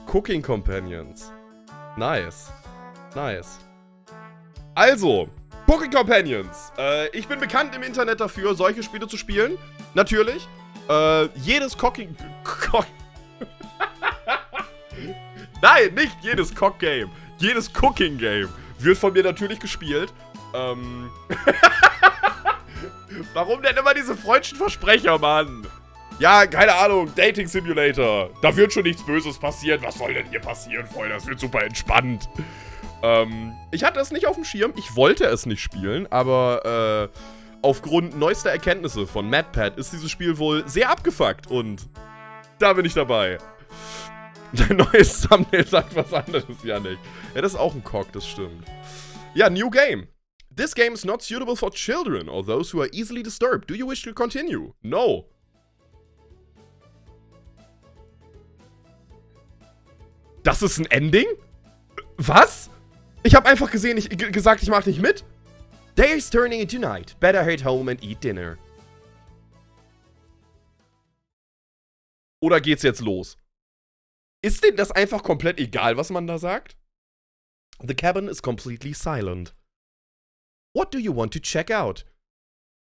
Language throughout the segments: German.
Cooking Companions. Nice. Nice. Also, Cooking Companions. Ich bin bekannt im Internet dafür, solche Spiele zu spielen. Natürlich. Jedes Cooking... Nein, nicht jedes Cock-Game. Jedes Cooking-Game wird von mir natürlich gespielt. Warum denn immer diese freundlichen Versprecher, Mann? Ja, keine Ahnung, Dating Simulator. Da wird schon nichts Böses passieren. Was soll denn hier passieren, Freunde? Das wird super entspannt. Ich hatte es nicht auf dem Schirm. Ich wollte es nicht spielen, aber aufgrund neuester Erkenntnisse von MadPad ist dieses Spiel wohl sehr abgefuckt und da bin ich dabei. Dein neues Thumbnail sagt was anderes, Yannick. Ja, das ist auch ein Cock, das stimmt. Ja, new game. This game is not suitable for children or those who are easily disturbed. Do you wish to continue? No. Das ist ein Ending? Was? Ich habe einfach gesagt, ich mach nicht mit. Day is turning into night. Better head home and eat dinner. Oder geht's jetzt los? Ist denn das einfach komplett egal, was man da sagt? The cabin is completely silent. What do you want to check out?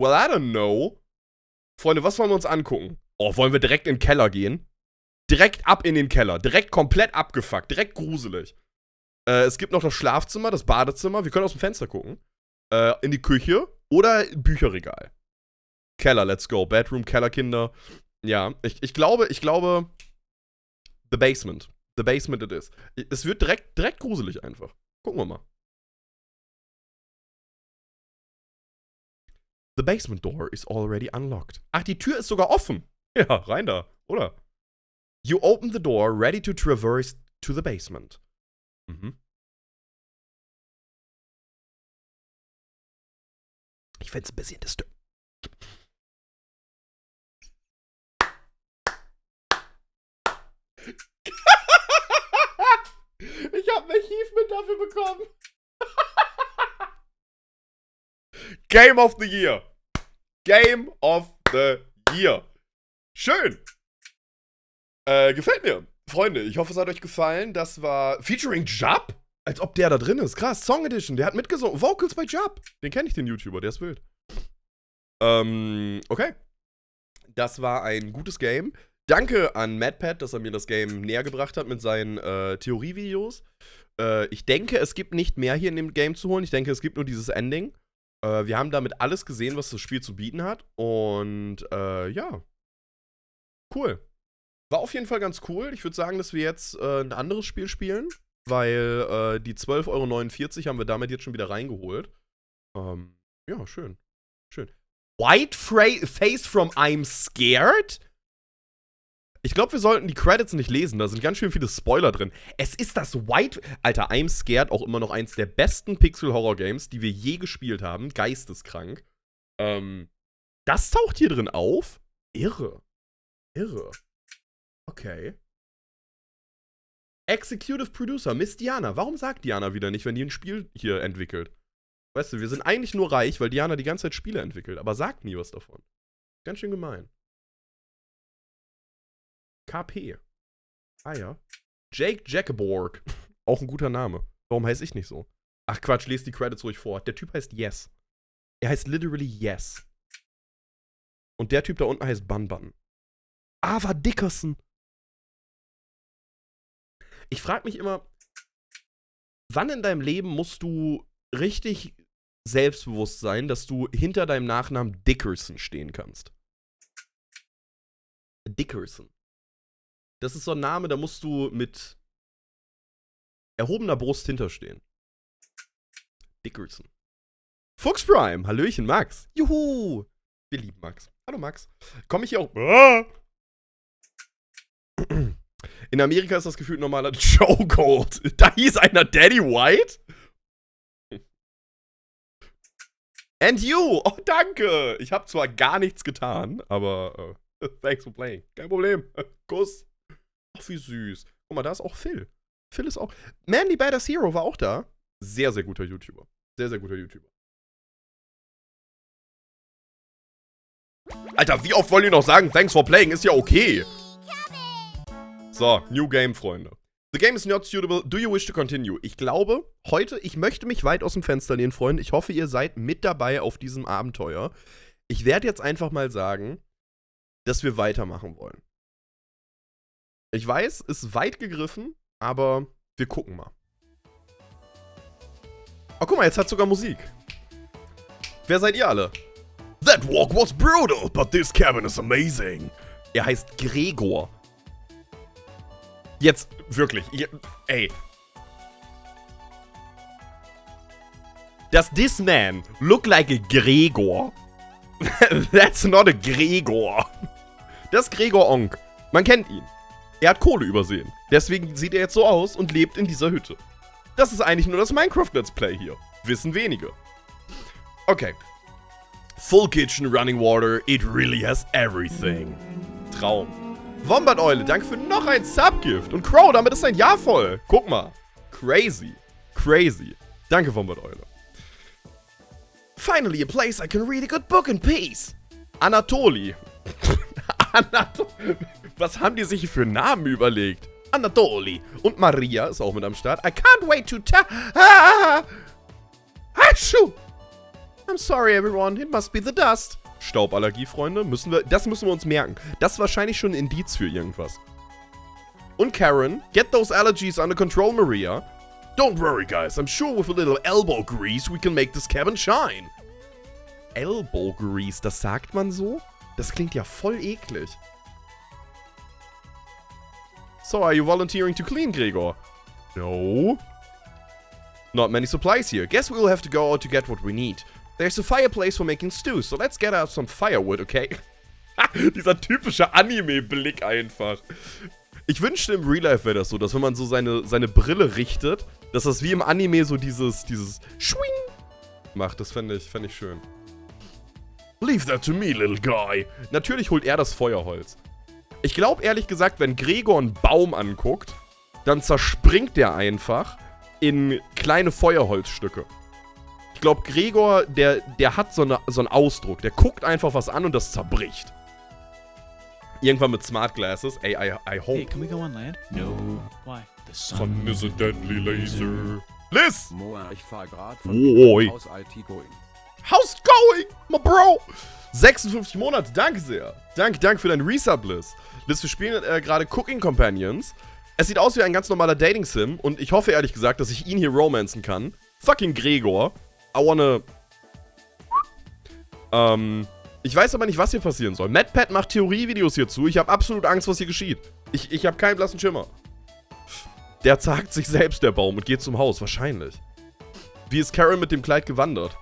Well, I don't know. Freunde, was wollen wir uns angucken? Oh, wollen wir direkt in den Keller gehen? Direkt ab in den Keller. Direkt komplett abgefuckt. Direkt gruselig. Es gibt noch das Schlafzimmer, das Badezimmer. Wir können aus dem Fenster gucken. In die Küche oder Bücherregal. Keller, let's go. Bedroom, Keller, Kinder. Ja, ich glaube, The Basement. The Basement it is. Es wird direkt gruselig einfach. Gucken wir mal. The basement door is already unlocked. Ach, die Tür ist sogar offen. Ja, rein da, oder? You open the door, ready to traverse to the basement. Mhm. Ich find's ein bisschen disturbing. Ich hab mein Achievement dafür bekommen. Game of the Year. Game of the Year. Schön. Gefällt mir. Freunde, ich hoffe, es hat euch gefallen. Das war featuring Jab. Als ob der da drin ist. Krass, Song Edition. Der hat mitgesungen. Vocals bei Jab. Den kenne ich, den YouTuber. Der ist wild. Okay. Das war ein gutes Game. Danke an MadPad, dass er mir das Game näher gebracht hat mit seinen Theorievideos. Ich denke, es gibt nicht mehr hier in dem Game zu holen. Ich denke, es gibt nur dieses Ending. Wir haben damit alles gesehen, was das Spiel zu bieten hat. Und ja. Cool. War auf jeden Fall ganz cool. Ich würde sagen, dass wir jetzt ein anderes Spiel spielen. Weil die 12,49 € haben wir damit jetzt schon wieder reingeholt. Ja, schön. Schön. White Face from I'm Scared? Ich glaube, wir sollten die Credits nicht lesen. Da sind ganz schön viele Spoiler drin. Es ist das White... Alter, I'm Scared, auch immer noch eins der besten Pixel-Horror-Games, die wir je gespielt haben. Geisteskrank. Das taucht hier drin auf? Irre. Irre. Okay. Executive Producer, Miss Diana. Warum sagt Diana wieder nicht, wenn die ein Spiel hier entwickelt? Weißt du, wir sind eigentlich nur reich, weil Diana die ganze Zeit Spiele entwickelt, aber sagt nie was davon. Ganz schön gemein. KP. Ah ja. Jake Jackeborg. Auch ein guter Name. Warum heiße ich nicht so? Ach Quatsch, lest die Credits ruhig vor. Der Typ heißt Yes. Er heißt literally Yes. Und der Typ da unten heißt Bun Bun. Ava Dickerson. Ich frage mich immer, wann in deinem Leben musst du richtig selbstbewusst sein, dass du hinter deinem Nachnamen Dickerson stehen kannst? Dickerson. Das ist so ein Name, da musst du mit erhobener Brust hinterstehen. Dickerson. Fuchs Prime. Hallöchen, Max. Juhu. Wir lieben Max. Hallo, Max. Komme ich hier auch... In Amerika ist das gefühlt normaler Chokehold. Da hieß einer Daddy White? And you. Oh, danke. Ich habe zwar gar nichts getan, aber thanks for playing. Kein Problem. Kuss. Ach, wie süß. Guck mal, da ist auch Phil. Phil ist auch... Mandy Badass Hero war auch da. Sehr, sehr guter YouTuber. Sehr, sehr guter YouTuber. Alter, wie oft wollen die noch sagen, thanks for playing? Ist ja okay. So, New Game, Freunde. The game is not suitable. Do you wish to continue? Ich glaube, heute, ich möchte mich weit aus dem Fenster lehnen, Freunde. Ich hoffe, ihr seid mit dabei auf diesem Abenteuer. Ich werde jetzt einfach mal sagen, dass wir weitermachen wollen. Ich weiß, ist weit gegriffen, aber wir gucken mal. Oh, guck mal, jetzt hat sogar Musik. Wer seid ihr alle? That walk was brutal, but this cabin is amazing. Er heißt Gregor. Jetzt, wirklich, ey. Does this man look like a Gregor? That's not a Gregor. Das ist Gregor Onk. Man kennt ihn. Er hat Kohle übersehen. Deswegen sieht er jetzt so aus und lebt in dieser Hütte. Das ist eigentlich nur das Minecraft-Let's Play hier. Wissen wenige. Okay. Full kitchen, running water, it really has everything. Traum. Wombat-Eule, danke für noch ein Subgift. Und Crow, damit ist ein Jahr voll. Guck mal. Crazy. Crazy. Danke, Wombat-Eule. Finally a place I can read a good book in peace. Anatoli. Was haben die sich für Namen überlegt? Anatoli. Und Maria ist auch mit am Start. I can't wait to tell... Achoo! I'm sorry, everyone. It must be the dust. Stauballergie, Freunde. Das müssen wir uns merken. Das ist wahrscheinlich schon ein Indiz für irgendwas. Und Karen. Get those allergies under control, Maria. Don't worry, guys. I'm sure with a little elbow grease we can make this cabin shine. Elbow grease, das sagt man so? Das klingt ja voll eklig. So, are you volunteering to clean, Gregor? No. Not many supplies here. Guess we'll have to go out to get what we need. There's a fireplace for making stew, so let's get out some firewood, okay? Dieser typische Anime-Blick einfach. Ich wünschte, im Real Life wäre das so, dass wenn man so seine Brille richtet, dass das wie im Anime so dieses Schwing macht. Das fände ich schön. Leave that to me, little guy. Natürlich holt er das Feuerholz. Ich glaube ehrlich gesagt, wenn Gregor einen Baum anguckt, dann zerspringt der einfach in kleine Feuerholzstücke. Ich glaube, Gregor, der hat so einen Ausdruck. Der guckt einfach was an und das zerbricht. Irgendwann mit Smart Glasses. Ey, I hope. Hey, can we go on land? No. Why? The Sun is a deadly laser. Liz! MEHR, ich fahr grad von Haus IT going. How's it going, my bro? 56 Monate, danke sehr. Danke für deinen Resub, Liz. Liz, wir spielen gerade Cooking Companions. Es sieht aus wie ein ganz normaler Dating-Sim und ich hoffe ehrlich gesagt, dass ich ihn hier romanzen kann. Fucking Gregor. I wanna... Ich weiß aber nicht, was hier passieren soll. MadPat macht Theorievideos hierzu. Ich habe absolut Angst, was hier geschieht. Ich habe keinen blassen Schimmer. Der zagt sich selbst, der Baum, und geht zum Haus. Wahrscheinlich. Wie ist Karen mit dem Kleid gewandert?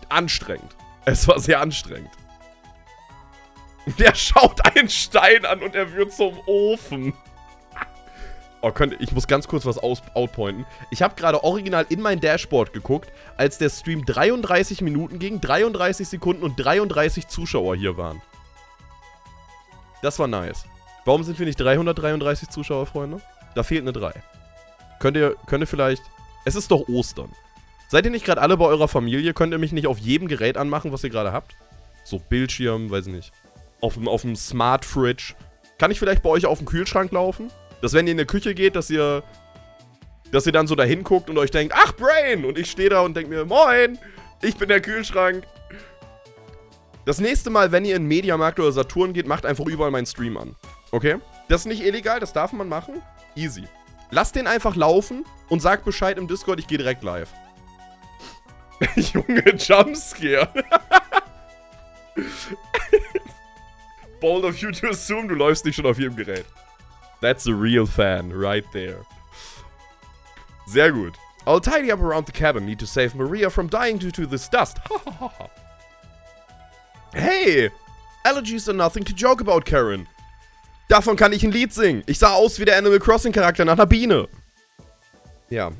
Anstrengend. Es war sehr anstrengend. Der schaut einen Stein an und er wird zum Ofen. Oh, ich muss ganz kurz was outpointen. Ich habe gerade original in mein Dashboard geguckt, als der Stream 33 Minuten ging, 33 Sekunden und 33 Zuschauer hier waren. Das war nice. Warum sind wir nicht 333 Zuschauer, Freunde? Da fehlt eine 3. Könnt ihr vielleicht... Es ist doch Ostern. Seid ihr nicht gerade alle bei eurer Familie? Könnt ihr mich nicht auf jedem Gerät anmachen, was ihr gerade habt? So Bildschirm, weiß ich nicht. Auf dem Smart Fridge. Kann ich vielleicht bei euch auf dem Kühlschrank laufen? Dass wenn ihr in die Küche geht, dass ihr dann so dahin guckt und euch denkt, ach, Brain! Und ich stehe da und denke mir, moin, ich bin der Kühlschrank. Das nächste Mal, wenn ihr in Mediamarkt oder Saturn geht, macht einfach überall meinen Stream an. Okay? Das ist nicht illegal, das darf man machen. Easy. Lasst den einfach laufen und sagt Bescheid im Discord, ich gehe direkt live. Junge, Jumpscare. Bold of you to assume, du läufst nicht schon auf jedem Gerät. That's a real fan, right there. Sehr gut. I'll tidy up around the cabin. Need to save Maria from dying due to this dust. Hey! Allergies are nothing to joke about, Karen. Davon kann ich ein Lied singen. Ich sah aus wie der Animal Crossing Charakter nach einer Biene. Ja,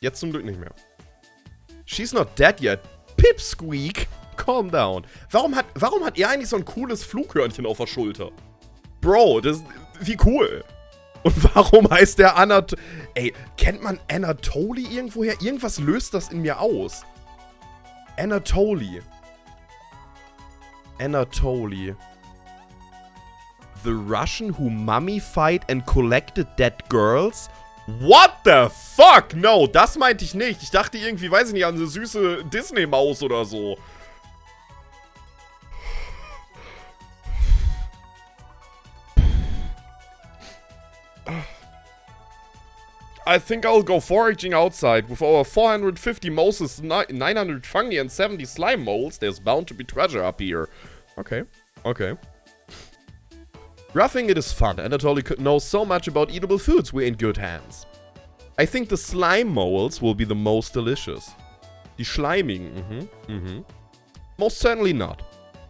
jetzt zum Glück nicht mehr. She's not dead yet. Pipsqueak. Calm down. Warum hat er eigentlich so ein cooles Flughörnchen auf der Schulter? Bro, das ist... Wie cool. Und warum heißt der Ey, kennt man Anatoly irgendwoher? Irgendwas löst das in mir aus. Anatoly. The Russian who mummified and collected dead girls? What the fuck? No, das meinte ich nicht. Ich dachte irgendwie, weiß ich nicht, an eine süße Disney-Maus oder so. I think I'll go foraging outside. With over 450 mouses, 900 fungi and 70 slime moles, there's bound to be treasure up here. Okay, okay. Roughing it is fun. Anatoly knows so much about eatable foods. We're in good hands. I think the slime moles will be the most delicious. Die schleimigen, Most certainly not.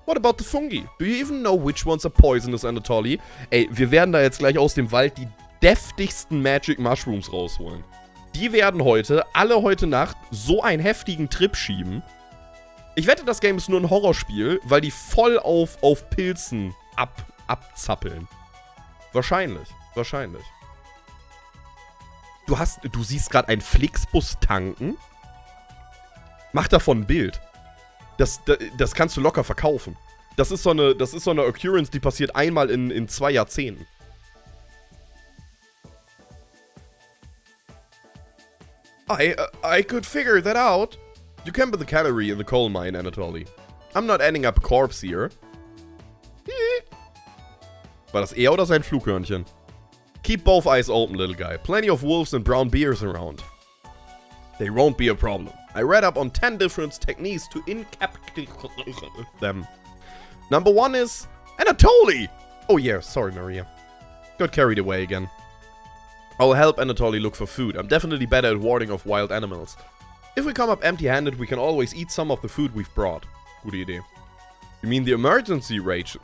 What about the fungi? Do you even know which ones are poisonous, Anatoly? Ey, wir werden da jetzt gleich aus dem Wald die deftigsten Magic Mushrooms rausholen. Die werden alle heute Nacht, so einen heftigen Trip schieben. Ich wette, das Game ist nur ein Horrorspiel, weil die voll auf Pilzen abzappeln. Wahrscheinlich. Du siehst gerade einen Flixbus tanken? Mach davon ein Bild. Das kannst du locker verkaufen. Das ist so eine Occurrence, die passiert einmal in 2 Jahrzehnten. I could figure that out. You can be the canary in the coal mine, Anatoly. I'm not ending up a corpse here. War das er oder sein Flughörnchen? Keep both eyes open, little guy. Plenty of wolves and brown bears around. They won't be a problem. I read up on 10 different techniques to incapacitate them. Number 1 is Anatoly! Oh yeah, sorry Maria. Got carried away again. I'll help Anatoly look for food. I'm definitely better at warding off wild animals. If we come up empty-handed, we can always eat some of the food we've brought. Gute Idee. You mean the emergency ration?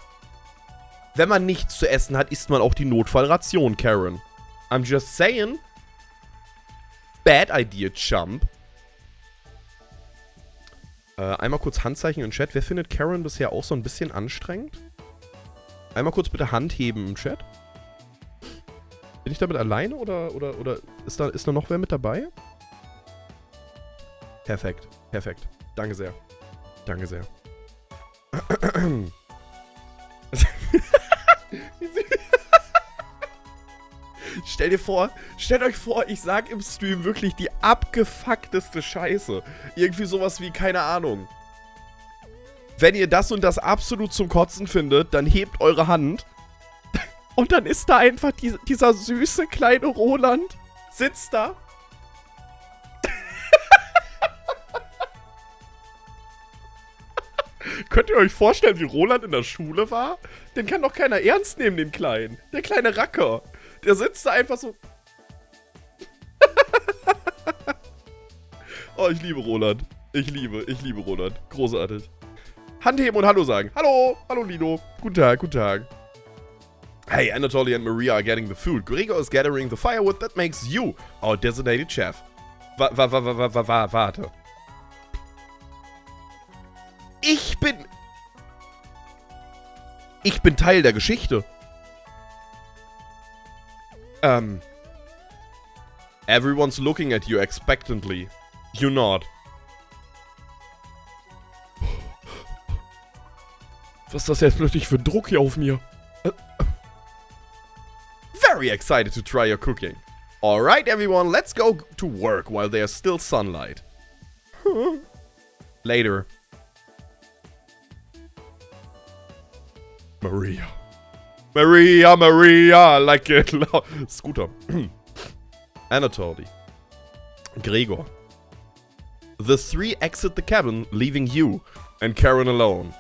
Wenn man nichts zu essen hat, isst man auch die Notfallration, Karen. I'm just saying. Bad idea, chump. Einmal kurz Handzeichen im Chat. Wer findet Karen bisher auch so ein bisschen anstrengend? Einmal kurz bitte Hand heben im Chat. Bin ich damit alleine oder ist da noch wer mit dabei? Perfekt. Danke sehr. Stellt euch vor, ich sag im Stream wirklich die abgefuckteste Scheiße. Irgendwie sowas wie, keine Ahnung. Wenn ihr das und das absolut zum Kotzen findet, dann hebt eure Hand. Und dann ist da einfach dieser süße kleine Roland, sitzt da. Könnt ihr euch vorstellen, wie Roland in der Schule war? Den kann doch keiner ernst nehmen, den Kleinen. Der kleine Racker. Der sitzt da einfach so. Oh, ich liebe Roland. Ich liebe Roland. Großartig. Handheben und Hallo sagen. Hallo Lino. Guten Tag. Hey, Anatoly and Maria are getting the food. Gregor is gathering the firewood that makes you our designated chef. Warte. Ich bin Teil der Geschichte. Everyone's looking at you expectantly. You not. Was ist das jetzt plötzlich für Druck hier auf mir? Very excited to try your cooking. Alright everyone, let's go to work while there's still sunlight. Later. Maria, like it loud. Scooter. Anatoly. Gregor. The 3 exit the cabin, leaving you and Karen alone.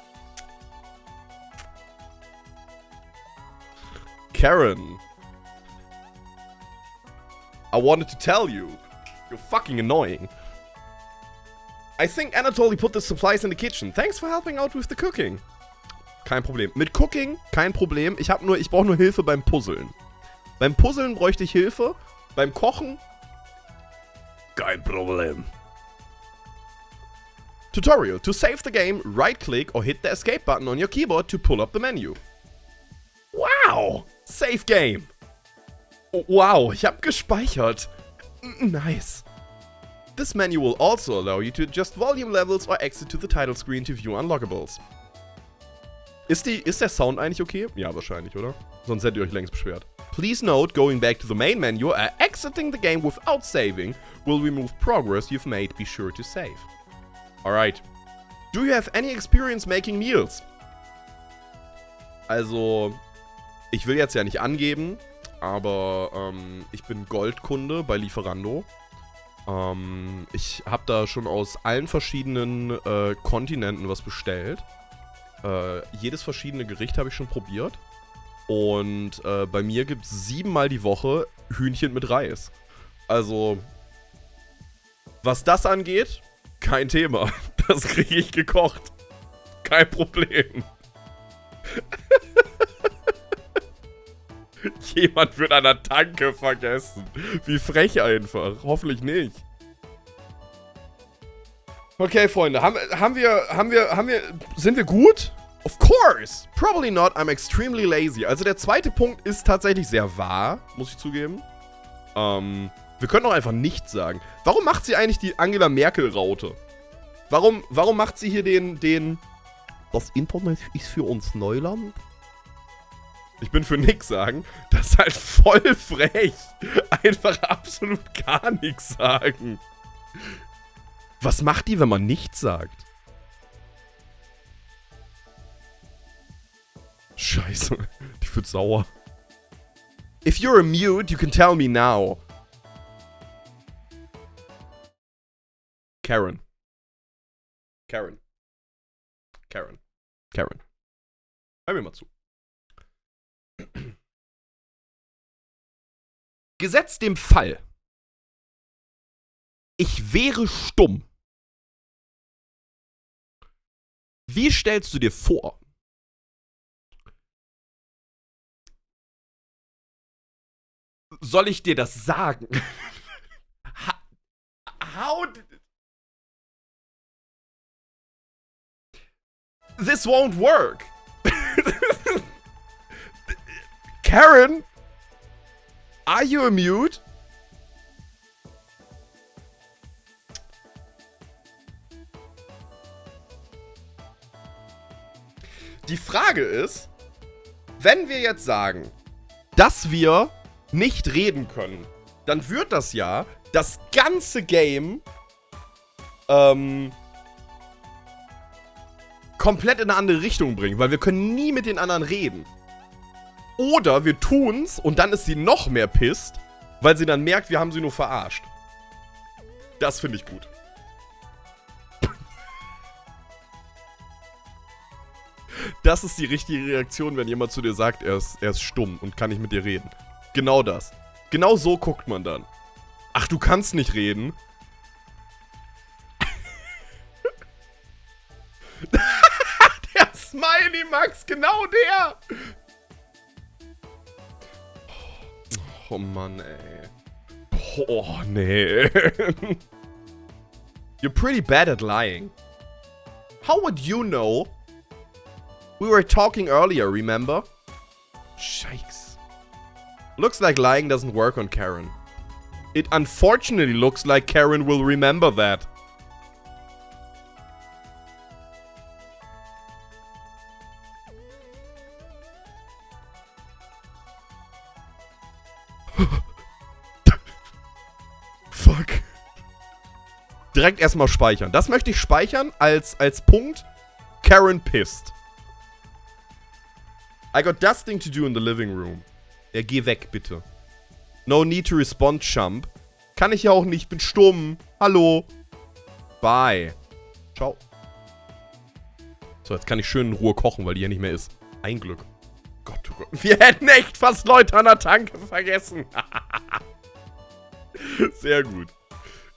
Karen. I wanted to tell you. You're fucking annoying. I think Anatoly put the supplies in the kitchen. Thanks for helping out with the cooking. Kein Problem. Mit Cooking, kein Problem. Ich brauche nur Hilfe beim Puzzeln. Beim Puzzeln bräuchte ich Hilfe. Beim Kochen, kein Problem. Tutorial. To save the game, right-click or hit the escape button on your keyboard to pull up the menu. Wow! Save game. Wow, ich habe gespeichert. Nice. This menu will also allow you to adjust volume levels or exit to the title screen to view unlockables. Ist der Sound eigentlich okay? Ja, wahrscheinlich, oder? Sonst hättet ihr euch längst beschwert. Please note, going back to the main menu, exiting the game without saving will remove progress you've made. Be sure to save. Alright. Do you have any experience making meals? Also, ich will jetzt ja nicht angeben, aber ich bin Goldkunde bei Lieferando. Ich habe da schon aus allen verschiedenen Kontinenten was bestellt. Jedes verschiedene Gericht habe ich schon probiert. Und bei mir gibt es 7-mal die Woche Hühnchen mit Reis. Also, was das angeht, kein Thema. Das kriege ich gekocht. Kein Problem. Jemand wird an der Tanke vergessen. Wie frech einfach. Hoffentlich nicht. Okay, Freunde. Sind wir gut? Of course. Probably not. I'm extremely lazy. Also der zweite Punkt ist tatsächlich sehr wahr, muss ich zugeben. Wir können auch einfach nichts sagen. Warum macht sie eigentlich die Angela Merkel-Raute? Warum macht sie hier den... Das Internet ist für uns Neuland? Ich bin für nix sagen. Das ist halt voll frech. Einfach absolut gar nichts sagen. Was macht die, wenn man nichts sagt? Scheiße. Die wird sauer. If you're a mute, you can tell me now. Karen. Karen. Karen. Karen. Hör mir mal zu. Gesetzt dem Fall, ich wäre stumm. Wie stellst du dir vor? Soll ich dir das sagen? How? This won't work. Karen? Are you a mute? Die Frage ist, wenn wir jetzt sagen, dass wir nicht reden können, dann wird das ja das ganze Game komplett in eine andere Richtung bringen, weil wir können nie mit den anderen reden. Oder wir tun's und dann ist sie noch mehr pisst, weil sie dann merkt, wir haben sie nur verarscht. Das finde ich gut. Das ist die richtige Reaktion, wenn jemand zu dir sagt, er ist stumm und kann nicht mit dir reden. Genau das. Genau so guckt man dann. Ach, du kannst nicht reden? Der Smiley Max, genau der! Oh Mann, ey. Oh, nee. You're pretty bad at lying. How would you know? We were talking earlier, remember? Shikes. Looks like lying doesn't work on Karen. It unfortunately looks like Karen will remember that. Fuck. Direkt erstmal speichern. Das möchte ich speichern als Punkt. Karen pissed. I got dusting to do in the living room. Ja, geh weg, bitte. No need to respond, Chump. Kann ich ja auch nicht, bin stumm. Hallo. Bye. Ciao. So, jetzt kann ich schön in Ruhe kochen, weil die ja nicht mehr ist. Ein Glück. Gott, oh Gott. Wir hätten echt fast Leute an der Tanke vergessen. Sehr gut.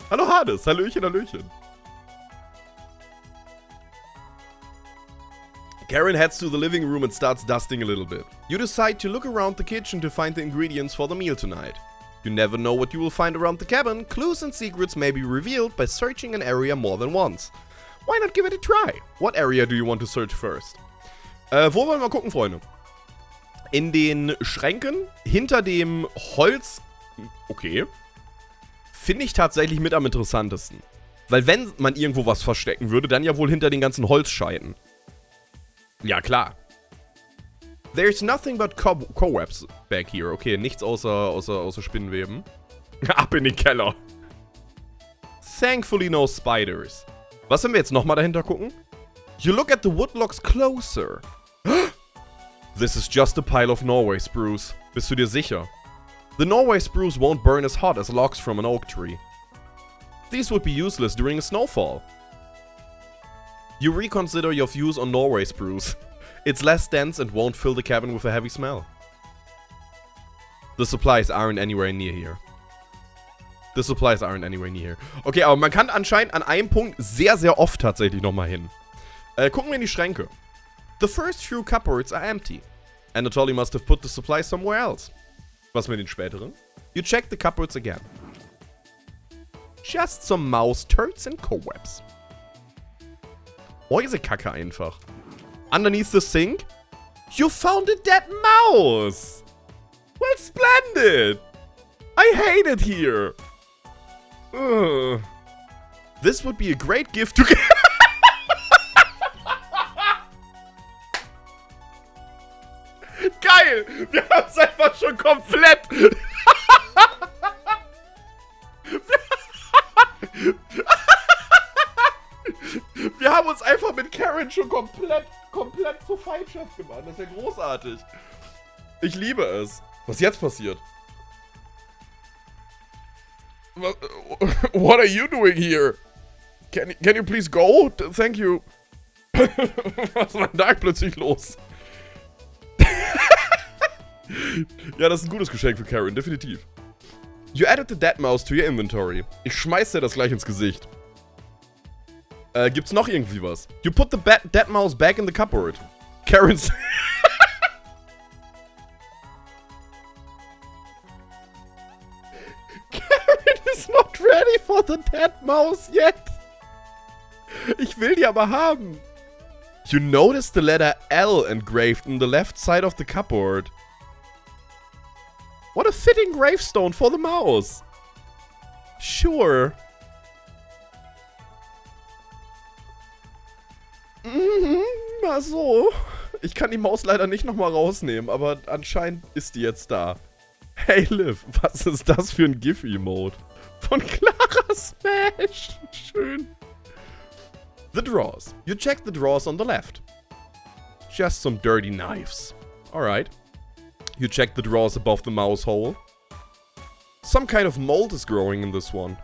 Hallo Hades. Hallöchen, Hallöchen. Karen heads to the living room and starts dusting a little bit. You decide to look around the kitchen to find the ingredients for the meal tonight. You never know what you will find around the cabin. Clues and secrets may be revealed by searching an area more than once. Why not give it a try? What area do you want to search first? Wo wollen wir gucken, Freunde? In den Schränken, hinter dem Holz... Okay. Finde ich tatsächlich mit am interessantesten. Weil wenn man irgendwo was verstecken würde, dann ja wohl hinter den ganzen Holzscheiten. Ja, klar. There's nothing but cobwebs back here. Okay, nichts außer Spinnweben. Ab in den Keller. Thankfully no spiders. Was, wenn wir jetzt nochmal dahinter gucken? You look at the woodlogs closer. This is just a pile of Norway spruce. Bist du dir sicher? The Norway spruce won't burn as hot as logs from an oak tree. These would be useless during a snowfall. You reconsider your views on Norway spruce. It's less dense and won't fill the cabin with a heavy smell. The supplies aren't anywhere near here. The supplies aren't anywhere near here. Okay, aber man kann anscheinend an einem Punkt sehr, sehr oft tatsächlich nochmal hin. Gucken wir in die Schränke. The first few cupboards are empty. Anatoly must have put the supplies somewhere else. Was mit den späteren? You check the cupboards again. Just some mouse turds and cobwebs. Mäusekacke einfach. Underneath the sink? You found a dead mouse! Well, splendid! I hate it here! Ugh. This would be a great gift to... Geil! Wir haben es einfach schon komplett... Wir haben uns einfach mit Karen schon komplett zur Feindschaft gemacht. Das ist ja großartig. Ich liebe es. Was ist jetzt passiert? What are you doing here? Can you please go? Thank you. Was war denn da plötzlich los? Ja, das ist ein gutes Geschenk für Karen, definitiv. You added the dead mouse to your inventory. Ich schmeiß dir das gleich ins Gesicht. Gibt's noch irgendwie was? You put the dead mouse back in the cupboard. Karen's... Karen is not ready for the dead mouse yet. Ich will die aber haben. You notice the letter L engraved on the left side of the cupboard. What a fitting gravestone for the mouse. Sure. Mal so. Ich kann die Maus leider nicht nochmal rausnehmen, aber anscheinend ist die jetzt da. Hey Liv, was ist das für ein GIF-Emote? Von Clara Smash. Schön. The drawers. You check the drawers on the left. Just some dirty knives. Alright. You check the drawers above the mouse hole. Some kind of mold is growing in this one.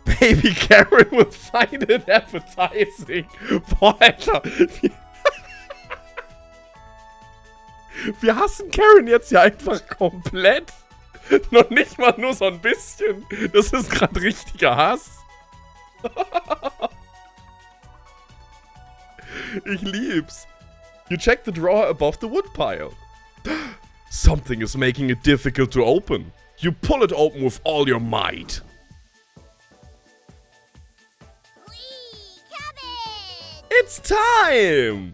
Baby Karen will find it appetizing. Boah, Alter. Wir hassen Karen jetzt ja einfach komplett. Noch nicht mal nur so ein bisschen. Das ist gerade richtiger Hass. Ich lieb's. You check the drawer above the wood pile. Something is making it difficult to open. You pull it open with all your might. It's time!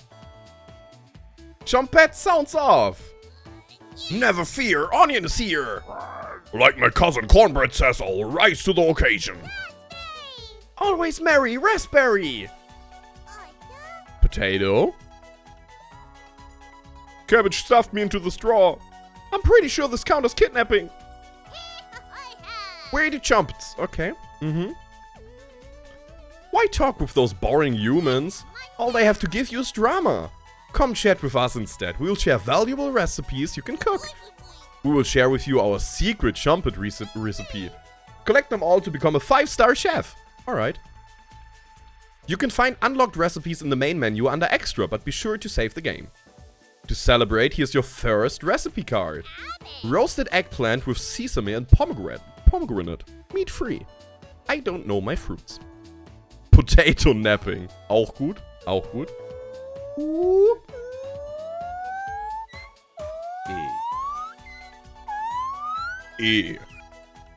Trumpet sounds off. Never fear, Onion is here. Like my cousin Cornbread says, I'll rise to the occasion. Always merry, raspberry. Potato. Cabbage stuffed me into the straw. I'm pretty sure this counts as kidnapping. Where the trumpets? Okay. Why talk with those boring humans? All they have to give you is drama. Come chat with us instead. We'll share valuable recipes you can cook. We will share with you our secret trumpet recipe. Collect them all to become a 5-star chef. Alright. You can find unlocked recipes in the main menu under extra, but be sure to save the game. To celebrate, here's your first recipe card. Roasted eggplant with sesame and pomegranate. Meat free. I don't know my fruits. Potato napping. Auch gut. Auch gut.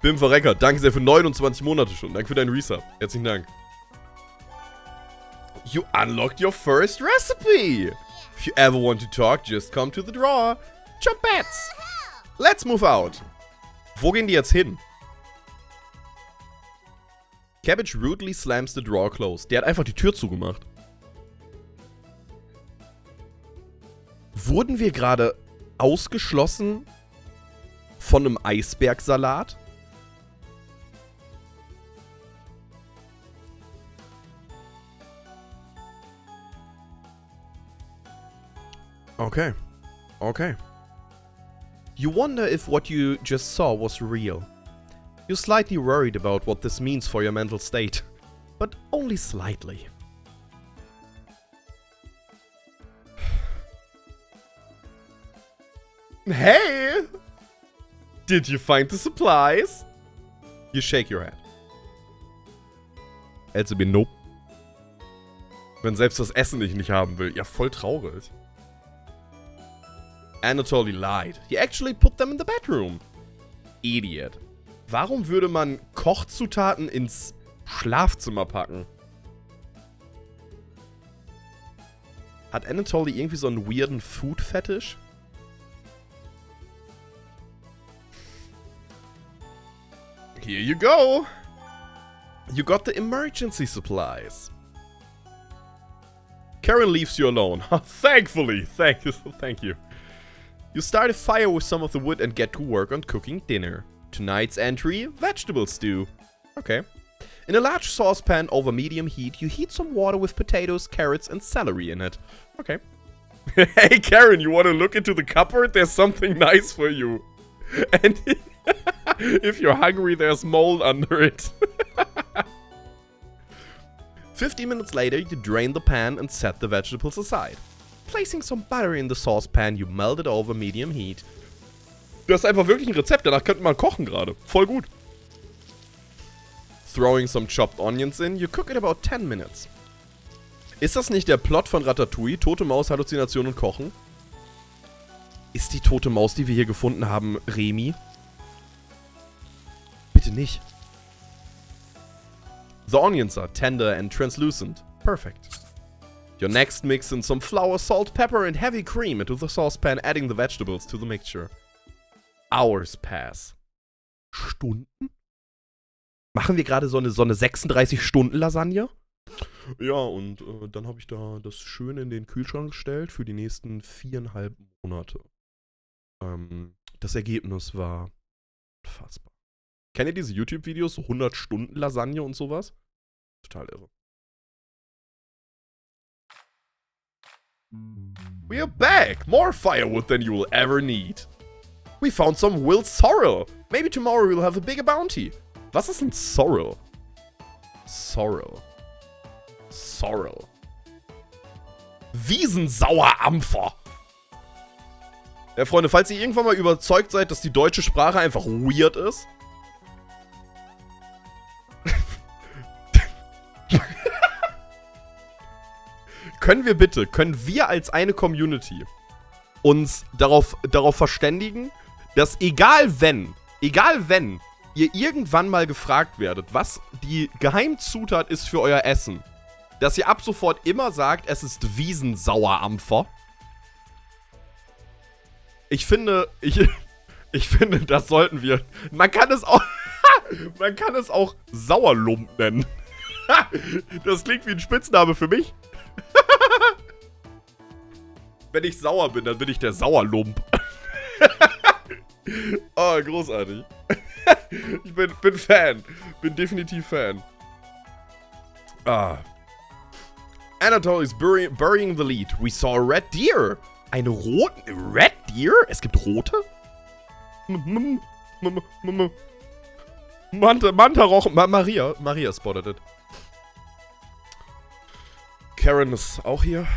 Bim Verrecker, danke sehr für 29 Monate schon. Danke für deinen Resub. Herzlichen Dank. You unlocked your first recipe. If you ever want to talk, just come to the drawer. Trumpets. Let's move out. Wo gehen die jetzt hin? Cabbage rudely slams the drawer closed. Der hat einfach die Tür zugemacht. Wurden wir gerade ausgeschlossen von einem Eisbergsalat? Okay. Okay. You wonder if what you just saw was real. You're slightly worried about what this means for your mental state. But only slightly. Hey! Did you find the supplies? You shake your head. LCB, nope. Wenn selbst das Essen ich nicht haben will. Ja, voll traurig. Anatoly lied. He actually put them in the bedroom. Idiot. Warum würde man Kochzutaten ins Schlafzimmer packen? Hat Anatoly irgendwie so einen weirden Food-Fetish? Here you go. You got the emergency supplies. Karen leaves you alone. Thankfully. Thank you. You start a fire with some of the wood and get to work on cooking dinner. Tonight's entry, vegetable stew. Okay. In a large saucepan over medium heat, you heat some water with potatoes, carrots, and celery in it. Okay. Hey Karen, you want to look into the cupboard? There's something nice for you. And if you're hungry, there's mold under it. 50 minutes later, you drain the pan and set the vegetables aside. Placing some butter in the saucepan, you melt it over medium heat. Das ist einfach wirklich ein Rezept, danach könnte man kochen gerade. Voll gut. Throwing some chopped onions in, you cook it about 10 minutes. Ist das nicht der Plot von Ratatouille? Tote Maus, Halluzination und Kochen? Ist die tote Maus, die wir hier gefunden haben, Remy? Bitte nicht. The onions are tender and translucent. Perfect. You next mix in some flour, salt, pepper and heavy cream into the saucepan, adding the vegetables to the mixture. Hours pass. Stunden? Machen wir gerade so eine 36-Stunden-Lasagne? Ja, und dann habe ich da das schön in den Kühlschrank gestellt für die nächsten 4,5 Monate. Das Ergebnis war unfassbar. Kennt ihr diese YouTube-Videos? So 100-Stunden-Lasagne und sowas? Total irre. We're back! More firewood than you will ever need. We found some wild sorrel. Maybe tomorrow we'll have a bigger bounty. Was ist ein Sorrel? Sorrel. Sorrel. Wiesensauerampfer. Ja, Freunde, falls ihr irgendwann mal überzeugt seid, dass die deutsche Sprache einfach weird ist. Können wir als eine Community uns darauf verständigen, dass egal wenn ihr irgendwann mal gefragt werdet, was die Geheimzutat ist für euer Essen, dass ihr ab sofort immer sagt, es ist Wiesensauerampfer. Ich finde, das sollten wir. Man kann es auch Sauerlump nennen. Das klingt wie ein Spitzname für mich. Wenn ich sauer bin, dann bin ich der Sauerlump. Oh, großartig. Ich bin Fan. Bin definitiv Fan. Ah. Anatoly is burying the lead. We saw a red deer. Eine rote... Red deer? Es gibt rote? Manta rochen. Maria spotted it. Karen ist auch hier.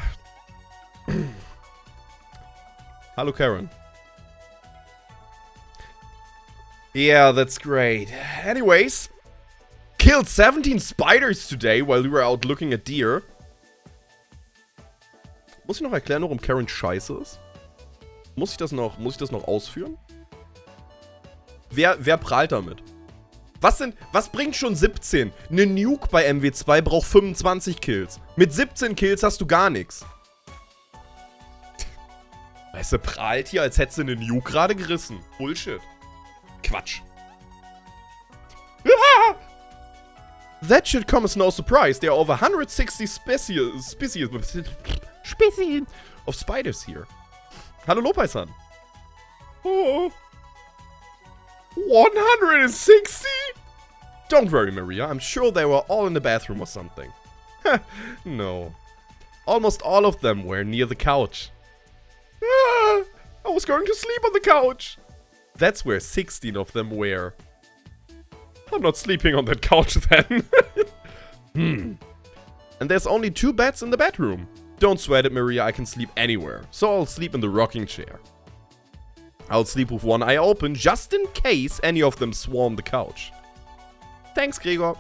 Hallo Karen. Yeah, that's great. Anyways, killed 17 spiders today while we were out looking at deer. Muss ich noch erklären, warum Karen scheiße ist? Muss ich das noch ausführen? Wer prahlt damit? Was bringt schon 17? Eine Nuke bei MW2 braucht 25 Kills. Mit 17 Kills hast du gar nichts. Weißt du, prahlt hier, als hättest du eine Nuke gerade gerissen. Bullshit. Quatsch. Ah! That should come as no surprise. There are over 160 species of spiders here. Hallo Lopez-san. Oh. 160? Don't worry, Maria. I'm sure they were all in the bathroom or something. No. Almost all of them were near the couch. I was going to sleep on the couch. That's where 16 of them were. I'm not sleeping on that couch then. And there's only 2 beds in the bedroom. Don't sweat it, Maria. I can sleep anywhere. So I'll sleep in the rocking chair. I'll sleep with one eye open just in case any of them swarm the couch. Thanks, Gregor.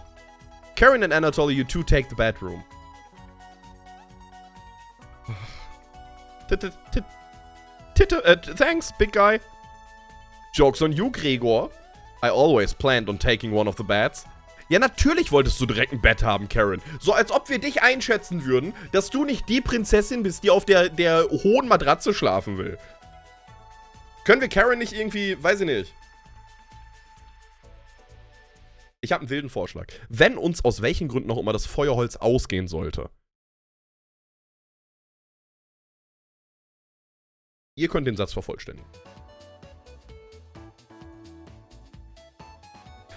Karen and Anatoly, you two take the bedroom. Thanks, big guy. Joke's on you, Gregor. I always planned on taking one of the beds. Ja, natürlich wolltest du direkt ein Bett haben, Karen. So, als ob wir dich einschätzen würden, dass du nicht die Prinzessin bist, die auf der hohen Matratze schlafen will. Können wir Karen nicht irgendwie, weiß ich nicht. Ich habe einen wilden Vorschlag. Wenn uns aus welchen Gründen auch immer das Feuerholz ausgehen sollte. Ihr könnt den Satz vervollständigen.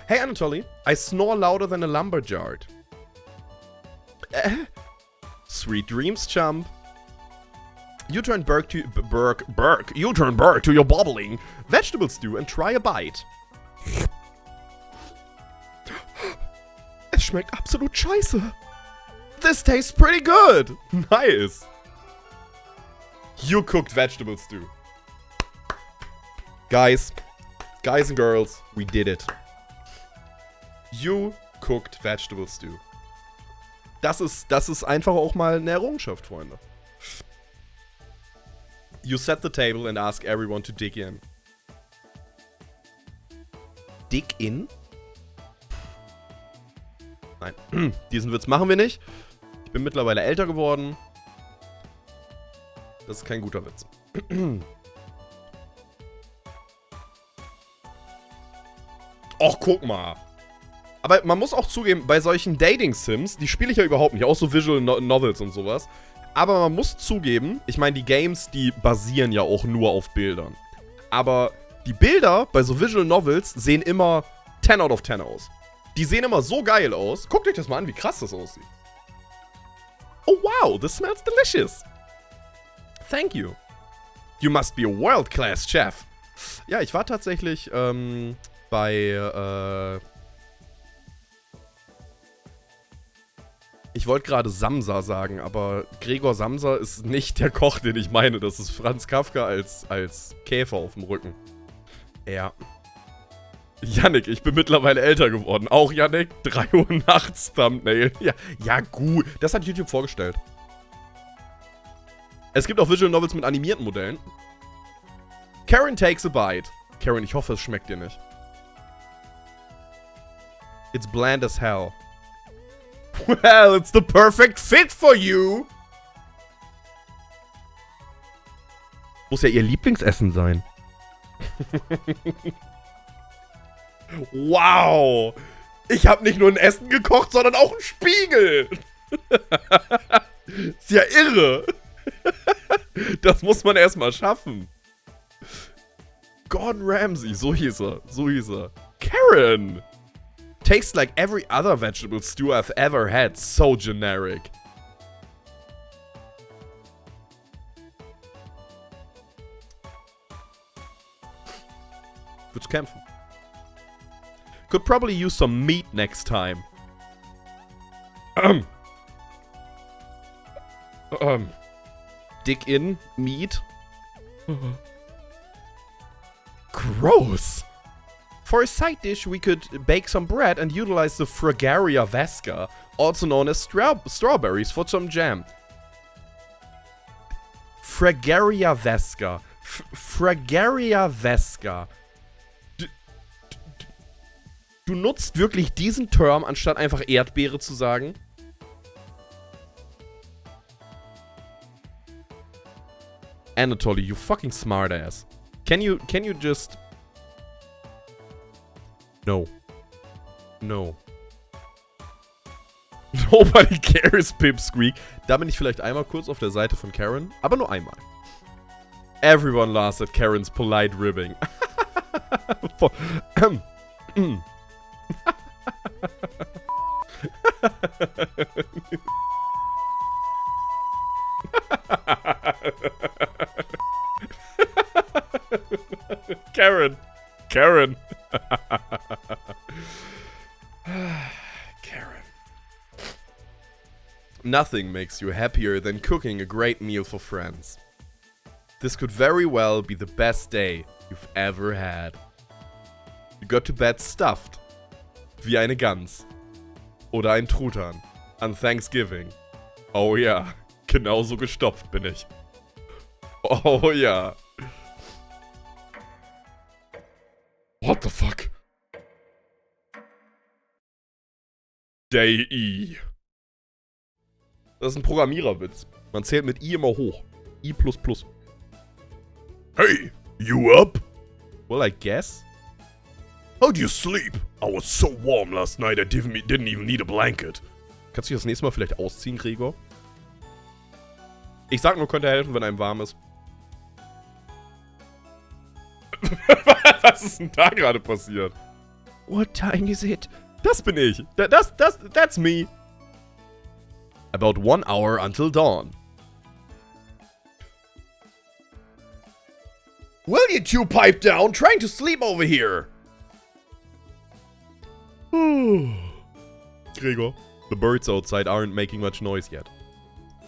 Hey Anatoly, I snore louder than a lumberjack. Sweet dreams, chump. You turn Burke to You turn Burke to your bobbling vegetable stew and try a bite. Es schmeckt absolut scheiße. This tastes pretty good. Nice. You cooked vegetable stew. Guys and girls, we did it. You cooked vegetable stew. Das ist einfach auch mal eine Errungenschaft, Freunde. You set the table and ask everyone to dig in. Dig in? Nein, diesen Witz machen wir nicht. Ich bin mittlerweile älter geworden. Das ist kein guter Witz. Och, guck mal. Aber man muss auch zugeben, bei solchen Dating-Sims, die spiele ich ja überhaupt nicht, auch so Visual Novels und sowas. Aber man muss zugeben, ich meine, die Games, die basieren ja auch nur auf Bildern. Aber die Bilder bei so Visual Novels sehen immer 10 out of 10 aus. Die sehen immer so geil aus. Guckt euch das mal an, wie krass das aussieht. Oh wow, this smells delicious. Thank you. You must be a world-class chef. Ja, ich war tatsächlich bei ich wollte gerade Samsa sagen, aber Gregor Samsa ist nicht der Koch, den ich meine. Das ist Franz Kafka als Käfer auf dem Rücken. Ja. Yannick, ich bin mittlerweile älter geworden. Auch Yannick, 3 Uhr nachts Thumbnail. Ja, gut. Das hat YouTube vorgestellt. Es gibt auch Visual Novels mit animierten Modellen. Karen takes a bite. Karen, ich hoffe, es schmeckt dir nicht. It's bland as hell. Well, it's the perfect fit for you. Muss ja ihr Lieblingsessen sein. Wow. Ich habe nicht nur ein Essen gekocht, sondern auch einen Spiegel. Ist ja irre. Das muss man erstmal schaffen. Gordon Ramsay, so hieß er. Karen. Tastes like every other vegetable stew I've ever had. So generic. Willst kämpfen? Could probably use some meat next time. Dig in meat. Gross. For a side dish, we could bake some bread and utilize the Fragaria vesca, also known as strawberries, for some jam. Fragaria vesca. Fragaria vesca. Du nutzt wirklich diesen Term, anstatt einfach Erdbeere zu sagen? Anatoly, you fucking smartass. Can you just... No. Nobody cares, Pipsqueak. Da bin ich vielleicht einmal kurz auf der Seite von Karen, aber nur einmal. Everyone laughs at Karen's polite ribbing. Karen. Karen. Karen. Nothing makes you happier than cooking a great meal for friends. This could very well be the best day you've ever had. You got to bed stuffed. Wie eine Gans. Oder ein Truthahn. An Thanksgiving. Oh ja, genauso gestopft bin ich. Oh ja. What the fuck? Day E. Das ist ein Programmiererwitz. Man zählt mit I immer hoch. I++. Hey, you up? Well, I guess. How'd you sleep? I was so warm last night I didn't even need a blanket. Kannst du dich das nächste Mal vielleicht ausziehen, Gregor? Ich sag nur, könnte helfen, wenn einem warm ist. Was ist denn da gerade passiert? What time is it? Das bin ich. That's me. About 1 hour until dawn. Will you two pipe down? Trying to sleep over here. Gregor, the birds outside aren't making much noise yet.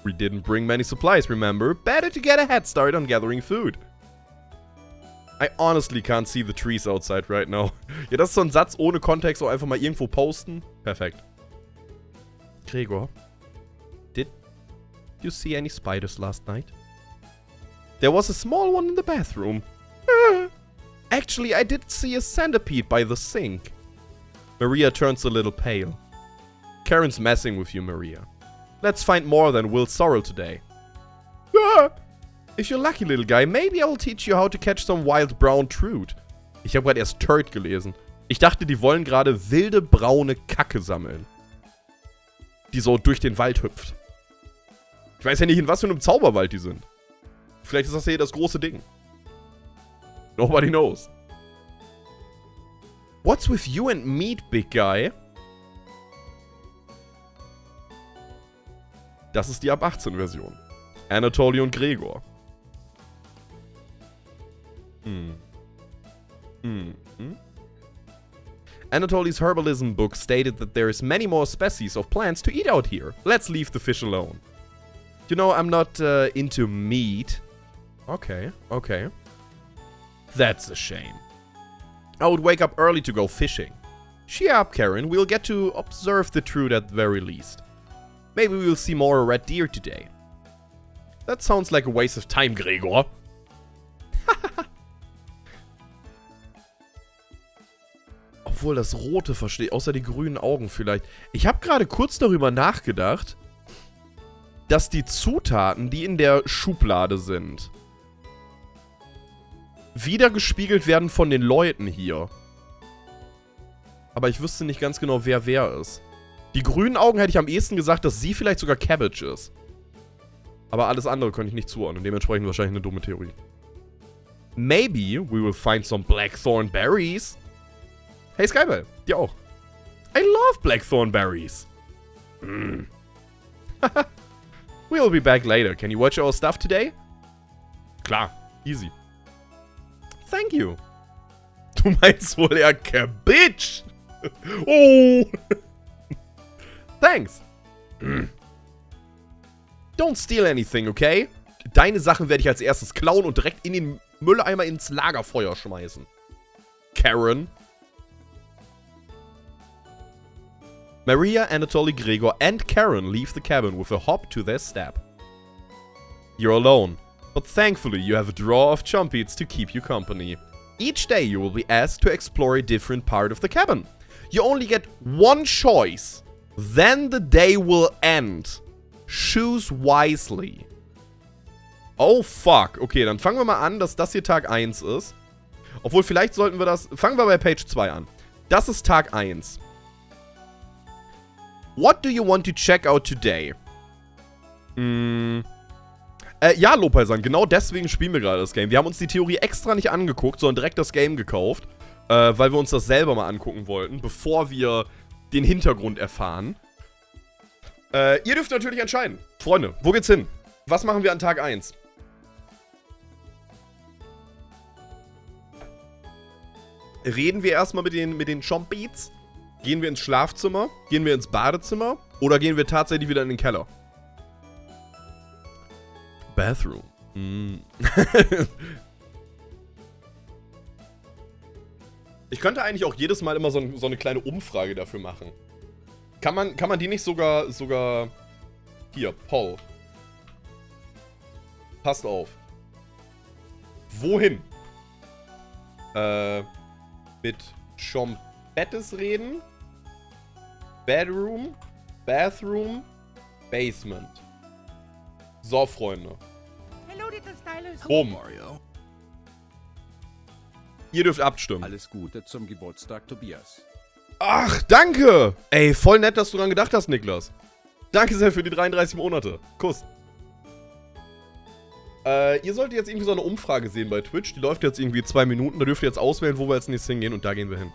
We didn't bring many supplies, remember? Better to get a head start on gathering food. I honestly can't see the trees outside right now. Ja, das ist so ein Satz ohne Kontext, auch einfach mal irgendwo posten. Perfekt. Gregor, did you see any spiders last night? There was a small one in the bathroom. Actually, I did see a centipede by the sink. Maria turns a little pale. Karen's messing with you, Maria. Let's find more than Will Sorrel today. If you're lucky, little guy, maybe I will teach you how to catch some wild brown trout. Ich habe gerade erst Turd gelesen. Ich dachte, die wollen gerade wilde braune Kacke sammeln. Die so durch den Wald hüpft. Ich weiß ja nicht, in was für einem Zauberwald die sind. Vielleicht ist das hier das große Ding. Nobody knows. What's with you and meat, big guy? Das ist die ab 18 Version. Anatoly und Gregor. Anatoly's herbalism book stated that there is many more species of plants to eat out here. Let's leave the fish alone. You know, I'm not into meat. Okay, okay. That's a shame. I would wake up early to go fishing. Cheer up, Karen. We'll get to observe the trout at the very least. Maybe we'll see more red deer today. That sounds like a waste of time, Gregor. Obwohl das Rote verstehe, außer die grünen Augen vielleicht. Ich habe gerade kurz darüber nachgedacht, dass die Zutaten, die in der Schublade sind, wieder gespiegelt werden von den Leuten hier. Aber ich wüsste nicht ganz genau, wer ist. Die grünen Augen hätte ich am ehesten gesagt, dass sie vielleicht sogar Cabbage ist. Aber alles andere könnte ich nicht zuordnen. Dementsprechend wahrscheinlich eine dumme Theorie. Maybe we will find some blackthorn berries. Hey Skybell, dir auch. I love blackthorn berries. We'll be back later. Can you watch our stuff today? Klar, easy. Thank you. Du meinst wohl eher Cabbage? Oh. Thanks. Don't steal anything, okay? Deine Sachen werde ich als erstes klauen und direkt in den Mülleimer ins Lagerfeuer schmeißen. Karen. Maria, Anatoly, Gregor, and Karen leave the cabin with a hop to their step. You're alone, but thankfully you have a drawer of chumpies to keep you company. Each day you will be asked to explore a different part of the cabin. You only get one choice. Then the day will end. Choose wisely. Oh fuck. Okay, dann fangen wir mal an, dass das hier Tag 1 ist. Obwohl, vielleicht sollten wir das... Fangen wir bei Page 2 an. Das ist Tag 1. What do you want to check out today? Ja, Lopaisan, genau deswegen spielen wir gerade das Game. Wir haben uns die Theorie extra nicht angeguckt, sondern direkt das Game gekauft, weil wir uns das selber mal angucken wollten, bevor wir den Hintergrund erfahren. Ihr dürft natürlich entscheiden. Freunde, wo geht's hin? Was machen wir an Tag 1? Reden wir erstmal mit den Chompies? Gehen wir ins Schlafzimmer? Gehen wir ins Badezimmer? Oder gehen wir tatsächlich wieder in den Keller? Bathroom. Ich könnte eigentlich auch jedes Mal immer so eine kleine Umfrage dafür machen. Kann man die nicht sogar... Hier, Poll. Passt auf. Wohin? Mit Chompettes reden? Bedroom? Bathroom? Basement. So, Freunde. Hello, little stylist. Boom. Mario. Ihr dürft abstimmen. Alles Gute zum Geburtstag, Tobias. Ach, danke! Ey, voll nett, dass du dran gedacht hast, Niklas. Danke sehr für die 33 Monate. Kuss. Ihr solltet jetzt irgendwie so eine Umfrage sehen bei Twitch. Die läuft jetzt irgendwie 2 Minuten. Da dürft ihr jetzt auswählen, wo wir als nächstes hingehen. Und da gehen wir hin.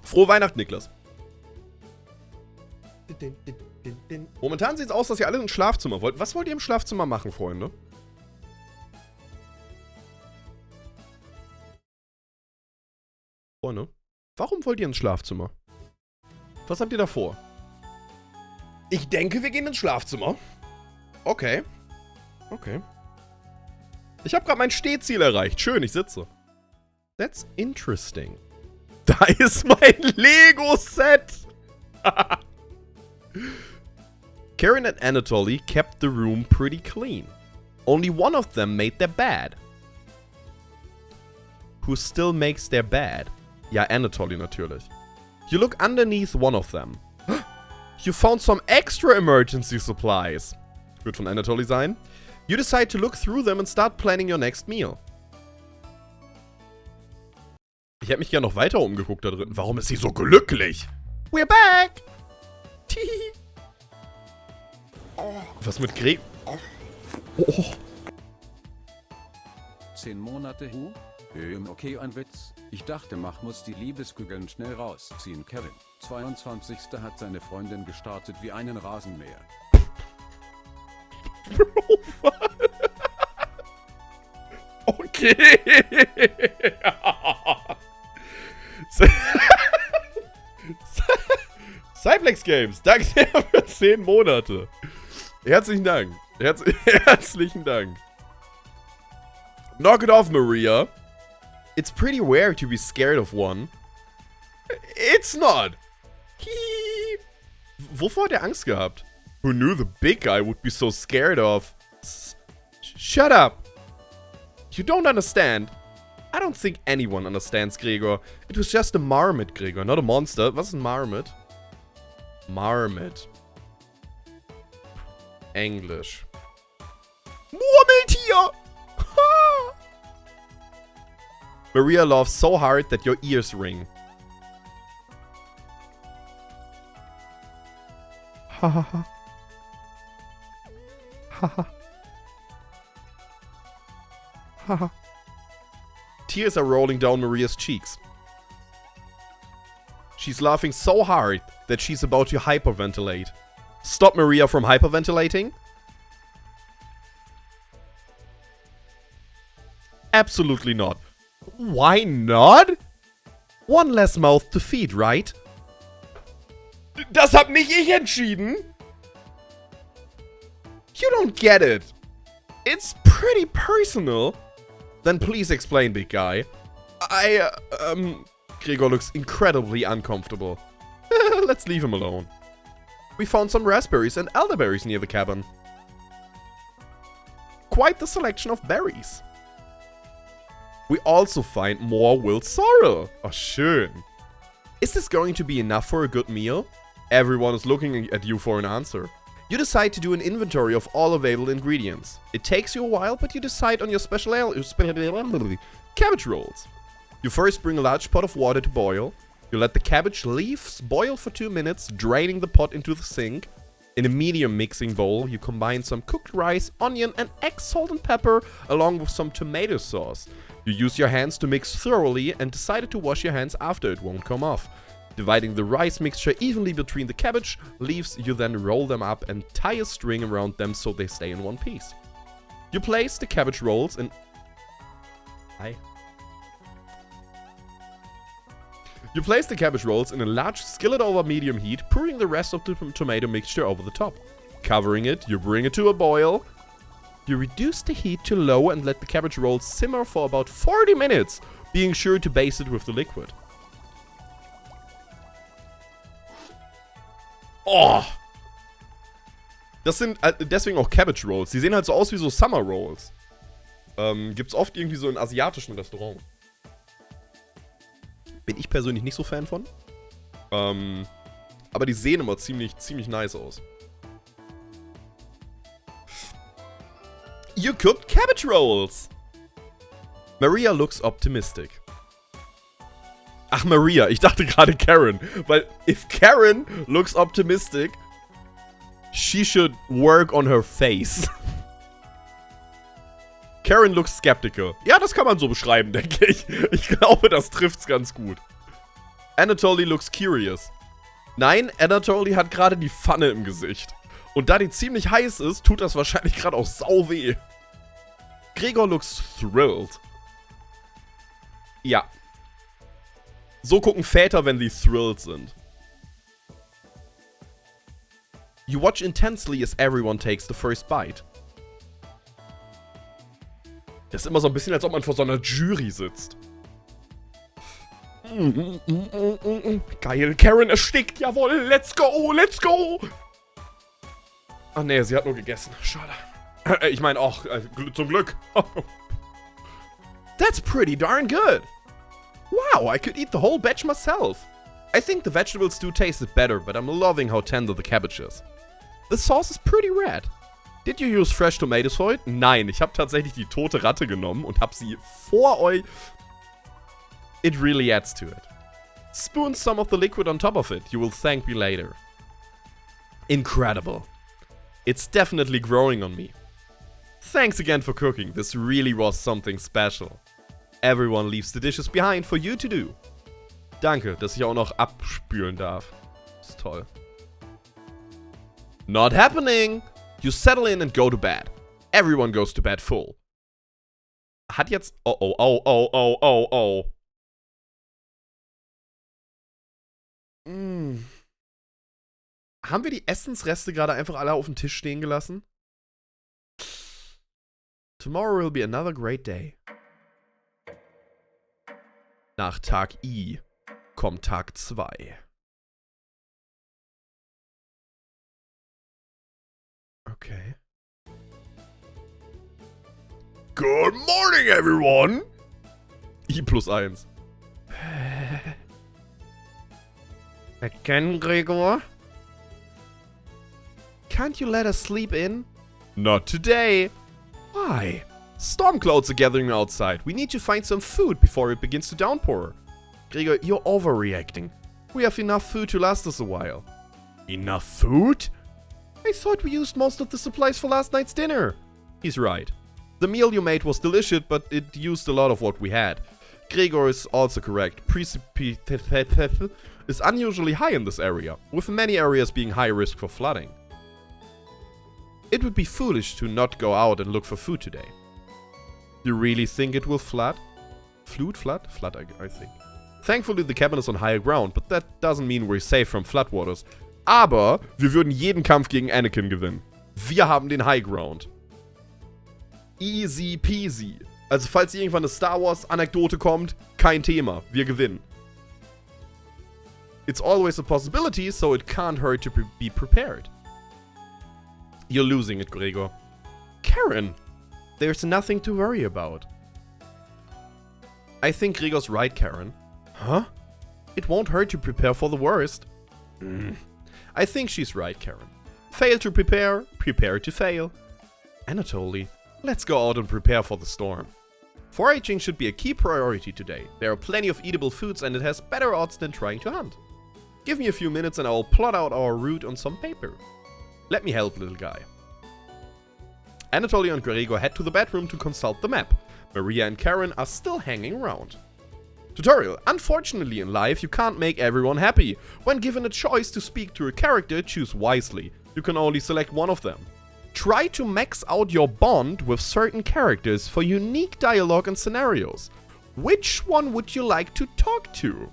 Frohe Weihnachten, Niklas. Momentan sieht es aus, dass ihr alle ins Schlafzimmer wollt. Was wollt ihr im Schlafzimmer machen, Freunde? Freunde, warum wollt ihr ins Schlafzimmer? Was habt ihr da vor? Ich denke, wir gehen ins Schlafzimmer. Okay. Okay. Ich habe gerade mein Stehziel erreicht. Schön, ich sitze. That's interesting. Da ist mein Lego-Set. Karen and Anatoly kept the room pretty clean. Only one of them made their bed. Who still makes their bed? Ja, Anatoly natürlich. You look underneath one of them. You found some extra emergency supplies. Wird von Anatoly sein. You decide to look through them and start planning your next meal. Ich hätte mich gerne noch weiter umgeguckt da drin. Warum ist sie so glücklich? We're back! Was mit Oh. 10 Monate, okay, ein Witz. Ich dachte, Mach muss die Liebeskügeln schnell rausziehen. Kevin, 22. hat seine Freundin gestartet wie einen Rasenmäher. Bro, was? Okay. Cyplex Games, danke sehr für 10 Monate. Herzlichen Dank. Herzlichen Dank. Knock it off, Maria. It's pretty rare to be scared of one. It's not. Wovor hat er Angst gehabt? Who knew the big guy would be so scared of? Shut up. You don't understand. I don't think anyone understands, Gregor. It was just a marmot, Gregor, not a monster. Was ist ein Marmot? Marmot. Englisch. Murmeltier! Maria laughs so hard that your ears ring. Ha ha ha. Ha ha. Ha ha. Tears are rolling down Maria's cheeks. She's laughing so hard that she's about to hyperventilate. Stop Maria from hyperventilating? Absolutely not. Why not? One less mouth to feed, right? Das hab nicht ich entschieden. You don't get it. It's pretty personal. Then please explain, big guy. Gregor looks incredibly uncomfortable. Let's leave him alone. We found some raspberries and elderberries near the cabin. Quite the selection of berries. We also find more wild sorrel. Oh, schön. Is this going to be enough for a good meal? Everyone is looking at you for an answer. You decide to do an inventory of all available ingredients. It takes you a while, but you decide on your cabbage rolls. You first bring a large pot of water to boil. You let the cabbage leaves boil for 2 minutes, draining the pot into the sink. In a medium mixing bowl, you combine some cooked rice, onion, and egg, salt, and pepper, along with some tomato sauce. You use your hands to mix thoroughly and decided to wash your hands after it won't come off. Dividing the rice mixture evenly between the cabbage leaves, you then roll them up and tie a string around them so they stay in one piece. You place the cabbage rolls in... You place the cabbage rolls in a large skillet over medium heat, pouring the rest of the tomato mixture over the top. Covering it, you bring it to a boil. You reduce the heat to low and let the cabbage rolls simmer for about 40 minutes, being sure to baste it with the liquid. Oh! Das sind deswegen auch Cabbage Rolls. Die sehen halt so aus wie so Summer Rolls. Gibt's oft irgendwie so in asiatischen Restaurants. Bin ich persönlich nicht so Fan von. Aber die sehen immer ziemlich nice aus. You cooked cabbage rolls! Maria looks optimistic. Ach, Maria. Ich dachte gerade Karen. Weil, if Karen looks optimistic, she should work on her face. Karen looks skeptical. Ja, das kann man so beschreiben, denke ich. Ich glaube, das trifft's ganz gut. Anatoly looks curious. Nein, Anatoly hat gerade die Pfanne im Gesicht. Und da die ziemlich heiß ist, tut das wahrscheinlich gerade auch sau weh. Gregor looks thrilled. Ja. So gucken Väter, wenn sie thrilled sind. You watch intensely as everyone takes the first bite. Das ist immer so ein bisschen, als ob man vor so einer Jury sitzt. Geil, Karen erstickt, jawohl, let's go, let's go. Ach nee, sie hat nur gegessen, schade. Ich meine, auch zum Glück. That's pretty darn good. Wow, I could eat the whole batch myself. I think the vegetable stew tasted better, but I'm loving how tender the cabbage is. The sauce is pretty red. Did you use fresh tomatoes for it? Nein, ich habe tatsächlich die tote Ratte genommen und habe sie vor euch... It really adds to it. Spoon some of the liquid on top of it. You will thank me later. Incredible. It's definitely growing on me. Thanks again for cooking. This really was something special. Everyone leaves the dishes behind for you to do. Danke, dass ich auch noch abspülen darf. Ist toll. Not happening! You settle in and go to bed. Everyone goes to bed full. Hat jetzt... Oh. Haben wir die Essensreste gerade einfach alle auf dem Tisch stehen gelassen? Tomorrow will be another great day. Nach Tag I kommt Tag 2. Okay. Good morning, everyone! I+1. Again, Gregor? Can't you let us sleep in? Not today. Why? Storm clouds are gathering outside. We need to find some food before it begins to downpour. Gregor, you're overreacting. We have enough food to last us a while. Enough food? I thought we used most of the supplies for last night's dinner. He's right. The meal you made was delicious, but it used a lot of what we had. Gregor is also correct. Precipitation is unusually high in this area, with many areas being high risk for flooding. It would be foolish to not go out and look for food today. You really think it will flood? Flood, I think. Thankfully the cabin is on higher ground, but that doesn't mean we're safe from floodwaters. Aber wir würden jeden Kampf gegen Anakin gewinnen. Wir haben den High Ground. Easy peasy. Also falls irgendwann eine Star Wars Anekdote kommt, kein Thema. Wir gewinnen. It's always a possibility, so it can't hurt to be prepared. You're losing it, Gregor. Karen, there's nothing to worry about. I think Gregor's right, Karen. Huh? It won't hurt to prepare for the worst. I think she's right, Karen. Fail to prepare, prepare to fail. Anatoly, let's go out and prepare for the storm. Foraging should be a key priority today. There are plenty of eatable foods and it has better odds than trying to hunt. Give me a few minutes and I will plot out our route on some paper. Let me help, little guy. Anatoly and Gregor head to the bedroom to consult the map. Maria and Karen are still hanging around. Tutorial. Unfortunately in life, you can't make everyone happy. When given a choice to speak to a character, choose wisely. You can only select one of them. Try to max out your bond with certain characters for unique dialogue and scenarios. Which one would you like to talk to?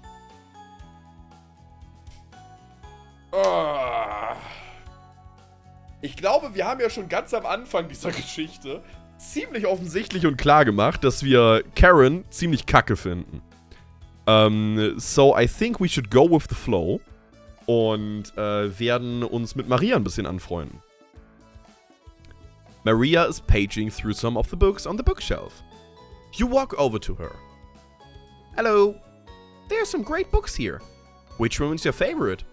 Ich glaube, wir haben ja schon ganz am Anfang dieser Geschichte ziemlich offensichtlich und klar gemacht, dass wir Karen ziemlich kacke finden. So I think we should go with the flow und werden uns mit Maria ein bisschen anfreunden. Maria is paging through some of the books on the bookshelf. You walk over to her. Hello. There are some great books here. Which one is your favorite?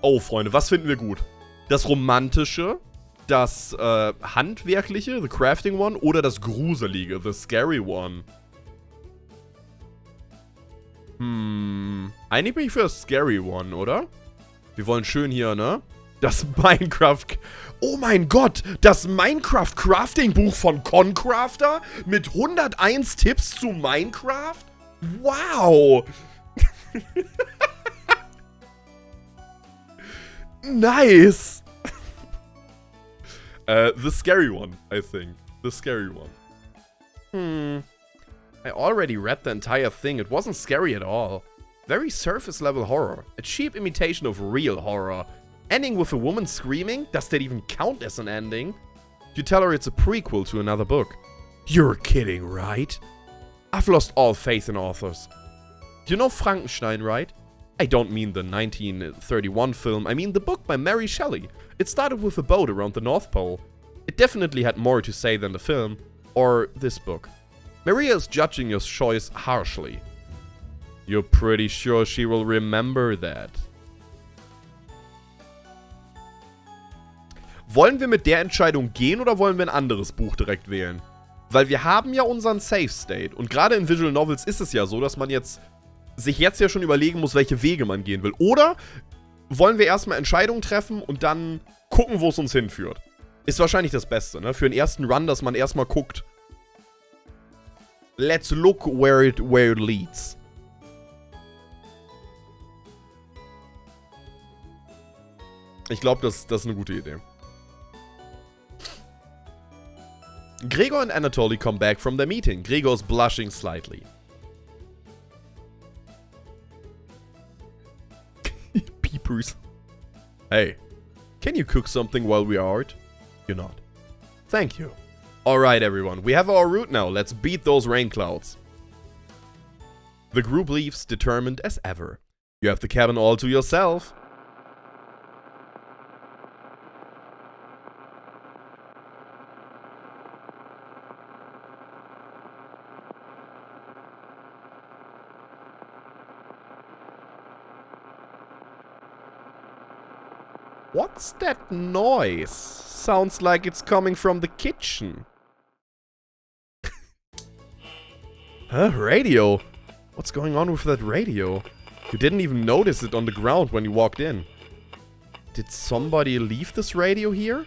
Oh, Freunde, was finden wir gut? Das Romantische, das Handwerkliche, the Crafting One, oder das Gruselige, the Scary One? Eigentlich bin ich für das Scary One, oder? Wir wollen schön hier, ne? Das Minecraft... Oh mein Gott! Das Minecraft-Crafting-Buch von Concrafter mit 101 Tipps zu Minecraft? Wow! Nice! The scary one, I think. The scary one. I already read the entire thing. It wasn't scary at all. Very surface level horror. A cheap imitation of real horror. Ending with a woman screaming? Does that even count as an ending? You tell her it's a prequel to another book. You're kidding, right? I've lost all faith in authors. You know Frankenstein, right? I don't mean the 1931 film, I mean the book by Mary Shelley. It started with a boat around the North Pole. It definitely had more to say than the film, or this book. Maria is judging your choice harshly. You're pretty sure she will remember that. Wollen wir mit der Entscheidung gehen oder wollen wir ein anderes Buch direkt wählen? Weil wir haben ja unseren Safe State. Und gerade in Visual Novels ist es ja so, dass man sich jetzt ja schon überlegen muss, welche Wege man gehen will. Oder wollen wir erstmal Entscheidungen treffen und dann gucken, wo es uns hinführt? Ist wahrscheinlich das Beste, ne? Für den ersten Run, dass man erstmal guckt. Let's look where it leads. Ich glaube, das ist eine gute Idee. Gregor and Anatoly come back from their meeting. Gregor is blushing slightly. Peepers. Hey, can you cook something while we are out? You're not. Thank you. Alright everyone, we have our route now. Let's beat those rain clouds. The group leaves, determined as ever. You have the cabin all to yourself. What's that noise? Sounds like it's coming from the kitchen. Huh? Radio? What's going on with that radio? You didn't even notice it on the ground when you walked in. Did somebody leave this radio here?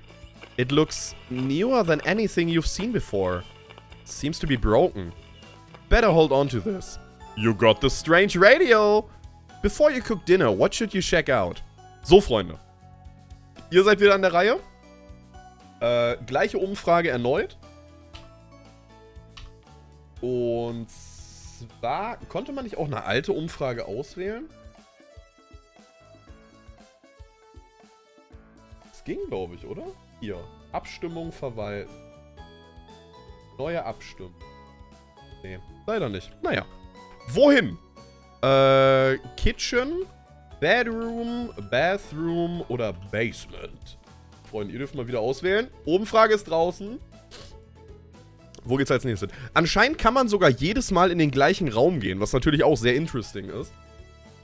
It looks newer than anything you've seen before. Seems to be broken. Better hold on to this. You got the strange radio! Before you cook dinner, what should you check out? So, Freunde. Ihr seid wieder an der Reihe. Gleiche Umfrage erneut. Und zwar, konnte man nicht auch eine alte Umfrage auswählen? Das ging, glaube ich, oder? Hier. Abstimmung verwalten. Neue Abstimmung. Nee, leider nicht. Naja. Wohin? Kitchen, Bedroom, Bathroom oder Basement? Freunde, ihr dürft mal wieder auswählen. Umfrage ist draußen. Wo geht's als nächstes? Anscheinend kann man sogar jedes Mal in den gleichen Raum gehen, was natürlich auch sehr interesting ist.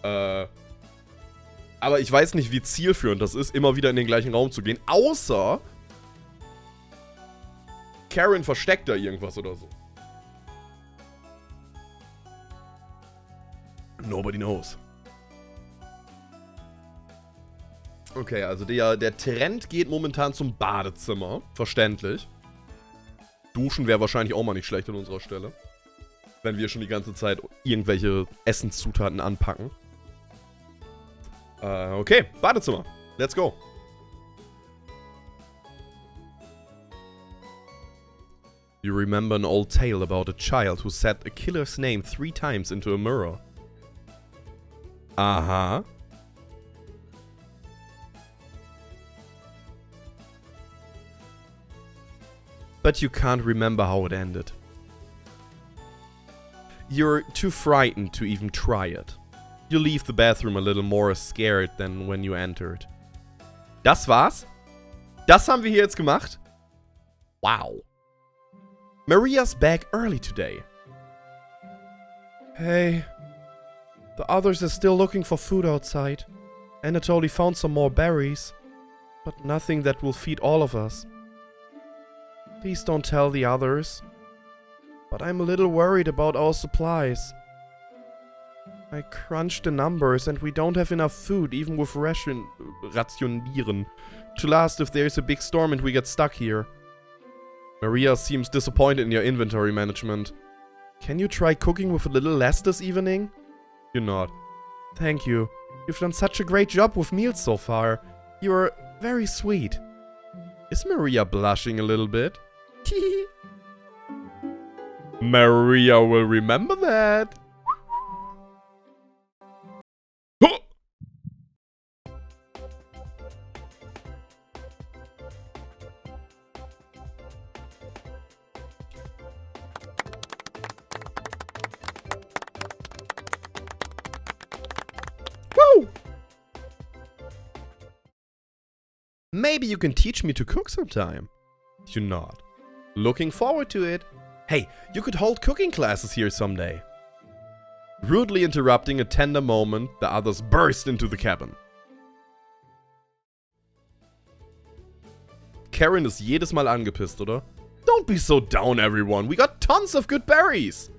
Aber ich weiß nicht, wie zielführend das ist, immer wieder in den gleichen Raum zu gehen. Außer Karen versteckt da irgendwas oder so. Nobody knows. Okay, also der Trend geht momentan zum Badezimmer. Verständlich. Duschen wäre wahrscheinlich auch mal nicht schlecht an unserer Stelle. Wenn wir schon die ganze Zeit irgendwelche Essenszutaten anpacken. Okay, Badezimmer. Let's go. You remember an old tale about a child who said a killer's name 3 times into a mirror. Aha. But you can't remember how it ended. You're too frightened to even try it. You leave the bathroom a little more scared than when you entered. Das war's? Das haben wir hier jetzt gemacht? Wow. Maria's back early today. Hey. The others are still looking for food outside. Anatoly found some more berries. But nothing that will feed all of us. Please don't tell the others. But I'm a little worried about our supplies. I crunched the numbers and we don't have enough food, even with rationieren, to last if there's a big storm and we get stuck here. Maria seems disappointed in your inventory management. Can you try cooking with a little less this evening? You're not. Thank you. You've done such a great job with meals so far. You're very sweet. Is Maria blushing a little bit? Maria will remember that. Woo! Maybe you can teach me to cook sometime. You're not. Looking forward to it. Hey, you could hold cooking classes here someday. Rudely interrupting a tender moment, the others burst into the cabin. Karen ist jedes Mal angepisst, oder? Don't be so down, everyone. We got tons of good berries.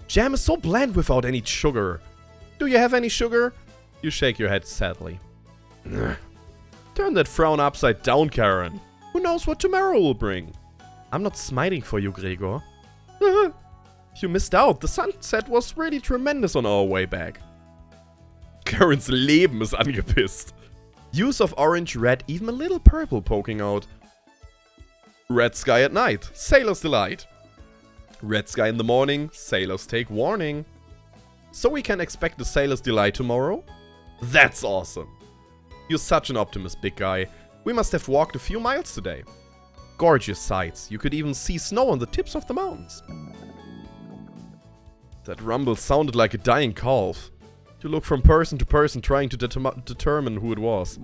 Jam is so bland without any sugar. Do you have any sugar? You shake your head sadly. Turn that frown upside down, Karen. Who knows what tomorrow will bring? I'm not smiting for you, Gregor. You missed out. The sunset was really tremendous on our way back. Karen's Leben ist angepisst. Hues of orange, red, even a little purple poking out. Red sky at night. Sailor's delight. Red sky in the morning. Sailors take warning. So we can expect the sailor's delight tomorrow? That's awesome. You're such an optimist, big guy. We must have walked a few miles today. Gorgeous sights. You could even see snow on the tips of the mountains. That rumble sounded like a dying calf. You look from person to person trying to determine who it was.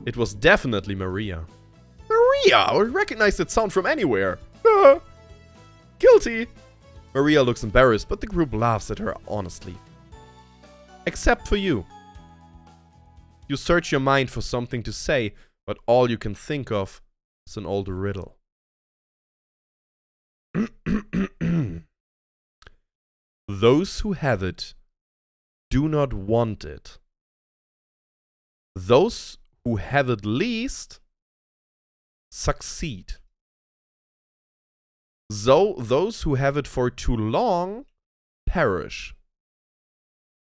It was definitely Maria. Maria! I would recognize that sound from anywhere. Guilty! Maria looks embarrassed, but the group laughs at her honestly. Except for you. You search your mind for something to say, but all you can think of is an old riddle. Those who have it do not want it. Those who have it least succeed. So those who have it for too long perish.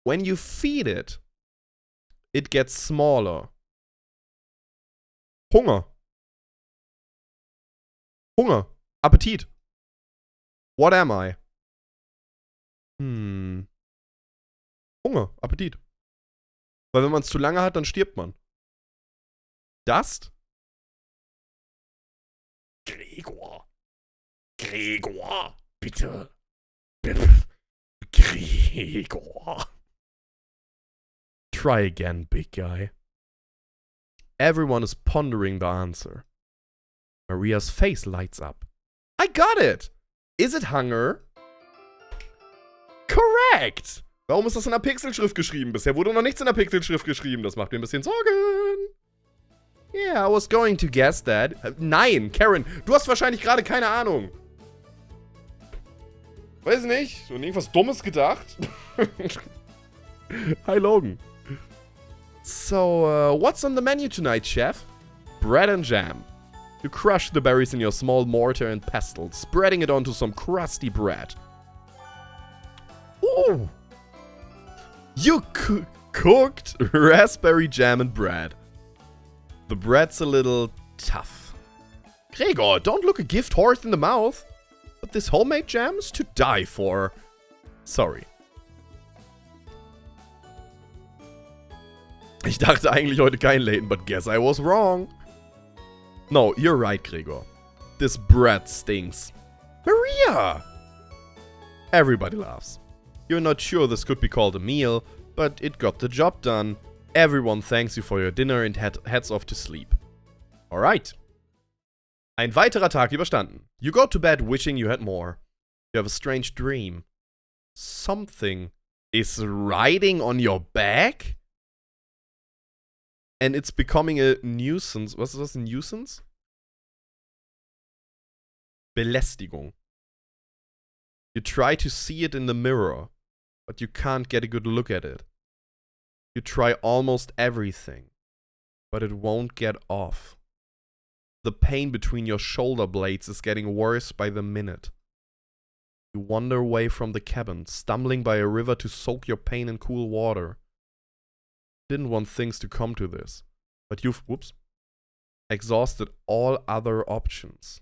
When you feed it, it gets smaller. Hunger. Hunger. Appetit. What am I? Hunger. Appetit. Weil wenn man es zu lange hat, dann stirbt man. Dust? Gregor. Gregor. Bitte. Gregor. Try again, big guy. Everyone is pondering the answer. Maria's face lights up. I got it! Is it hunger? Correct! Warum ist das in der Pixelschrift geschrieben? Bisher wurde noch nichts in der Pixelschrift geschrieben. Das macht mir ein bisschen Sorgen. Yeah, I was going to guess that. Nein, Karen, du hast wahrscheinlich gerade keine Ahnung. Weiß nicht. Und irgendwas Dummes gedacht. Hi, Logan. So, what's on the menu tonight, chef? Bread and jam. You crush the berries in your small mortar and pestle, spreading it onto some crusty bread. Ooh! You cooked raspberry jam and bread. The bread's a little tough. Gregor, don't look a gift horse in the mouth. But this homemade jam is to die for. Sorry. Ich dachte eigentlich heute kein Laden, but guess I was wrong. No, you're right, Gregor. This bread stinks. Maria! Everybody laughs. You're not sure this could be called a meal, but it got the job done. Everyone thanks you for your dinner and heads off to sleep. Alright. Ein weiterer Tag überstanden. You go to bed wishing you had more. You have a strange dream. Something is riding on your back? And it's becoming a nuisance. Was ist das, ein Nuisance? Belästigung. You try to see it in the mirror, but you can't get a good look at it. You try almost everything, but it won't get off. The pain between your shoulder blades is getting worse by the minute. You wander away from the cabin, stumbling by a river to soak your pain in cool water. Didn't want things to come to this, but you've, exhausted all other options.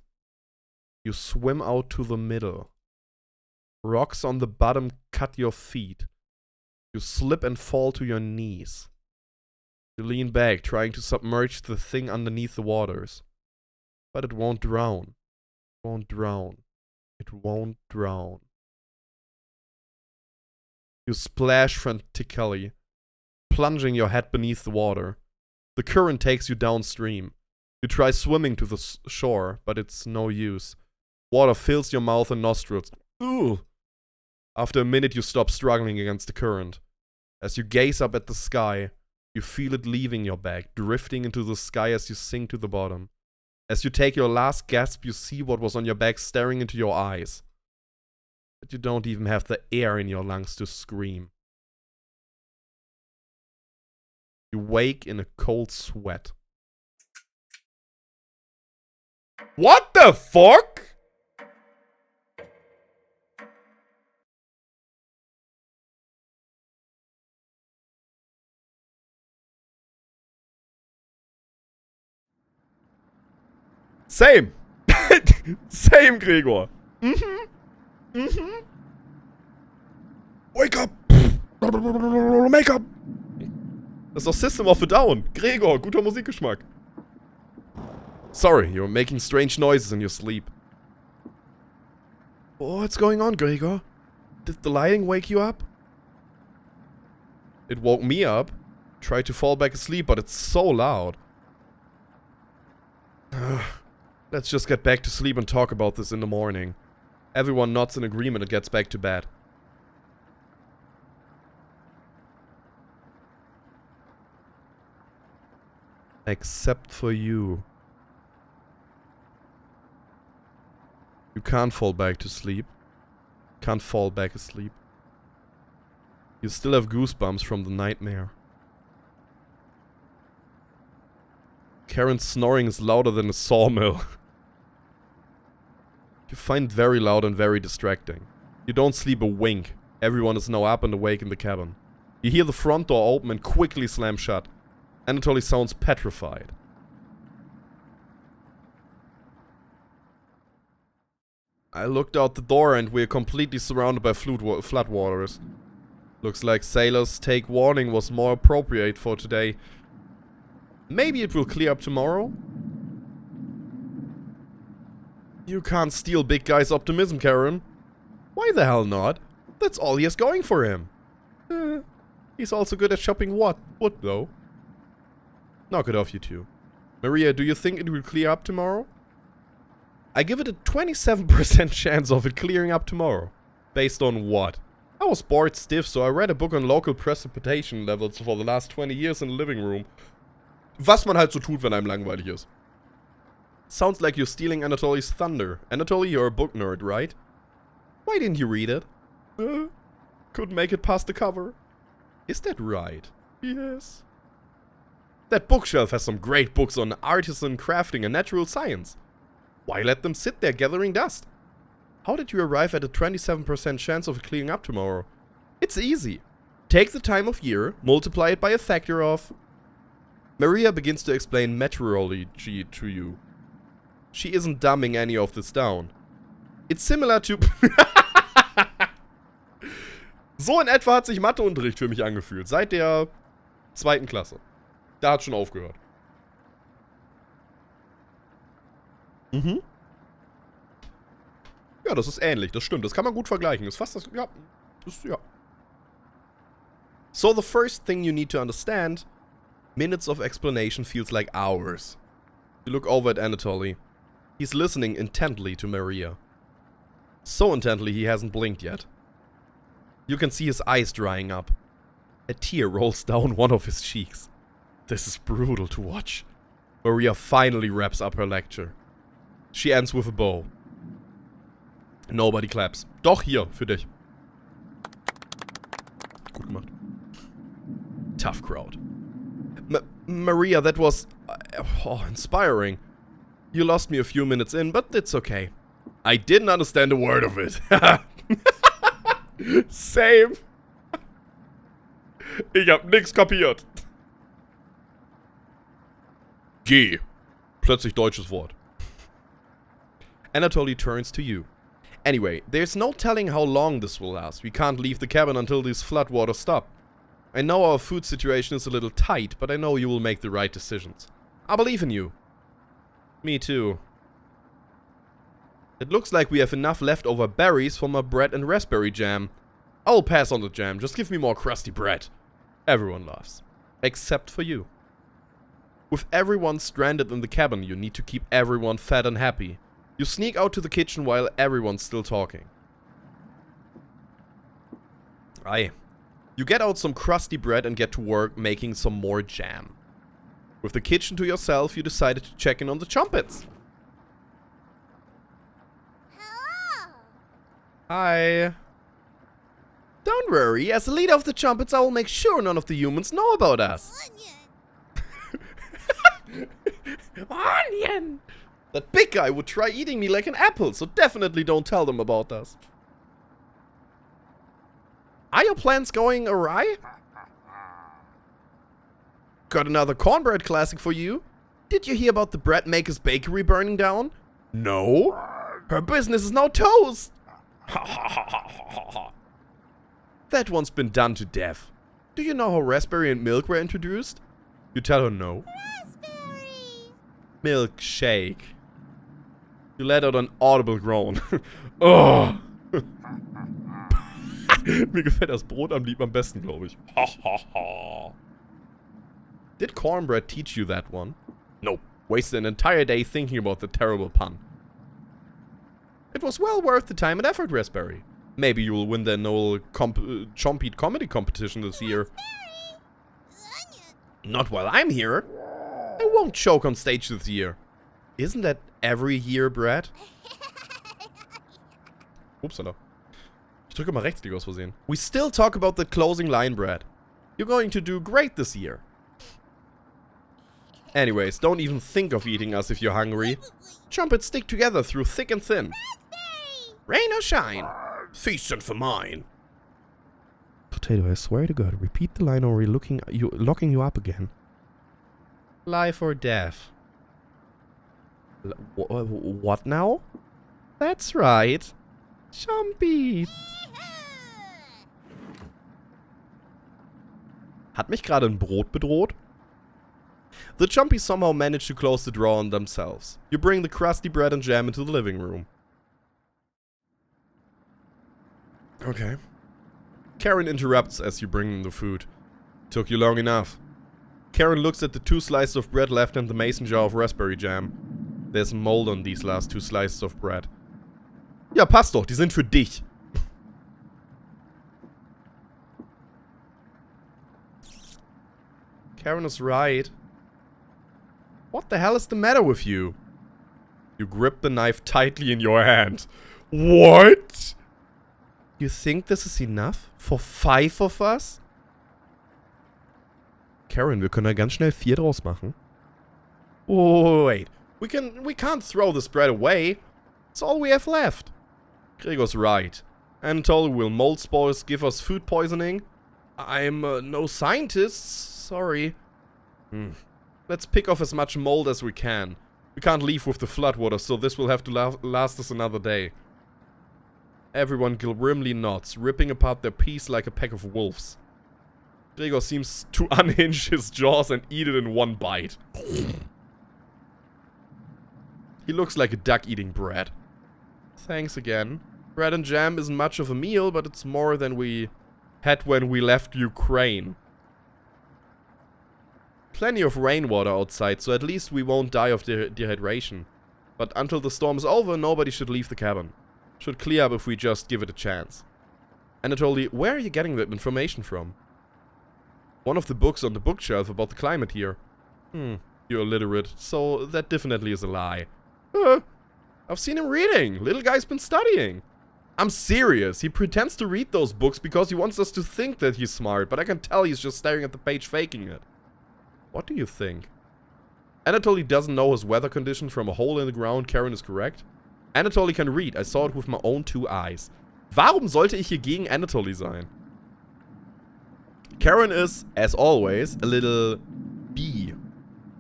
You swim out to the middle. Rocks on the bottom cut your feet. You slip and fall to your knees. You lean back, trying to submerge the thing underneath the waters. But it won't drown. It won't drown. It won't drown. You splash frantically, plunging your head beneath the water. The current takes you downstream. You try swimming to the shore, but it's no use. Water fills your mouth and nostrils. Ooh! After a minute, you stop struggling against the current. As you gaze up at the sky, you feel it leaving your back, drifting into the sky as you sink to the bottom. As you take your last gasp, you see what was on your back staring into your eyes. But you don't even have the air in your lungs to scream. You wake in a cold sweat. What the fuck? Same. Same, Gregor. Wake up. Make up. Das ist doch System of a Down. Gregor, guter Musikgeschmack. Sorry, you're making strange noises in your sleep. What's going on, Gregor? Did the lighting wake you up? It woke me up. Tried to fall back asleep, but it's so loud. Let's just get back to sleep and talk about this in the morning. Everyone nods in agreement and gets back to bed. Except for you. You can't fall back to sleep. Can't fall back asleep. You still have goosebumps from the nightmare. Karen's snoring is louder than a sawmill. You find it very loud and very distracting. You don't sleep a wink. Everyone is now up and awake in the cabin. You hear the front door open and quickly slam shut. Anatoly sounds petrified. I looked out the door and we're completely surrounded by floodwaters. Looks like sailors take warning was more appropriate for today. Maybe it will clear up tomorrow? You can't steal big guy's optimism, Karen. Why the hell not? That's all he has going for him. He's also good at chopping wood though. Knock it off, you two. Maria, do you think it will clear up tomorrow? I give it a 27% chance of it clearing up tomorrow. Based on what? I was bored stiff, so I read a book on local precipitation levels for the last 20 years in the living room. Was man halt so tut, wenn einem langweilig ist. Sounds like you're stealing Anatoly's thunder. Anatoly, you're a book nerd, right? Why didn't you read it? Couldn't make it past the cover. Is that right? Yes. That bookshelf has some great books on artisan crafting and natural science. Why let them sit there gathering dust? How did you arrive at a 27% chance of clearing up tomorrow? It's easy. Take the time of year, multiply it by a factor of... Maria begins to explain meteorology to you. She isn't dumbing any of this down. It's similar to... So in etwa hat sich Matheunterricht für mich angefühlt. Seit der 2. Klasse. Da hat schon aufgehört. Mhm. Ja, das ist ähnlich. Das stimmt. Das kann man gut vergleichen. Das ist fast das... Ja. Ja. So the first thing you need to understand... Minutes of explanation feels like hours. You look over at Anatoly. He's listening intently to Maria. So intently he hasn't blinked yet. You can see his eyes drying up. A tear rolls down one of his cheeks. This is brutal to watch. Maria finally wraps up her lecture. She ends with a bow. Nobody claps. Doch, hier, für dich. Gut gemacht. Tough crowd. Maria, that was... inspiring. You lost me a few minutes in, but it's okay. I didn't understand a word of it. Same. Ich hab nix kapiert. Geh. Plötzlich deutsches Wort. Anatoly turns to you. Anyway, there's no telling how long this will last. We can't leave the cabin until these floodwaters stop. I know our food situation is a little tight, but I know you will make the right decisions. I believe in you. Me too. It looks like we have enough leftover berries for my bread and raspberry jam. I'll pass on the jam, just give me more crusty bread. Everyone laughs. Except for you. With everyone stranded in the cabin, you need to keep everyone fed and happy. You sneak out to the kitchen while everyone's still talking. Aye. You get out some crusty bread and get to work making some more jam. With the kitchen to yourself, you decided to check in on the Chumpets. Hello. Hi. Don't worry, as the leader of the Chumpets, I will make sure none of the humans know about us. Onion! That big guy would try eating me like an apple, so definitely don't tell them about us. Are your plans going awry? Got another cornbread classic for you. Did you hear about the bread maker's bakery burning down? No? Her business is now toast. That one's been done to death. Do you know how raspberry and milk were introduced? You tell her no. Raspberry. Milkshake. You let out an audible groan. Oh. Mir gefällt das Brot am lieb am besten, glaube ich. Did cornbread teach you that one? Nope. Wasted an entire day thinking about the terrible pun. It was well worth the time and effort, Raspberry. Maybe you will win the annual Chompete comedy competition this year. Not while I'm here. I won't choke on stage this year. Isn't that every year, Brad? Upsala. Ich drücke mal rechtsklick aus Versehen. We still talk about the closing line, Brad. You're going to do great this year. Anyways, don't even think of eating us if you're hungry. Chumpets stick together through thick and thin. Rain or shine. Feasting for mine. Potato, I swear to God, repeat the line or we're locking you up again. Life or death. What now? That's right. Chumpy. Hat mich gerade ein Brot bedroht? The Chumpies somehow manage to close the drawer on themselves. You bring the crusty bread and jam into the living room. Okay. Karen interrupts as you bring them the food. Took you long enough. Karen looks at the 2 slices of bread left and the mason jar of raspberry jam. There's mold on these last 2 slices of bread. Ja, passt doch, die sind für dich. Karen is right. What the hell is the matter with you? You grip the knife tightly in your hand. What? You think this is enough? For 5 of us? Karen, wir können da ganz schnell 4 draus machen. Oh, wait. We can't throw this bread away. It's all we have left. Gregor's right. Anatole, will mold spores give us food poisoning? I'm no scientist. Sorry. Let's pick off as much mold as we can. We can't leave with the floodwater, so this will have to last us another day. Everyone grimly nods, ripping apart their piece like a pack of wolves. Gregor seems to unhinge his jaws and eat it in one bite. He looks like a duck eating bread. Thanks again. Bread and jam isn't much of a meal, but it's more than we had when we left Ukraine. Plenty of rainwater outside, so at least we won't die of dehydration. But until the storm's over, nobody should leave the cabin. Should clear up if we just give it a chance. Anatoly, where are you getting that information from? One of the books on the bookshelf about the climate here. You're illiterate, so that definitely is a lie. I've seen him reading. Little guy's been studying. I'm serious. He pretends to read those books because he wants us to think that he's smart, but I can tell he's just staring at the page faking it. What do you think? Anatoly doesn't know his weather condition from a hole in the ground. Karen is correct. Anatoly can read. I saw it with my own 2 eyes. Warum sollte ich hier gegen Anatoly sein? Karen is, as always, a little bee.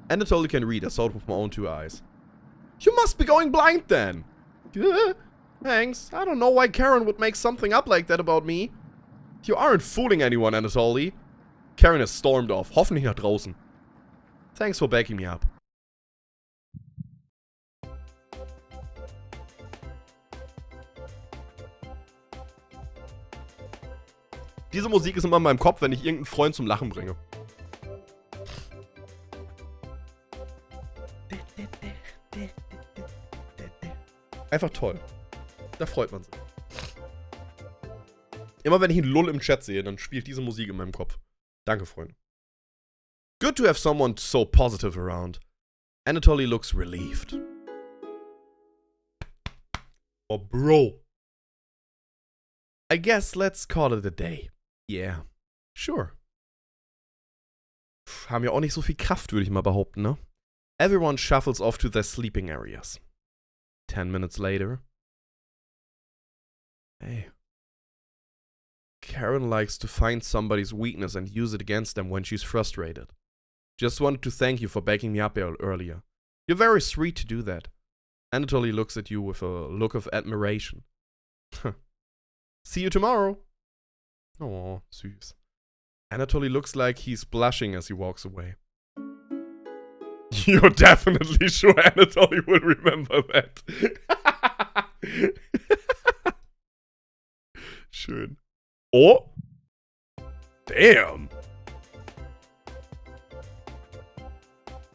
Anatoly can read. I saw it with my own 2 eyes. You must be going blind then. Thanks. I don't know why Karen would make something up like that about me. You aren't fooling anyone, Anatoly. Karen has stormed off. Hoffentlich nach draußen. Thanks for backing me up. Diese Musik ist immer in meinem Kopf, wenn ich irgendeinen Freund zum Lachen bringe. Einfach toll. Da freut man sich. Immer wenn ich einen Lull im Chat sehe, dann spielt diese Musik in meinem Kopf. Danke, Freunde. Good to have someone so positive around. Anatoly looks relieved. Oh, bro. I guess let's call it a day. Yeah. Sure. Haben ja auch nicht so viel Kraft, würde ich mal behaupten, ne? Everyone shuffles off to their sleeping areas. 10 minutes later. Hey. Karen likes to find somebody's weakness and use it against them when she's frustrated. Just wanted to thank you for backing me up earlier. You're very sweet to do that. Anatoly looks at you with a look of admiration. See you tomorrow. Oh, süß. Anatoly looks like he's blushing as he walks away. You're definitely sure Anatoly will remember that. Schön. Oh. Damn.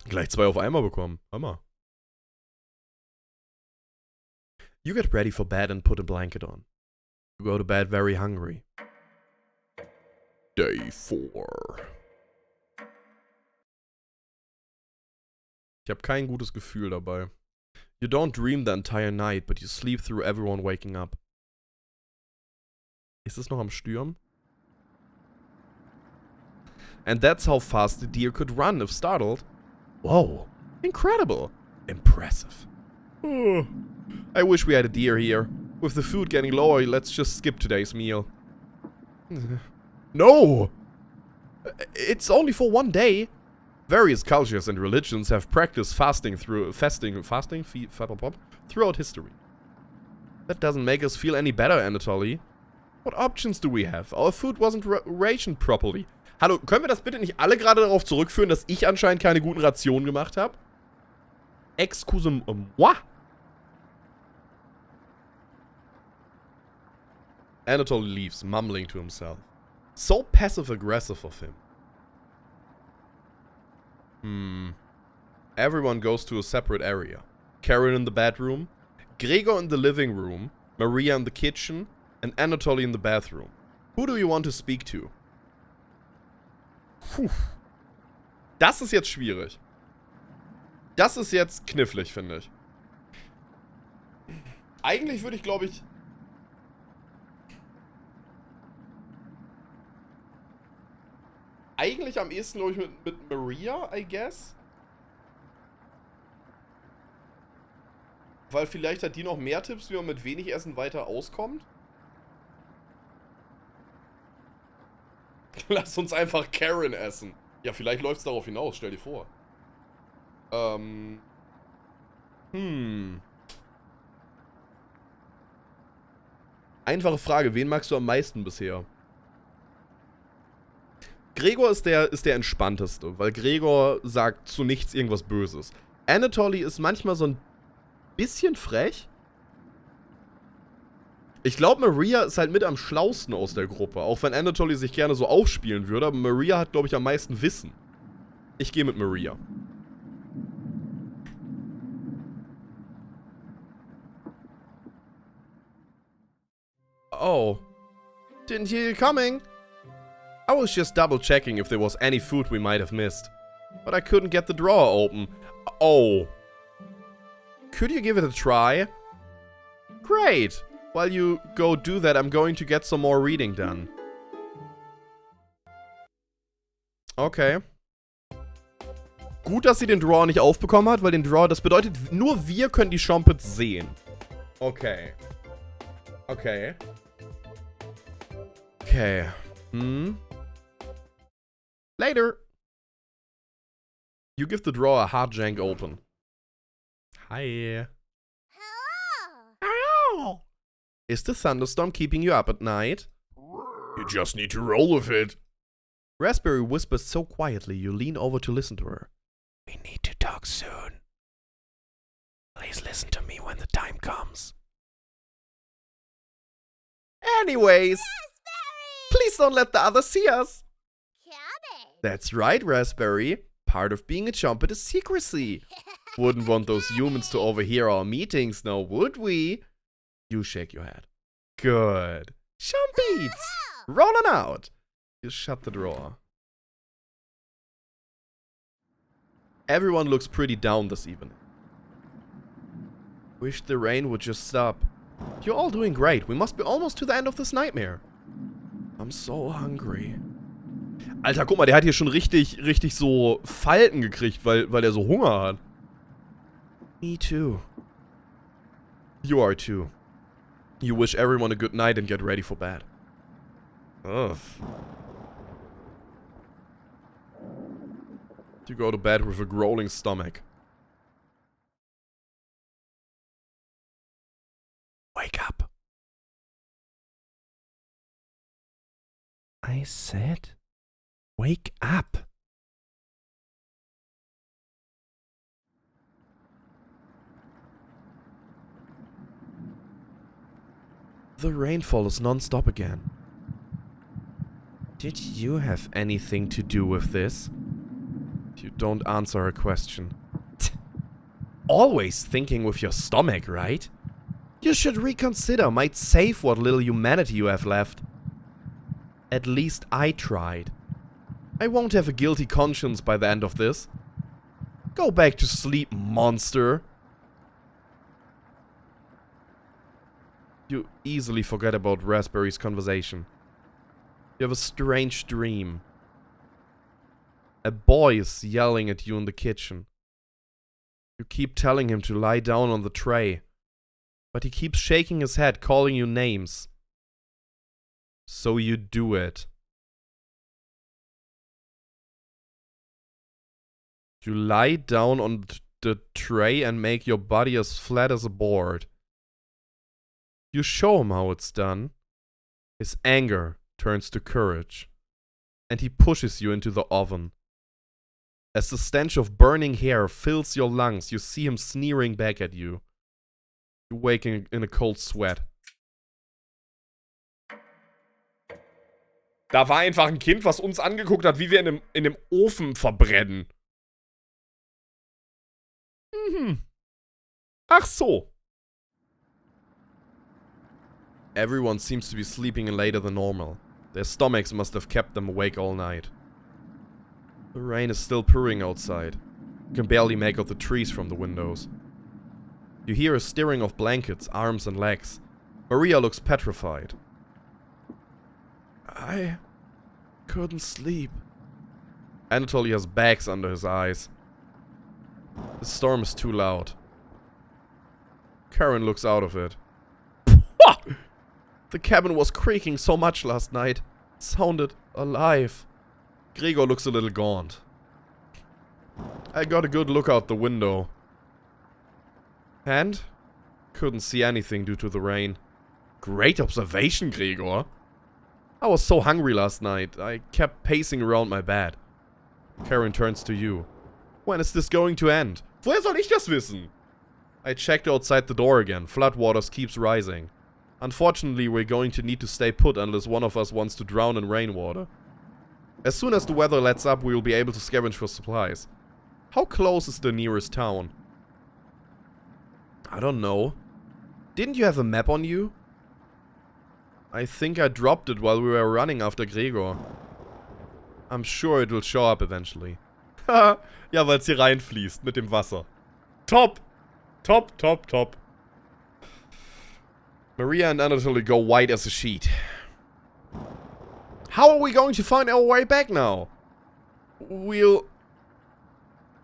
Gleich 2 auf einmal bekommen. Hammer. You get ready for bed and put a blanket on. You go to bed very hungry. Day 4. Ich habe kein gutes Gefühl dabei. You don't dream the entire night, but you sleep through everyone waking up. Ist es noch am Stürmen? And that's how fast the deer could run if startled. Whoa. Incredible. Impressive. Oh, I wish we had a deer here. With the food getting lower, let's just skip today's meal. No! It's only for 1 day. Various cultures and religions have practiced fasting throughout history. That doesn't make us feel any better, Anatoly. What options do we have? Our food wasn't rationed properly. Hallo, können wir das bitte nicht alle gerade darauf zurückführen, dass ich anscheinend keine guten Rationen gemacht habe? Excusez-moi. Anatoly leaves, mumbling to himself. So passive-aggressive of him. Everyone goes to a separate area. Karen in the bedroom, Gregor in the living room, Maria in the kitchen, and Anatoly in the bathroom. Who do you want to speak to? Puh. Das ist jetzt schwierig. Das ist jetzt knifflig, finde ich. Eigentlich würde ich, glaube ich... eigentlich am ehesten, glaube ich, mit Maria, I guess. Weil vielleicht hat die noch mehr Tipps, wie man mit wenig Essen weiter auskommt. Lass uns einfach Karen essen. Ja, vielleicht läuft es darauf hinaus, stell dir vor. Einfache Frage, wen magst du am meisten bisher? Gregor ist der entspannteste, weil Gregor sagt zu nichts irgendwas Böses. Anatoly ist manchmal so ein bisschen frech. Ich glaube, Maria ist halt mit am schlausten aus der Gruppe, auch wenn Anatoly sich gerne so aufspielen würde, aber Maria hat, glaube ich, am meisten Wissen. Ich gehe mit Maria. Oh. Didn't hear you coming. I was just double checking if there was any food we might have missed. But I couldn't get the drawer open. Oh. Could you give it a try? Great. While you go do that, I'm going to get some more reading done. Okay. Gut, dass sie den Drawer nicht aufbekommen hat, weil den Drawer, das bedeutet, nur wir können die Trumpets sehen. Okay. Okay. Okay. Later. You give the drawer a hard jank open. Hi. Hello. Is the thunderstorm keeping you up at night? You just need to roll with it. Raspberry whispers so quietly you lean over to listen to her. We need to talk soon. Please listen to me when the time comes. Anyways, Raspberry. please don't let the others see us. Cabbage. That's right, Raspberry. Part of being a trumpet is secrecy. Wouldn't want those humans to overhear our meetings, now would we? You shake your head. Good. Chumpeats! Rolling out. You shut the drawer. Everyone looks pretty down this evening. Wish the rain would just stop. You're all doing great. We must be almost to the end of this nightmare. I'm so hungry. Alter, guck mal, der hat hier schon richtig so Falten gekriegt, weil der so Hunger hat. Me too. You are too. You wish everyone a good night and get ready for bed. Ugh. You go to bed with a growling stomach. Wake up. I said, wake up. The rainfall is non-stop again. Did you have anything to do with this? You don't answer her question. Always thinking with your stomach, right? You should reconsider, might save what little humanity you have left. At least I tried. I won't have a guilty conscience by the end of this. Go back to sleep, monster. You easily forget about Raspberry's conversation. You have a strange dream. A boy is yelling at you in the kitchen. You keep telling him to lie down on the tray, but he keeps shaking his head, calling you names. So you do it. You lie down on the tray and make your body as flat as a board. You show him how it's done. His anger turns to courage, and he pushes you into the oven. As the stench of burning hair fills your lungs, you see him sneering back at you. You wake in a cold sweat. Da war einfach ein Kind, was uns angeguckt hat, wie wir in einem Ofen verbrennen. Ach so. Everyone seems to be sleeping in later than normal. Their stomachs must have kept them awake all night. The rain is still pouring outside. You can barely make out the trees from the windows. You hear a stirring of blankets, arms and legs. Maria looks petrified. I couldn't sleep. Anatoly has bags under his eyes. The storm is too loud. Karen looks out of it. The cabin was creaking so much last night. It sounded alive. Gregor looks a little gaunt. I got a good look out the window. And? Couldn't see anything due to the rain. Great observation, Gregor. I was so hungry last night. I kept pacing around my bed. Karen turns to you. When is this going to end? Woher soll ich das wissen? I checked outside the door again. Floodwaters keeps rising. Unfortunately, we're going to need to stay put unless one of us wants to drown in rainwater. As soon as the weather lets up, we will be able to scavenge for supplies. How close is the nearest town? I don't know. Didn't you have a map on you? I think I dropped it while we were running after Gregor. I'm sure it will show up eventually. Haha, ja, weil es hier reinfließt mit dem Wasser. Top! Top, top, top. Maria and Anatoly go white as a sheet. How are we going to find our way back now? We'll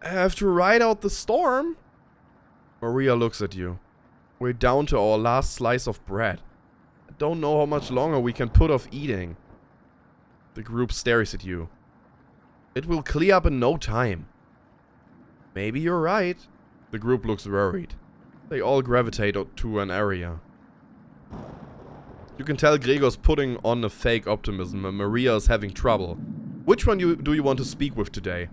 have to ride out the storm. Maria looks at you. We're down to our last slice of bread. I don't know how much longer we can put off eating. The group stares at you. It will clear up in no time. Maybe you're right. The group looks worried. They all gravitate to an area. You can tell Gregor's putting on a fake optimism and Maria is having trouble. Which one do you want to speak with today?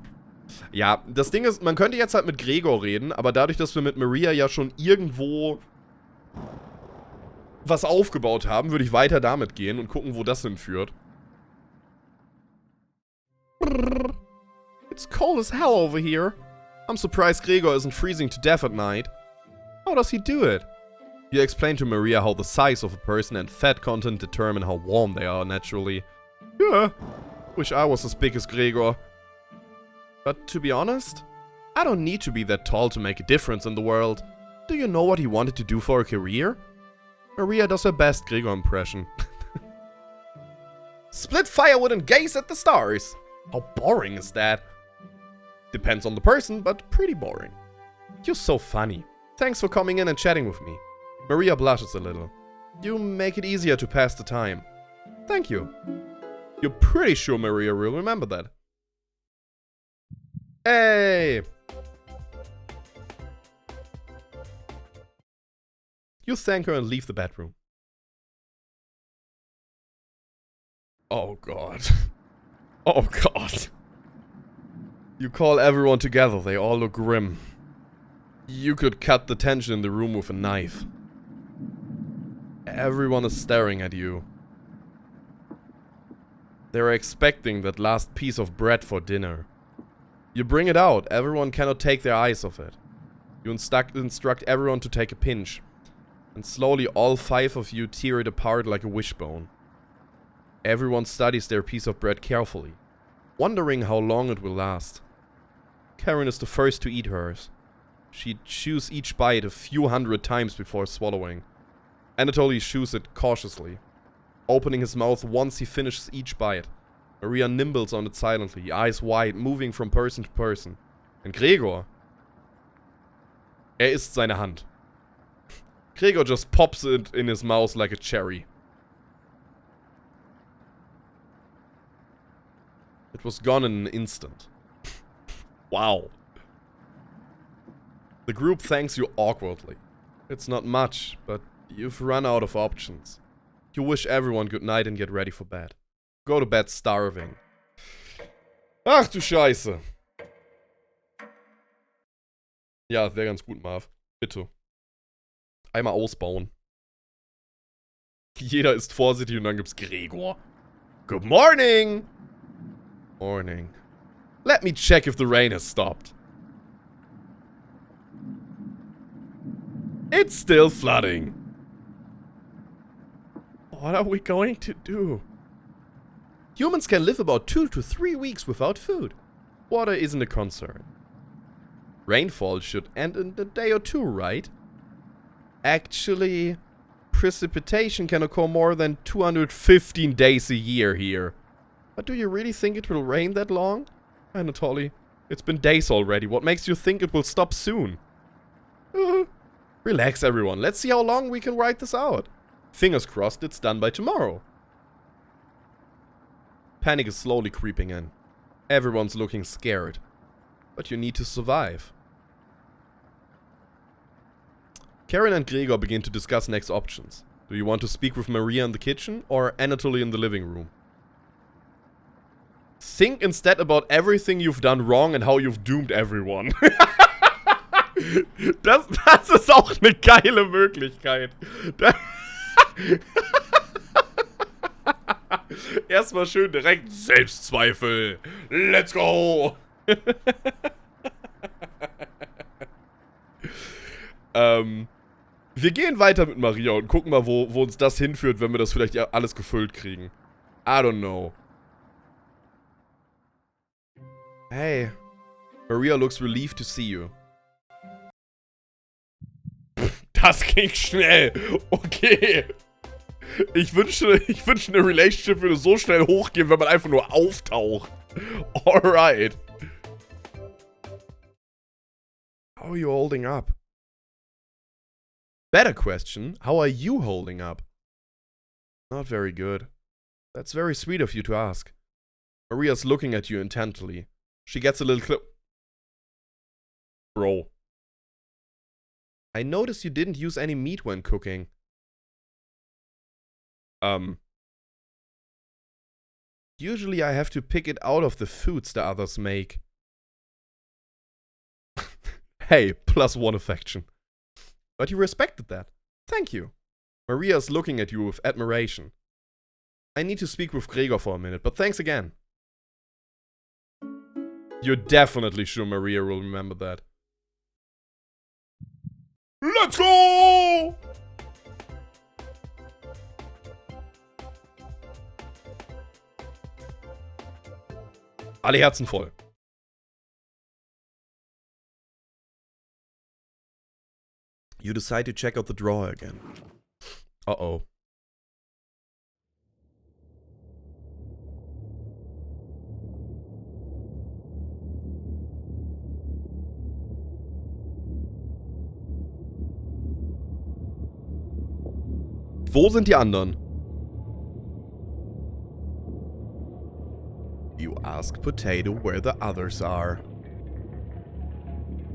Ja, das Ding ist, man könnte jetzt halt mit Gregor reden, aber dadurch, dass wir mit Maria ja schon irgendwo was aufgebaut haben, würde ich weiter damit gehen und gucken, wo das hinführt. It's cold as hell over here. I'm surprised Gregor isn't freezing to death at night. How does he do it? You explain to Maria how the size of a person and fat content determine how warm they are naturally. Yeah, wish I was as big as Gregor. But to be honest, I don't need to be that tall to make a difference in the world. Do you know what he wanted to do for a career? Maria does her best Gregor impression. Split firewood and gaze at the stars. How boring is that? Depends on the person, but pretty boring. You're so funny. Thanks for coming in and chatting with me. Maria blushes a little. You make it easier to pass the time. Thank you. You're pretty sure Maria will remember that. Hey! You thank her and leave the bedroom. Oh god. Oh god. You call everyone together, they all look grim. You could cut the tension in the room with a knife. Everyone is staring at you. They're expecting that last piece of bread for dinner. You bring it out, everyone cannot take their eyes off it. You instruct everyone to take a pinch. And slowly all 5 of you tear it apart like a wishbone. Everyone studies their piece of bread carefully, wondering how long it will last. Karen is the first to eat hers. She chews each bite a few hundred times before swallowing. Anatoly chews it cautiously, opening his mouth once he finishes each bite. Maria nibbles on it silently, eyes wide, moving from person to person. And Gregor? Isst seine Hand. Gregor just pops it in his mouth like a cherry. It was gone in an instant. Wow. The group thanks you awkwardly. It's not much, but you've run out of options. You wish everyone good night and get ready for bed. Go to bed starving. Ach du Scheiße. Ja, wäre ganz gut, Marv. Bitte. Einmal ausbauen. Jeder ist vorsichtig und dann gibt's Gregor. Good morning! Morning. Let me check if the rain has stopped. It's still flooding. What are we going to do? Humans can live about 2 to 3 weeks without food. Water isn't a concern. Rainfall should end in a day or 2, right? Actually, precipitation can occur more than 215 days a year here. But do you really think it will rain that long? Anatoly, it's been days already. What makes you think it will stop soon? Relax, everyone. Let's see how long we can ride this out. Fingers crossed it's done by tomorrow. Panic is slowly creeping in. Everyone's looking scared. But you need to survive. Karen and Gregor begin to discuss next options. Do you want to speak with Maria in the kitchen or Anatoly in the living room? Think instead about everything you've done wrong and how you've doomed everyone. Das ist auch eine geile Möglichkeit. Erstmal schön direkt Selbstzweifel. Let's go! Wir gehen weiter mit Maria und gucken mal, wo uns das hinführt, wenn wir das vielleicht alles gefüllt kriegen. I don't know. Hey. Maria looks relieved to see you. Das ging schnell. Okay. Ich wünschte, eine Relationship würde so schnell hochgehen, wenn man einfach nur auftaucht. Alright. How are you holding up? Better question, how are you holding up? Not very good. That's very sweet of you to ask. Maria's looking at you intently. She gets a little Bro. I noticed you didn't use any meat when cooking. Usually I have to pick it out of the foods the others make. Hey, +1 affection. But you respected that. Thank you. Maria is looking at you with admiration. I need to speak with Gregor for a minute, but thanks again. You're definitely sure Maria will remember that. Let's go! Alle Herzen voll. You decide to check out the drawer again. Uh-oh. Wo sind die anderen? You ask Potato where the others are.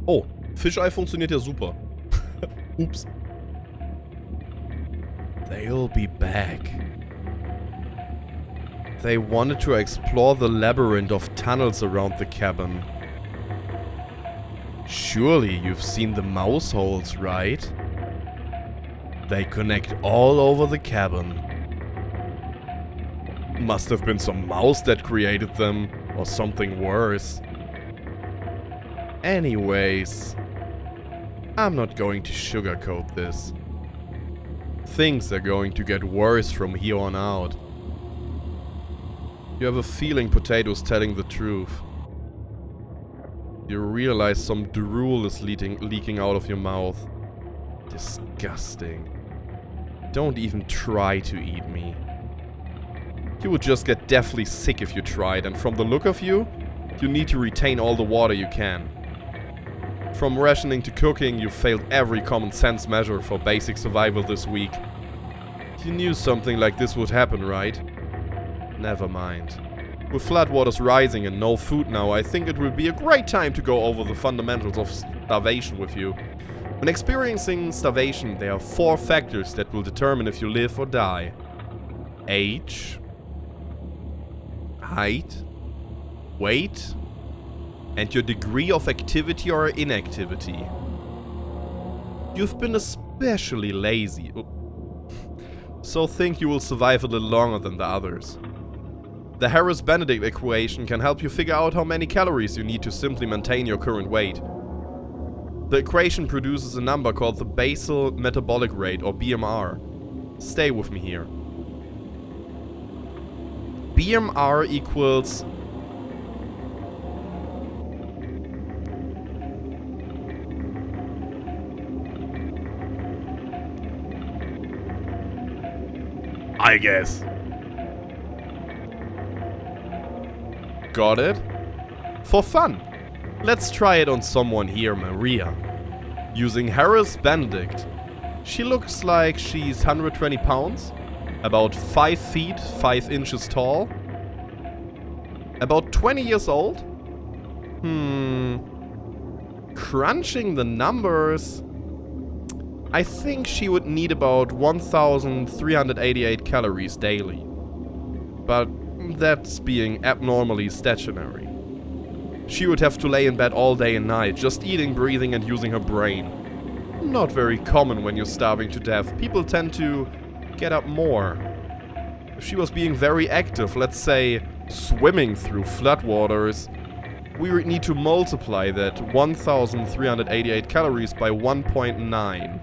Oh, Fischei funktioniert ja super. Oops. They'll be back. They wanted to explore the labyrinth of tunnels around the cabin. Surely you've seen the mouse holes, right? They connect all over the cabin. Must have been some mouse that created them, or something worse. Anyways, I'm not going to sugarcoat this. Things are going to get worse from here on out. You have a feeling Potato's telling the truth. You realize some drool is leaking out of your mouth. Disgusting. Don't even try to eat me. You would just get deathly sick if you tried, and from the look of you, you need to retain all the water you can. From rationing to cooking, you failed every common sense measure for basic survival this week. You knew something like this would happen, right? Never mind. With floodwaters rising and no food now, I think it will be a great time to go over the fundamentals of starvation with you. When experiencing starvation, there are 4 factors that will determine if you live or die. Age, height, weight, and your degree of activity or inactivity. You've been especially lazy, so think you will survive a little longer than the others. The Harris-Benedict equation can help you figure out how many calories you need to simply maintain your current weight. The equation produces a number called the basal metabolic rate, or BMR. Stay with me here. BMR equals I guess. Got it? For fun. Let's try it on someone here, Maria. Using Harris Benedict. She looks like she's 120 pounds. About 5 feet, 5 inches tall. About 20 years old. Crunching the numbers. I think she would need about 1,388 calories daily. But that's being abnormally stationary. She would have to lay in bed all day and night, just eating, breathing, and using her brain. Not very common when you're starving to death. People tend to get up more. If she was being very active, let's say swimming through floodwaters, we would need to multiply that 1,388 calories by 1.9.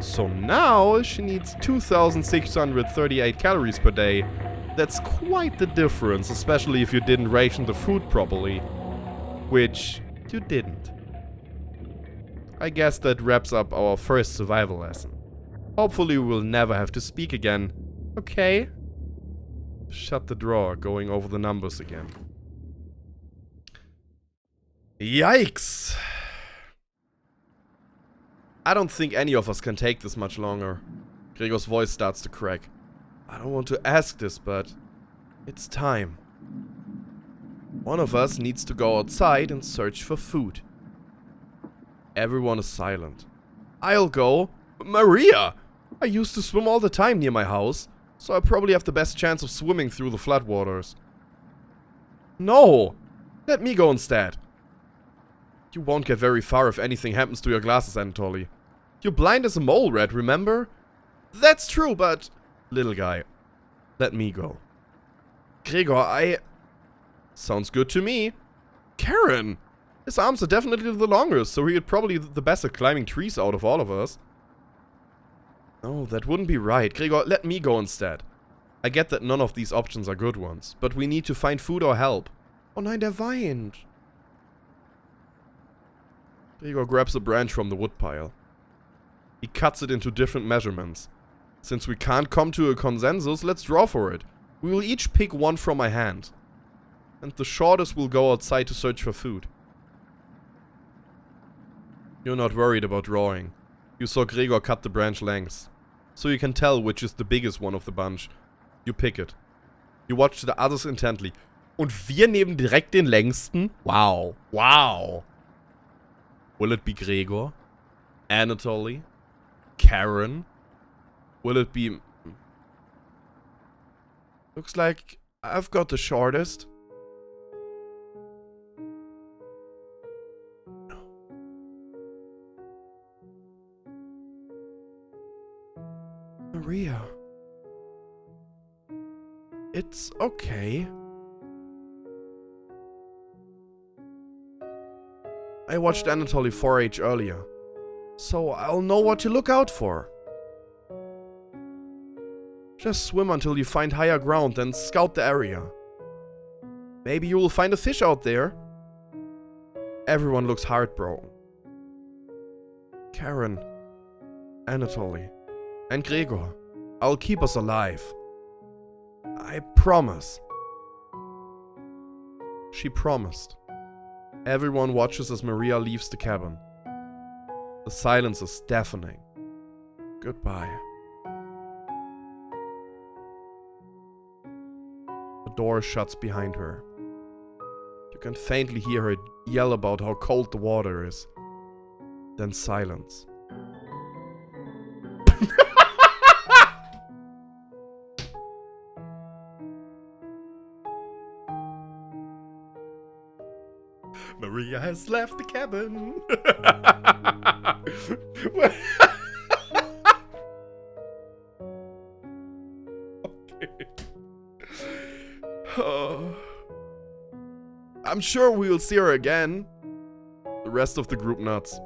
So now she needs 2,638 calories per day. That's quite the difference, especially if you didn't ration the food properly. Which you didn't. I guess that wraps up our first survival lesson. Hopefully we will never have to speak again. Okay? Shut the drawer, going over the numbers again. Yikes! I don't think any of us can take this much longer. Gregor's voice starts to crack. I don't want to ask this, but it's time. One of us needs to go outside and search for food. Everyone is silent. I'll go. Maria! I used to swim all the time near my house, so I probably have the best chance of swimming through the floodwaters. No! Let me go instead. You won't get very far if anything happens to your glasses, Anatoly. You're blind as a mole rat, remember? That's true, but... Little guy, let me go. Gregor, Sounds good to me. Karen! His arms are definitely the longest, so he's probably the best at climbing trees out of all of us. No, that wouldn't be right. Gregor, let me go instead. I get that none of these options are good ones, but we need to find food or help. Oh nein, der weint. Gregor grabs a branch from the woodpile. He cuts it into different measurements. Since we can't come to a consensus, let's draw for it. We will each pick one from my hand. And the shortest will go outside to search for food. You're not worried about drawing. You saw Gregor cut the branch lengths. So you can tell which is the biggest one of the bunch. You pick it. You watch the others intently. Und wir nehmen direkt den längsten? Wow. Wow. Will it be Gregor? Anatoly? Karen? Will it be... Looks like I've got the shortest. No. Maria. It's okay. I watched Anatoly 4-H earlier, so I'll know what to look out for. Just swim until you find higher ground and scout the area. Maybe you will find a fish out there. Everyone looks heartbroken. Karen, Anatoly, and Gregor, I'll keep us alive. I promise. She promised. Everyone watches as Maria leaves the cabin. The silence is deafening. Goodbye. The door shuts behind her. You can faintly hear her yell about how cold the water is. Then silence. Maria has left the cabin. Okay. I'm sure we'll see her again. The rest of the group nods.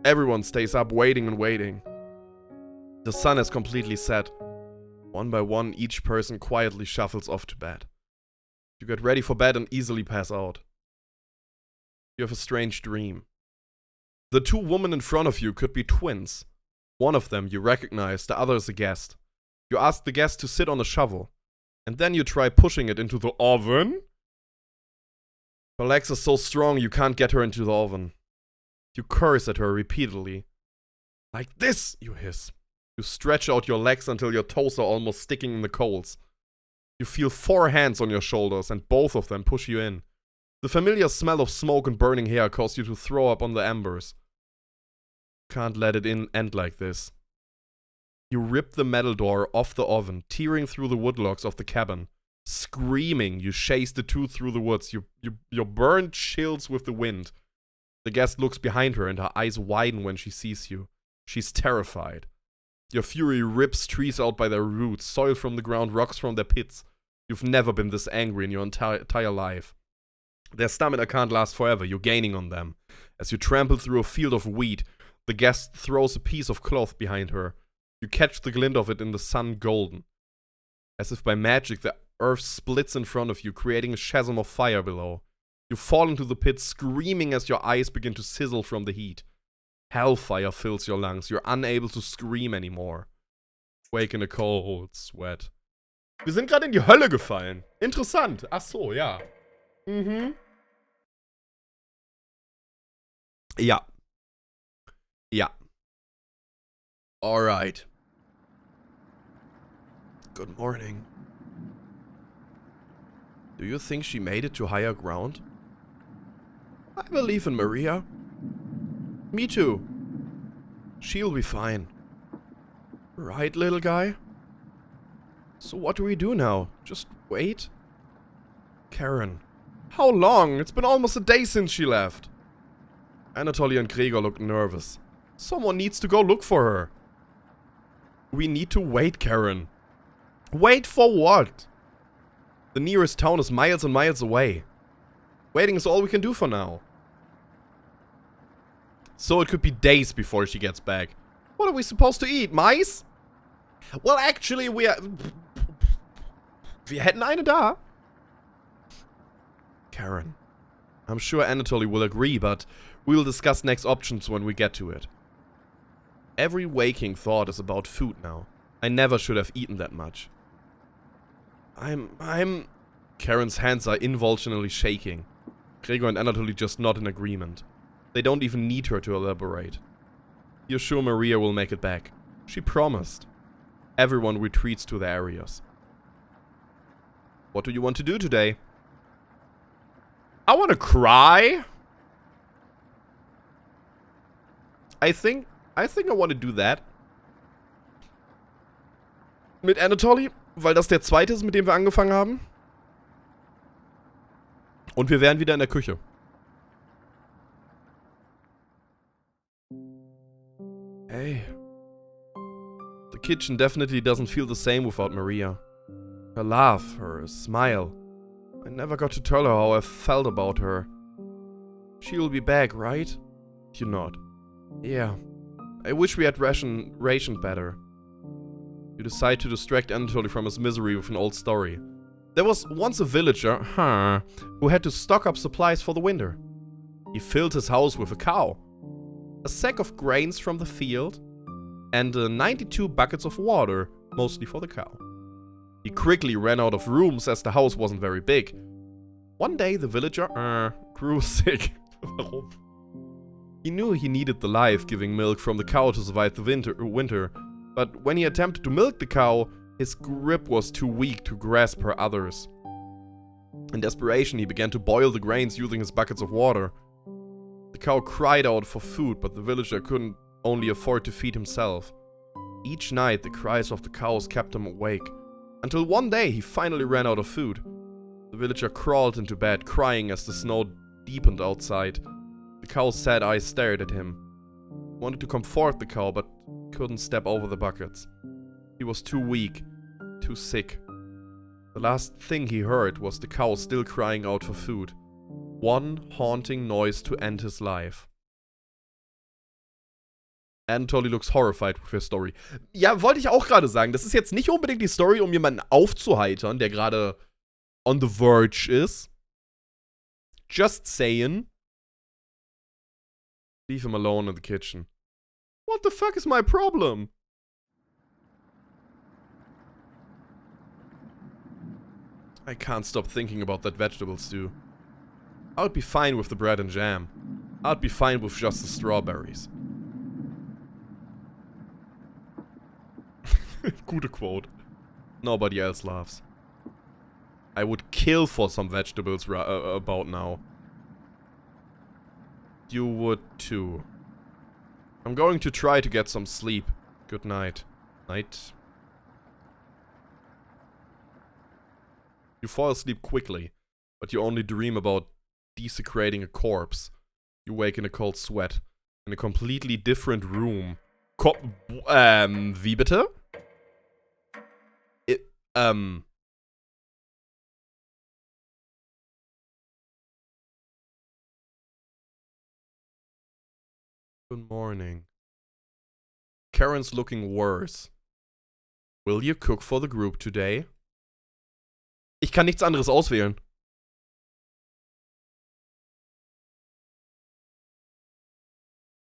Everyone stays up waiting and waiting. The sun has completely set. One by one, each person quietly shuffles off to bed. You get ready for bed and easily pass out. You have a strange dream. The two women in front of you could be twins. One of them you recognize, the other is a guest. You ask the guest to sit on a shovel, and then you try pushing it into the oven. Her legs are so strong you can't get her into the oven. You curse at her repeatedly. Like this, you hiss. You stretch out your legs until your toes are almost sticking in the coals. You feel 4 hands on your shoulders and both of them push you in. The familiar smell of smoke and burning hair causes you to throw up on the embers. Can't let it end like this. You rip the metal door off the oven, tearing through the wood logs of the cabin. Screaming, you chase the two through the woods. Your burn chills with the wind. The guest looks behind her and her eyes widen when she sees you. She's terrified. Your fury rips trees out by their roots, soil from the ground, rocks from their pits. You've never been this angry in your entire life. Their stamina can't last forever, you're gaining on them. As you trample through a field of wheat, the guest throws a piece of cloth behind her. You catch the glint of it in the sun golden. As if by magic, the earth splits in front of you, creating a chasm of fire below. You fall into the pit, screaming as your eyes begin to sizzle from the heat. Hellfire fills your lungs. You're unable to scream anymore. Wake in a cold sweat. Wir sind gerade in die Hölle gefallen. Interessant. Ach so, ja. Mhm. Ja. Ja. Alright. Good morning. Do you think she made it to higher ground? I believe in Maria. Me too. She'll be fine. Right, little guy? So what do we do now? Just wait? Karen. How long? It's been almost a day since she left. Anatoly and Gregor look nervous. Someone needs to go look for her. We need to wait, Karen. Wait for what? The nearest town is miles and miles away. Waiting is all we can do for now. So it could be days before she gets back. What are we supposed to eat? Mice? Well, actually, wir hätten eine da. Karen. I'm sure Anatoly will agree, but we'll discuss next options when we get to it. Every waking thought is about food now. I never should have eaten that much. Karen's hands are involuntarily shaking. Gregor and Anatoly just nod in agreement. They don't even need her to elaborate. You're sure Maria will make it back. She promised. Everyone retreats to their areas. What do you want to do today? I want to cry. I think I want to do that. Mit Anatoly, weil das der zweite ist, mit dem wir angefangen haben. Und wir wären wieder in der Küche. Hey. The kitchen definitely doesn't feel the same without Maria. Her laugh, her smile. I never got to tell her how I felt about her. She'll be back, right? You nod. Yeah. I wish we had rationed better. You decide to distract Anatoly from his misery with an old story. There was once a villager, who had to stock up supplies for the winter. He filled his house with a cow, a sack of grains from the field, and 92 buckets of water, mostly for the cow. He quickly ran out of rooms as the house wasn't very big. One day the villager grew sick. He knew he needed the life-giving milk from the cow to survive the winter, but when he attempted to milk the cow, his grip was too weak to grasp her udders. In desperation, he began to boil the grains using his buckets of water. The cow cried out for food, but the villager couldn't only afford to feed himself. Each night, the cries of the cows kept him awake, until one day he finally ran out of food. The villager crawled into bed, crying as the snow deepened outside. The cow's sad eyes stared at him. He wanted to comfort the cow, but couldn't step over the buckets. He was too weak, too sick. The last thing he heard was the cow still crying out for food. One haunting noise to end his life. Anatoly looks horrified with his story. Ja, wollte ich auch gerade sagen. Das ist jetzt nicht unbedingt die Story, um jemanden aufzuheitern, der gerade on the verge ist. Just saying. Leave him alone in the kitchen. What the fuck is my problem? I can't stop thinking about that vegetable stew. I'll be fine with the bread and jam. I'll be fine with just the strawberries. Gute quote. Nobody else laughs. I would kill for some vegetables about now. You would too. I'm going to try to get some sleep. Good night. Night. You fall asleep quickly, but you only dream about desecrating a corpse. You wake in a cold sweat, in a completely different room. Wie bitte? Good morning. Karen's looking worse. Will you cook for the group today? Ich kann nichts anderes auswählen.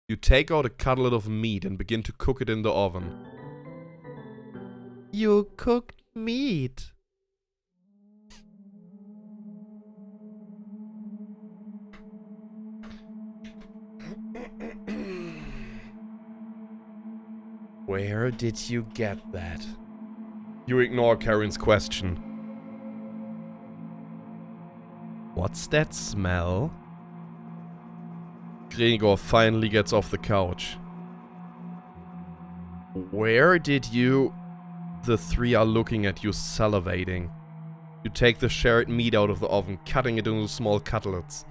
You take out a cutlet of meat and begin to cook it in the oven. You cooked meat. Where did you get that? You ignore Karen's question. What's that smell? Gregor finally gets off the couch. Where did you... The three are looking at you, salivating. You take the shared meat out of the oven, cutting it into small cutlets.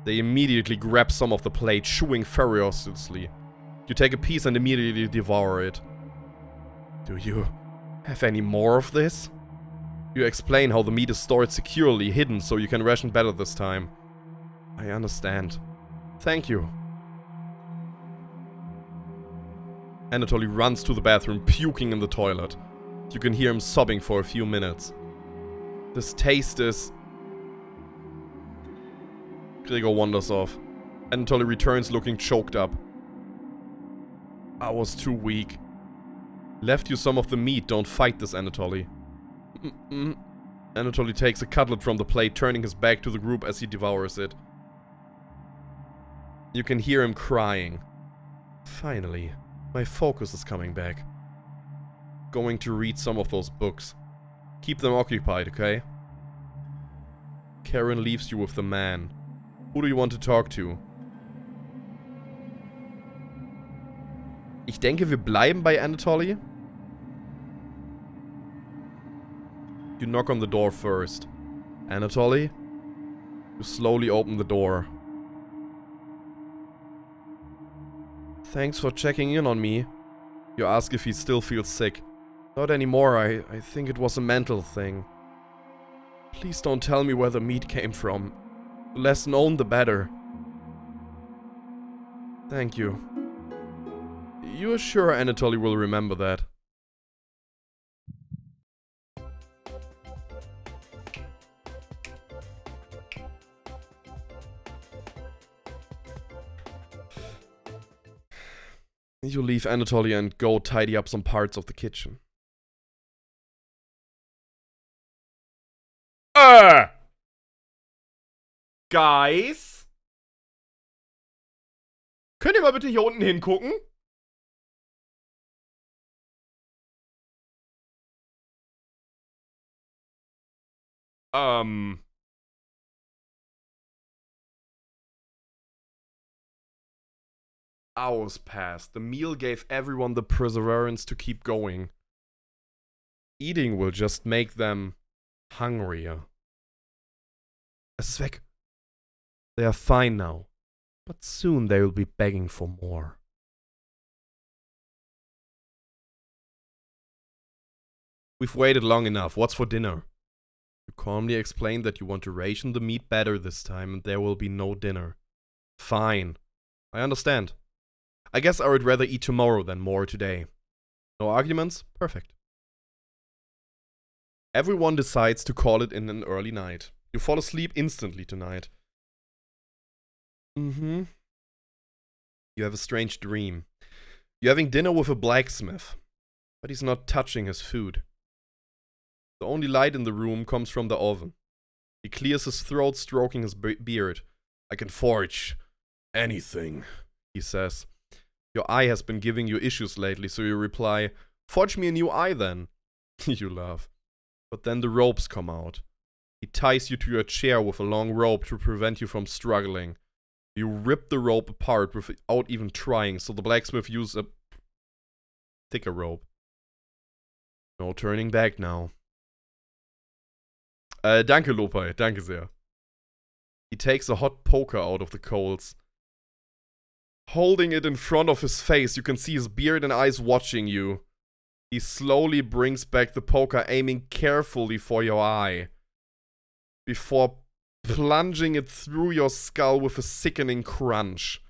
They immediately grab some of the plate, chewing ferociously. You take a piece and immediately devour it. Do you have any more of this? You explain how the meat is stored securely, hidden, so you can ration better this time. I understand. Thank you. Anatoly runs to the bathroom, puking in the toilet. You can hear him sobbing for a few minutes. This taste is... Gregor wanders off. Anatoly returns looking choked up. I was too weak. Left you some of the meat, don't fight this, Anatoly. Anatoly takes a cutlet from the plate, turning his back to the group as he devours it. You can hear him crying. Finally, my focus is coming back. Going to read some of those books. Keep them occupied, okay? Karen leaves you with the man. Who do you want to talk to? Ich denke, wir bleiben bei Anatoly. You knock on the door first. Anatoly? You slowly open the door. Thanks for checking in on me. You ask if he still feels sick. Not anymore, I think it was a mental thing. Please don't tell me where the meat came from. The less known, the better. Thank you. You're sure Anatoly will remember that? You leave Anatoly and go tidy up some parts of the kitchen. Guys? Könnt ihr mal bitte hier unten hingucken? Hours passed. The meal gave everyone the perseverance to keep going. Eating will just make them hungrier. Es ist weg. They are fine now, but soon they will be begging for more. We've waited long enough. What's for dinner? You calmly explain that you want to ration the meat better this time and there will be no dinner. Fine. I understand. I guess I would rather eat tomorrow than more today. No arguments? Perfect. Everyone decides to call it in an early night. You fall asleep instantly tonight. You have a strange dream. You're having dinner with a blacksmith, but he's not touching his food. The only light in the room comes from the oven. He clears his throat, stroking his beard. I can forge anything, he says. Your eye has been giving you issues lately, so you reply, forge me a new eye then. You laugh. But then the ropes come out. He ties you to your chair with a long rope to prevent you from struggling. You rip the rope apart without even trying, so the blacksmith uses a thicker rope. No turning back now. Danke, Lopai. Danke sehr. He takes a hot poker out of the coals. Holding it in front of his face, you can see his beard and eyes watching you. He slowly brings back the poker, aiming carefully for your eye, before plunging it through your skull with a sickening crunch.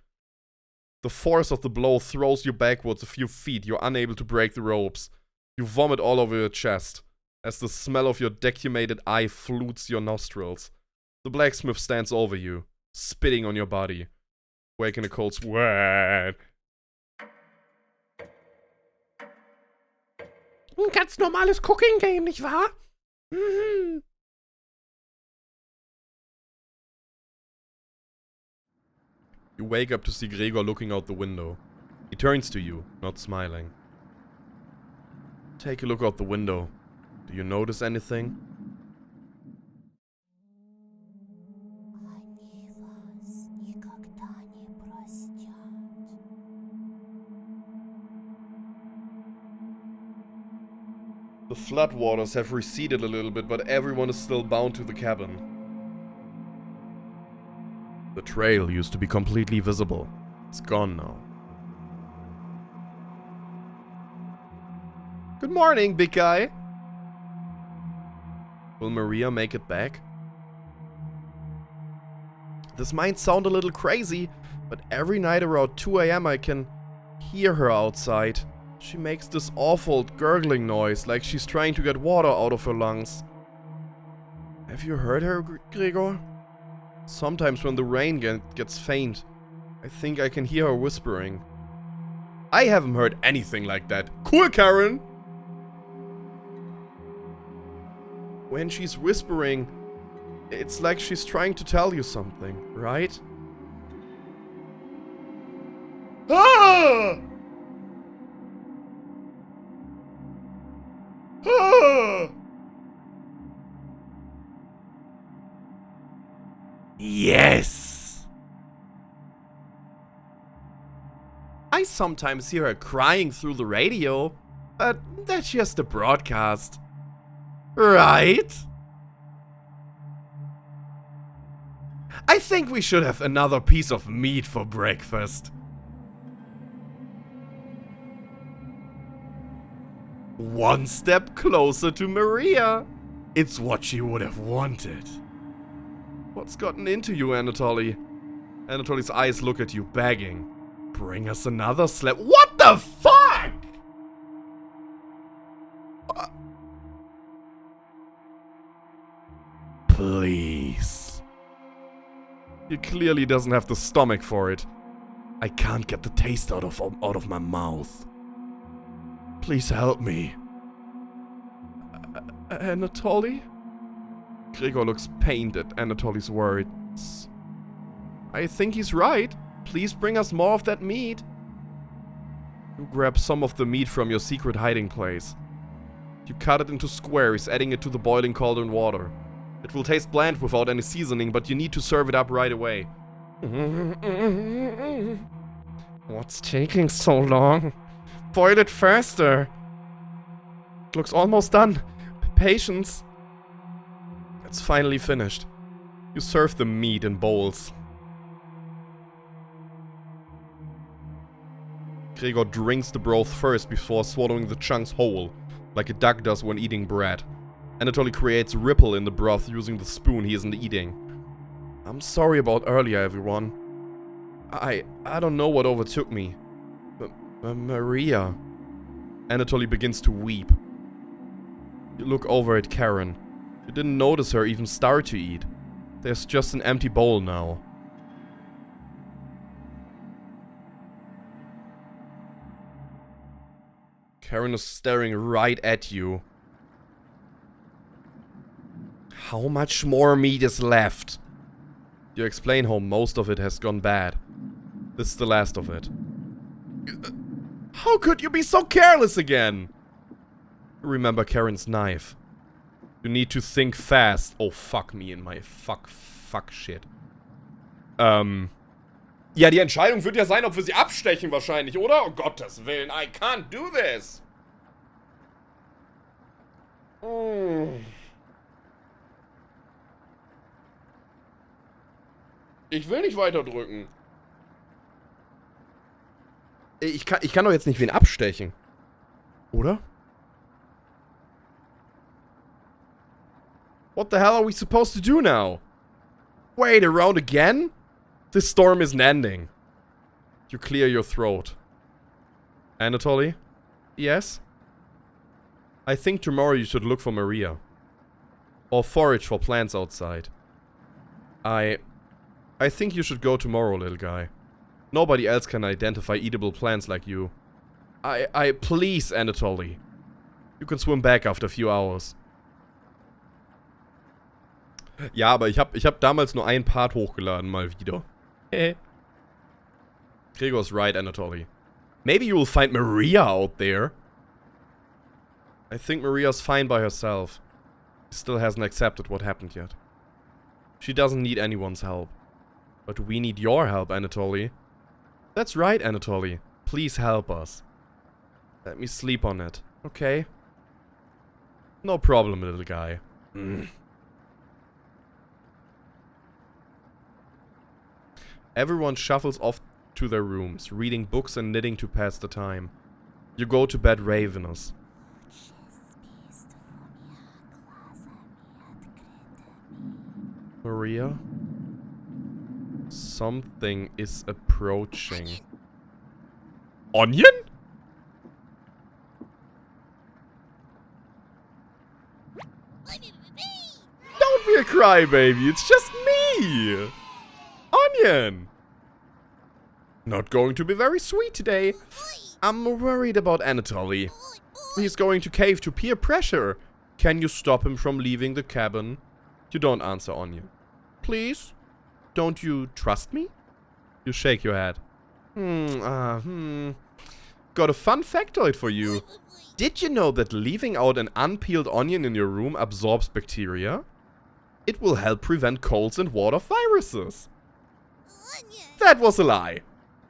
The force of the blow throws you backwards a few feet. You're unable to break the ropes. You vomit all over your chest, as the smell of your decumated eye flutes your nostrils. The blacksmith stands over you, spitting on your body, waking a cold sweat. Ein ganz normales Cooking Game, nicht wahr? Mhm. You wake up to see Gregor looking out the window. He turns to you, not smiling. Take a look out the window. Do you notice anything? Они вас никогда не простят. The floodwaters have receded a little bit, but everyone is still bound to the cabin. The trail used to be completely visible. It's gone now. Good morning, big guy. Will Maria make it back? This might sound a little crazy, but every night around 2 AM I can hear her outside. She makes this awful gurgling noise, like she's trying to get water out of her lungs. Have you heard her, Gregor? Sometimes when the rain gets faint, I think I can hear her whispering. I haven't heard anything like that. Cool, Karen! When she's whispering, it's like she's trying to tell you something, right? Ah! Ah! Yes! I sometimes hear her crying through the radio, but that's just a broadcast. Right? I think we should have another piece of meat for breakfast. One step closer to Maria. It's what she would have wanted. What's gotten into you, Anatoly? Anatoly's eyes look at you, begging. Bring us another slap. What the fuck? Please. He clearly doesn't have the stomach for it. I can't get the taste out of my mouth. Please help me. Anatoly? Gregor looks pained at Anatoly's words. I think he's right. Please bring us more of that meat. You grab some of the meat from your secret hiding place. You cut it into squares, adding it to the boiling cauldron water. It will taste bland without any seasoning, but you need to serve it up right away. What's taking so long? Boil it faster. It looks almost done. Patience. It's finally finished. You serve the meat in bowls. Gregor drinks the broth first before swallowing the chunks whole, like a duck does when eating bread. Anatoly creates a ripple in the broth using the spoon he isn't eating. I'm sorry about earlier, everyone. I don't know what overtook me. Maria. Anatoly begins to weep. You look over at Karen. You didn't notice her even start to eat. There's just an empty bowl now. Karen is staring right at you. How much more meat is left? You explain how most of it has gone bad. This is the last of it. How could you be so careless again? Remember Karen's knife. You need to think fast. Oh, fuck me in my fuck shit. Ja, die Entscheidung wird ja sein, ob wir sie abstechen wahrscheinlich, oder? Oh Gottes Willen, I can't do this. Ich will nicht weiter drücken. Ich kann doch jetzt nicht wen abstechen. Oder? What the hell are we supposed to do now? Wait around again? This storm isn't ending. You clear your throat. Anatoly? Yes? I think tomorrow you should look for Maria. Or forage for plants outside. I think you should go tomorrow, little guy. Nobody else can identify eatable plants like you. Please, Anatoly. You can swim back after a few hours. Ja, aber ich hab damals nur einen Part hochgeladen, mal wieder. Gregor's right, Anatoly. Maybe you will find Maria out there. I think Maria's fine by herself. She still hasn't accepted what happened yet. She doesn't need anyone's help. But we need your help, Anatoly. That's right, Anatoly. Please help us. Let me sleep on it, okay? No problem, little guy. Everyone shuffles off to their rooms, reading books and knitting to pass the time. You go to bed ravenous. Maria? Something is approaching. Onion? Don't be a crybaby, it's just me! Onion! Not going to be very sweet today. I'm worried about Anatoly. He's going to cave to peer pressure. Can you stop him from leaving the cabin? You don't answer, Onion. Please? Don't you trust me? You shake your head. Got a fun factoid for you. Did you know that leaving out an unpeeled onion in your room absorbs bacteria? It will help prevent colds and water viruses. That was a lie.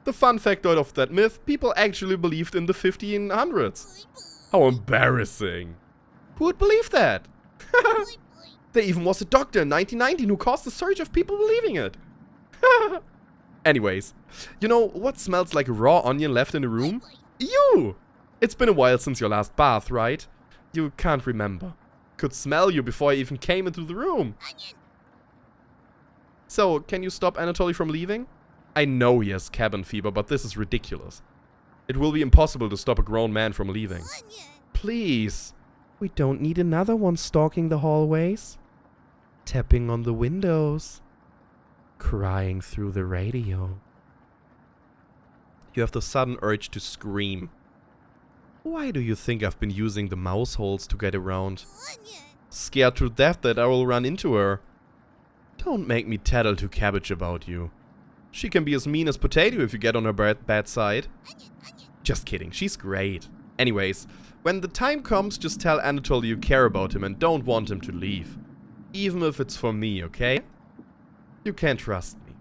The fun factoid of that myth, people actually believed in the 1500s. How embarrassing. Who would believe that? There even was a doctor in 1919 who caused a surge of people believing it. Anyways, you know what smells like a raw onion left in the room? You! It's been a while since your last bath, right? You can't remember. Could smell you before I even came into the room. So, can you stop Anatoly from leaving? I know he has cabin fever, but this is ridiculous. It will be impossible to stop a grown man from leaving. Please. We don't need another one stalking the hallways. Tapping on the windows. Crying through the radio. You have the sudden urge to scream. Why do you think I've been using the mouse holes to get around? Scared to death that I will run into her. Don't make me tattle to Cabbage about you. She can be as mean as Potato if you get on her bad side. Just kidding, she's great. Anyways, when the time comes, just tell Anatoly you care about him and don't want him to leave. Even if it's for me, okay? You can trust me.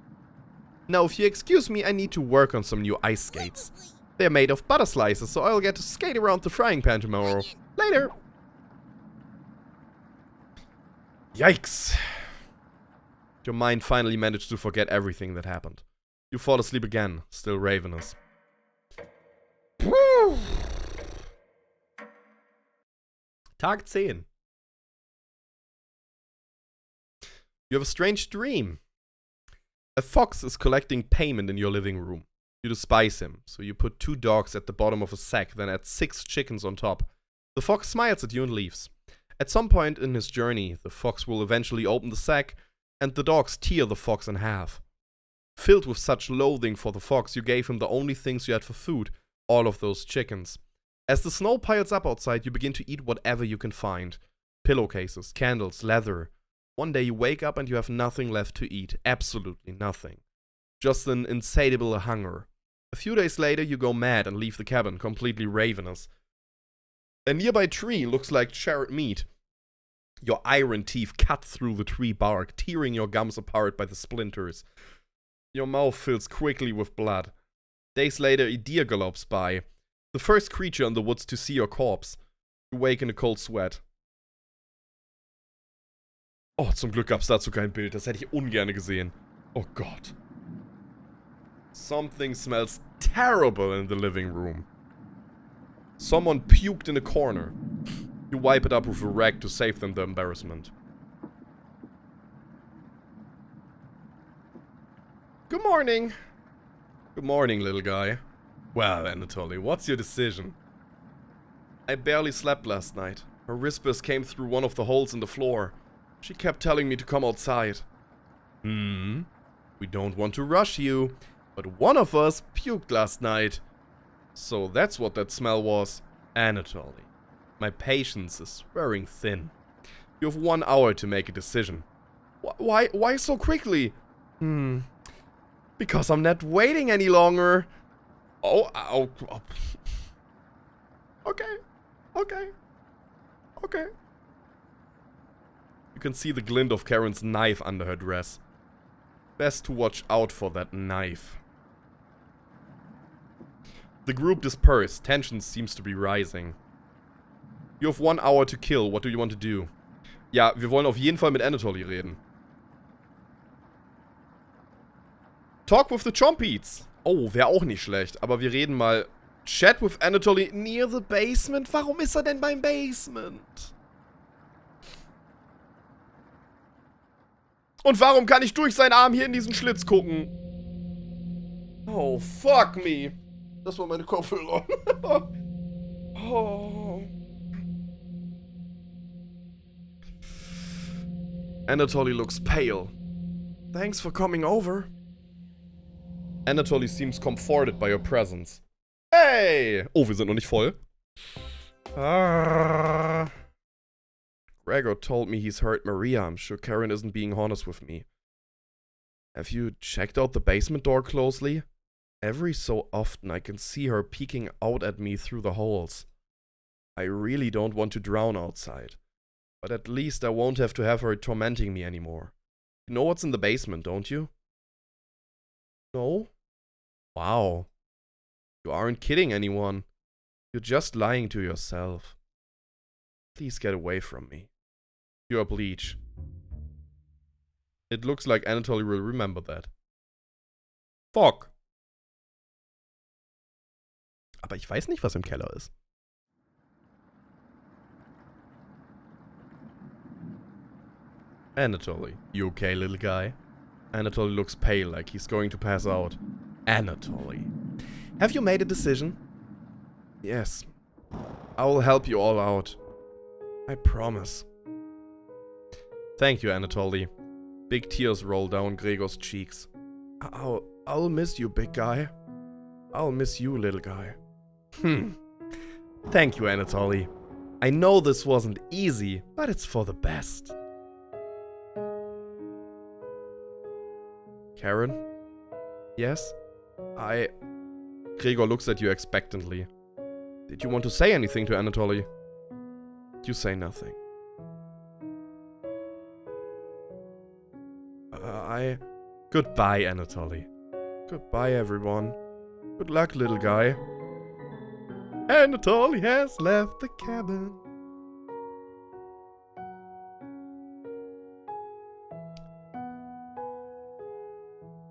Now, if you excuse me, I need to work on some new ice skates. They're made of butter slices, so I'll get to skate around the frying pan tomorrow. Later! Yikes! Your mind finally managed to forget everything that happened. You fall asleep again, still ravenous. Tag 10. You have a strange dream. A fox is collecting payment in your living room. You despise him, so you put 2 dogs at the bottom of a sack, then add 6 chickens on top. The fox smiles at you and leaves. At some point in his journey, the fox will eventually open the sack, and the dogs tear the fox in half. Filled with such loathing for the fox, you gave him the only things you had for food, all of those chickens. As the snow piles up outside, you begin to eat whatever you can find. Pillowcases, candles, leather. One day you wake up and you have nothing left to eat. Absolutely nothing. Just an insatiable hunger. A few days later you go mad and leave the cabin, completely ravenous. A nearby tree looks like charred meat. Your iron teeth cut through the tree bark, tearing your gums apart by the splinters. Your mouth fills quickly with blood. Days later, a deer gallops by. The first creature in the woods to see your corpse. You wake in a cold sweat. Oh, zum Glück gab's dazu kein Bild. Das hätte ich ungern gesehen. Oh Gott. Something smells terrible in the living room. Someone puked in a corner. You wipe it up with a rag to save them the embarrassment. Good morning. Good morning, little guy. Well, Anatoly, what's your decision? I barely slept last night. Her whispers came through one of the holes in the floor. She kept telling me to come outside. We don't want to rush you, but one of us puked last night. So that's what that smell was. Anatoly, my patience is wearing thin. You have 1 hour to make a decision. Why so quickly? Because I'm not waiting any longer. Oh. Okay. You can see the glint of Karen's knife under her dress. Best to watch out for that knife. The group dispersed. Tension seems to be rising. You have 1 hour to kill. What do you want to do? Ja, wir wollen auf jeden Fall mit Anatoly reden. Talk with the Chompies. Oh, wäre auch nicht schlecht. Aber wir reden mal. Chat with Anatoly near the basement. Warum ist er denn beim Basement? Und warum kann ich durch seinen Arm hier in diesen Schlitz gucken? Oh, fuck me. Das war meine Kopfhörer. Oh. Anatoly looks pale. Thanks for coming over. Anatoly seems comforted by your presence. Hey! Oh, wir sind noch nicht voll. Gregor told me he's hurt Maria. I'm sure Karen isn't being honest with me. Have you checked out the basement door closely? Every so often I can see her peeking out at me through the holes. I really don't want to drown outside. But at least I won't have to have her tormenting me anymore. You know what's in the basement, don't you? No? Wow. You aren't kidding anyone. You're just lying to yourself. Please get away from me. Pure bleach. It looks like Anatoly will remember that. Fuck. Aber ich weiß nicht, was im Keller ist. Anatoly, you okay, little guy? Anatoly looks pale, like he's going to pass out. Anatoly. Have you made a decision? Yes. I will help you all out. I promise. Thank you, Anatoly. Big tears roll down Gregor's cheeks. I'll miss you, big guy. I'll miss you, little guy. Thank you, Anatoly. I know this wasn't easy, but it's for the best. Karen? Yes? Gregor looks at you expectantly. Did you want to say anything to Anatoly? You say nothing. Goodbye, Anatoly. Goodbye, everyone. Good luck, little guy. Anatoly has left the cabin.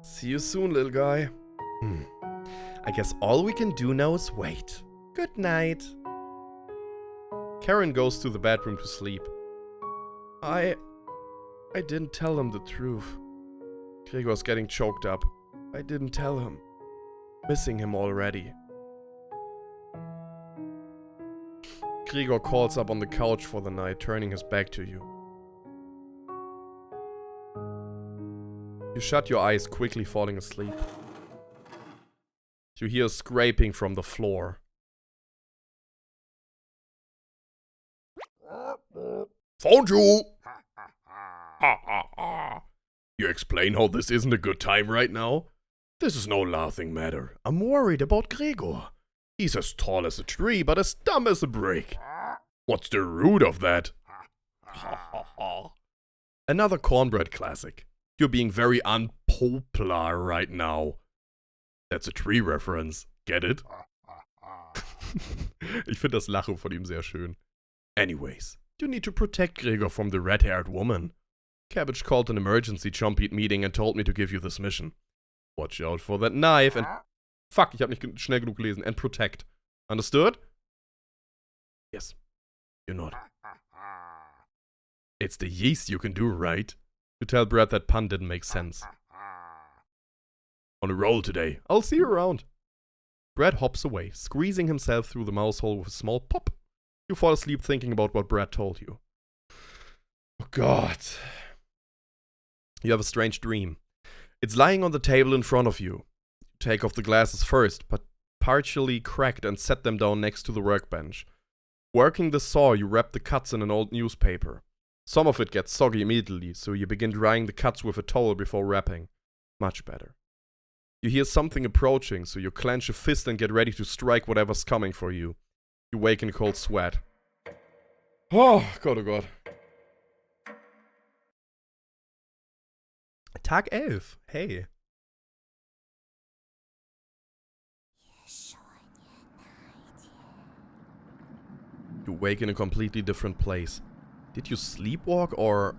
See you soon, little guy. I guess all we can do now is wait. Good night. Karen goes to the bedroom to sleep. I didn't tell him the truth. Gregor's getting choked up. I didn't tell him. Missing him already. Gregor calls up on the couch for the night, turning his back to you. You shut your eyes, quickly falling asleep. You hear scraping from the floor. Found you! Ha. You explain how this isn't a good time right now? This is no laughing matter. I'm worried about Gregor. He's as tall as a tree, but as dumb as a brick. What's the root of that? Another cornbread classic. You're being very unpopular right now. That's a tree reference. Get it? Ich finde das Lachen von ihm sehr schön. Anyways, you need to protect Gregor from the red-haired woman. Cabbage called an emergency Chompeat meeting and told me to give you this mission. Watch out for that knife and... Fuck, ich habe nicht schnell genug gelesen. And protect. Understood? Yes. You're not. It's the yeast you can do, right? You tell Brad that pun didn't make sense. On a roll today. I'll see you around. Brad hops away, squeezing himself through the mouse hole with a small pop. You fall asleep thinking about what Brad told you. Oh God. You have a strange dream. It's lying on the table in front of you. You take off the glasses first, but partially cracked, and set them down next to the workbench. Working the saw, you wrap the cuts in an old newspaper. Some of it gets soggy immediately, so you begin drying the cuts with a towel before wrapping. Much better. You hear something approaching, so you clench a fist and get ready to strike whatever's coming for you. You wake in a cold sweat. Oh Gott, oh Gott. Tag 11. Hey. You wake in a completely different place. Did you sleepwalk or...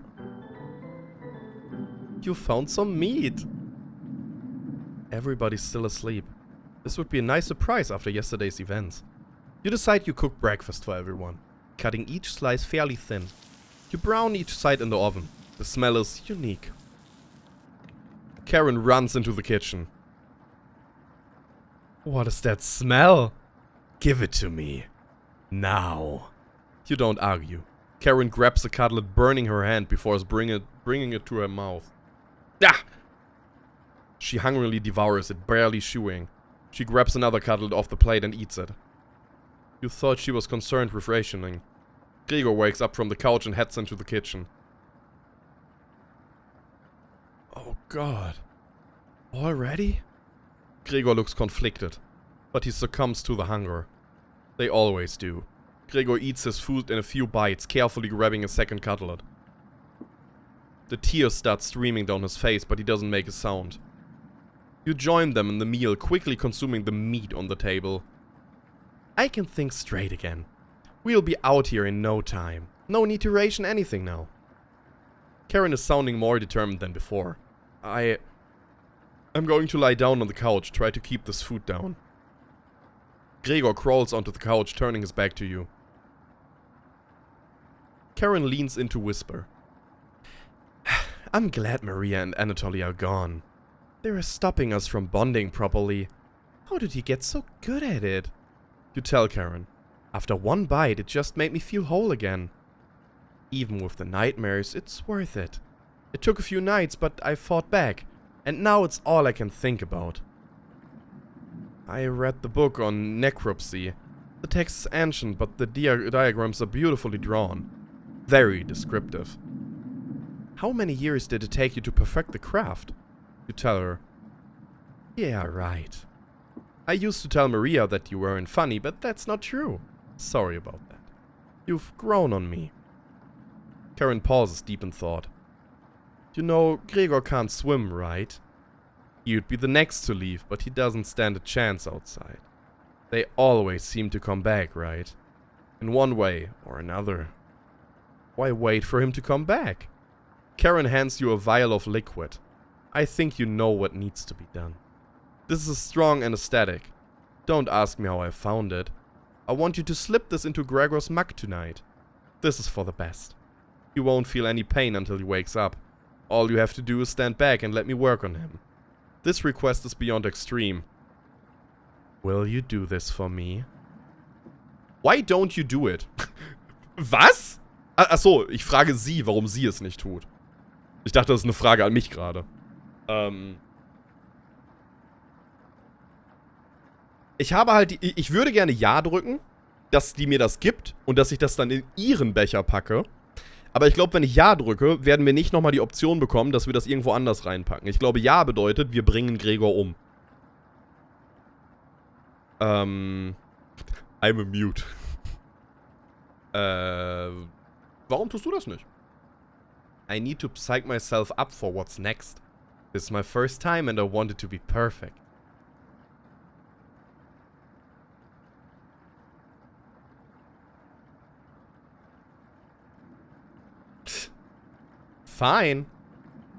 You found some meat. Everybody's still asleep. This would be a nice surprise after yesterday's events. You decide you cook breakfast for everyone, cutting each slice fairly thin. You brown each side in the oven. The smell is unique. Karen runs into the kitchen. What is that smell? Give it to me. Now. You don't argue. Karen grabs the cutlet, burning her hand before bringing it to her mouth. Ah! She hungrily devours it, barely chewing. She grabs another cutlet off the plate and eats it. You thought she was concerned with rationing. Gregor wakes up from the couch and heads into the kitchen. Oh God. Already? Gregor looks conflicted, but he succumbs to the hunger. They always do. Gregor eats his food in a few bites, carefully grabbing a second cutlet. The tears start streaming down his face, but he doesn't make a sound. You join them in the meal, quickly consuming the meat on the table. I can think straight again. We'll be out here in no time. No need to ration anything now. Karen is sounding more determined than before. I'm going to lie down on the couch, try to keep this food down. Gregor crawls onto the couch, turning his back to you. Karen leans in to whisper. I'm glad Maria and Anatoly are gone. They were stopping us from bonding properly. How did he get so good at it? You tell Karen. After one bite, it just made me feel whole again. Even with the nightmares, it's worth it. It took a few nights, but I fought back. And now it's all I can think about. I read the book on necropsy. The text is ancient, but the diagrams are beautifully drawn. Very descriptive. How many years did it take you to perfect the craft? You tell her. Yeah, right. I used to tell Maria that you weren't funny, but that's not true. Sorry about that. You've grown on me. Karen pauses, deep in thought. You know, Gregor can't swim, right? You'd be the next to leave, but he doesn't stand a chance outside. They always seem to come back, right? In one way or another. Why wait for him to come back? Karen hands you a vial of liquid. I think you know what needs to be done. This is a strong anesthetic. Don't ask me how I found it. I want you to slip this into Gregor's mug tonight. This is for the best. You won't feel any pain until he wakes up. All you have to do is stand back and let me work on him. This request is beyond extreme. Will you do this for me? Why don't you do it? Was? Achso, ich frage sie, warum sie es nicht tut. Ich dachte, das ist eine Frage an mich gerade. Ich habe halt, ich würde gerne Ja drücken, dass die mir das gibt und dass ich das dann in ihren Becher packe. Aber ich glaube, wenn ich Ja drücke, werden wir nicht nochmal die Option bekommen, dass wir das irgendwo anders reinpacken. Ich glaube, Ja bedeutet, wir bringen Gregor um. I'm a mute. Warum tust du das nicht? I need to psych myself up for what's next. This is my first time and I want it to be perfect. Fine.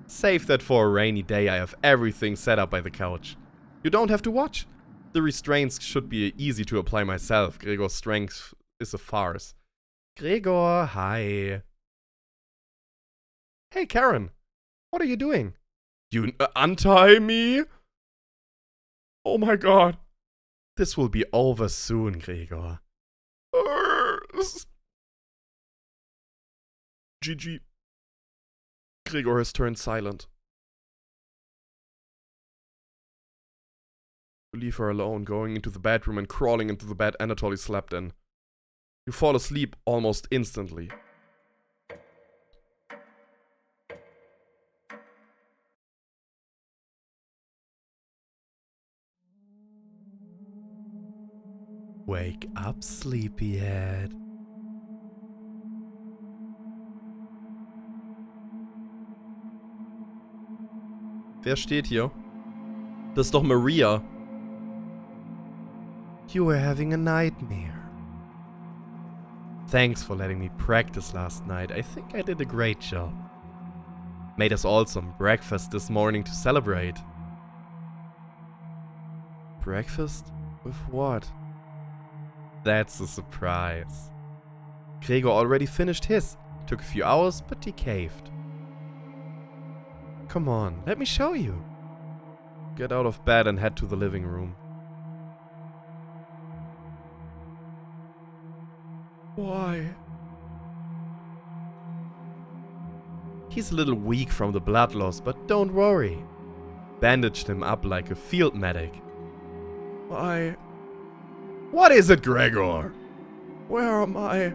Save that for a rainy day. I have everything set up by the couch. You don't have to watch. The restraints should be easy to apply myself. Gregor's strength is a farce. Gregor, hi. Hey, Karen. What are you doing? You untie me? Oh my god. This will be over soon, Gregor. GG. Gregor has turned silent. You leave her alone, going into the bedroom and crawling into the bed Anatoly slept in. You fall asleep almost instantly. Wake up, sleepyhead. Wer steht hier? Das ist doch Maria. You were having a nightmare. Thanks for letting me practice last night. I think I did a great job. Made us all some breakfast this morning to celebrate. Breakfast? With what? That's a surprise. Gregor already finished his. Took a few hours, but he caved. Come on, let me show you. Get out of bed and head to the living room. Why? He's a little weak from the blood loss, but don't worry. Bandaged him up like a field medic. Why? What is it, Gregor? Where am I?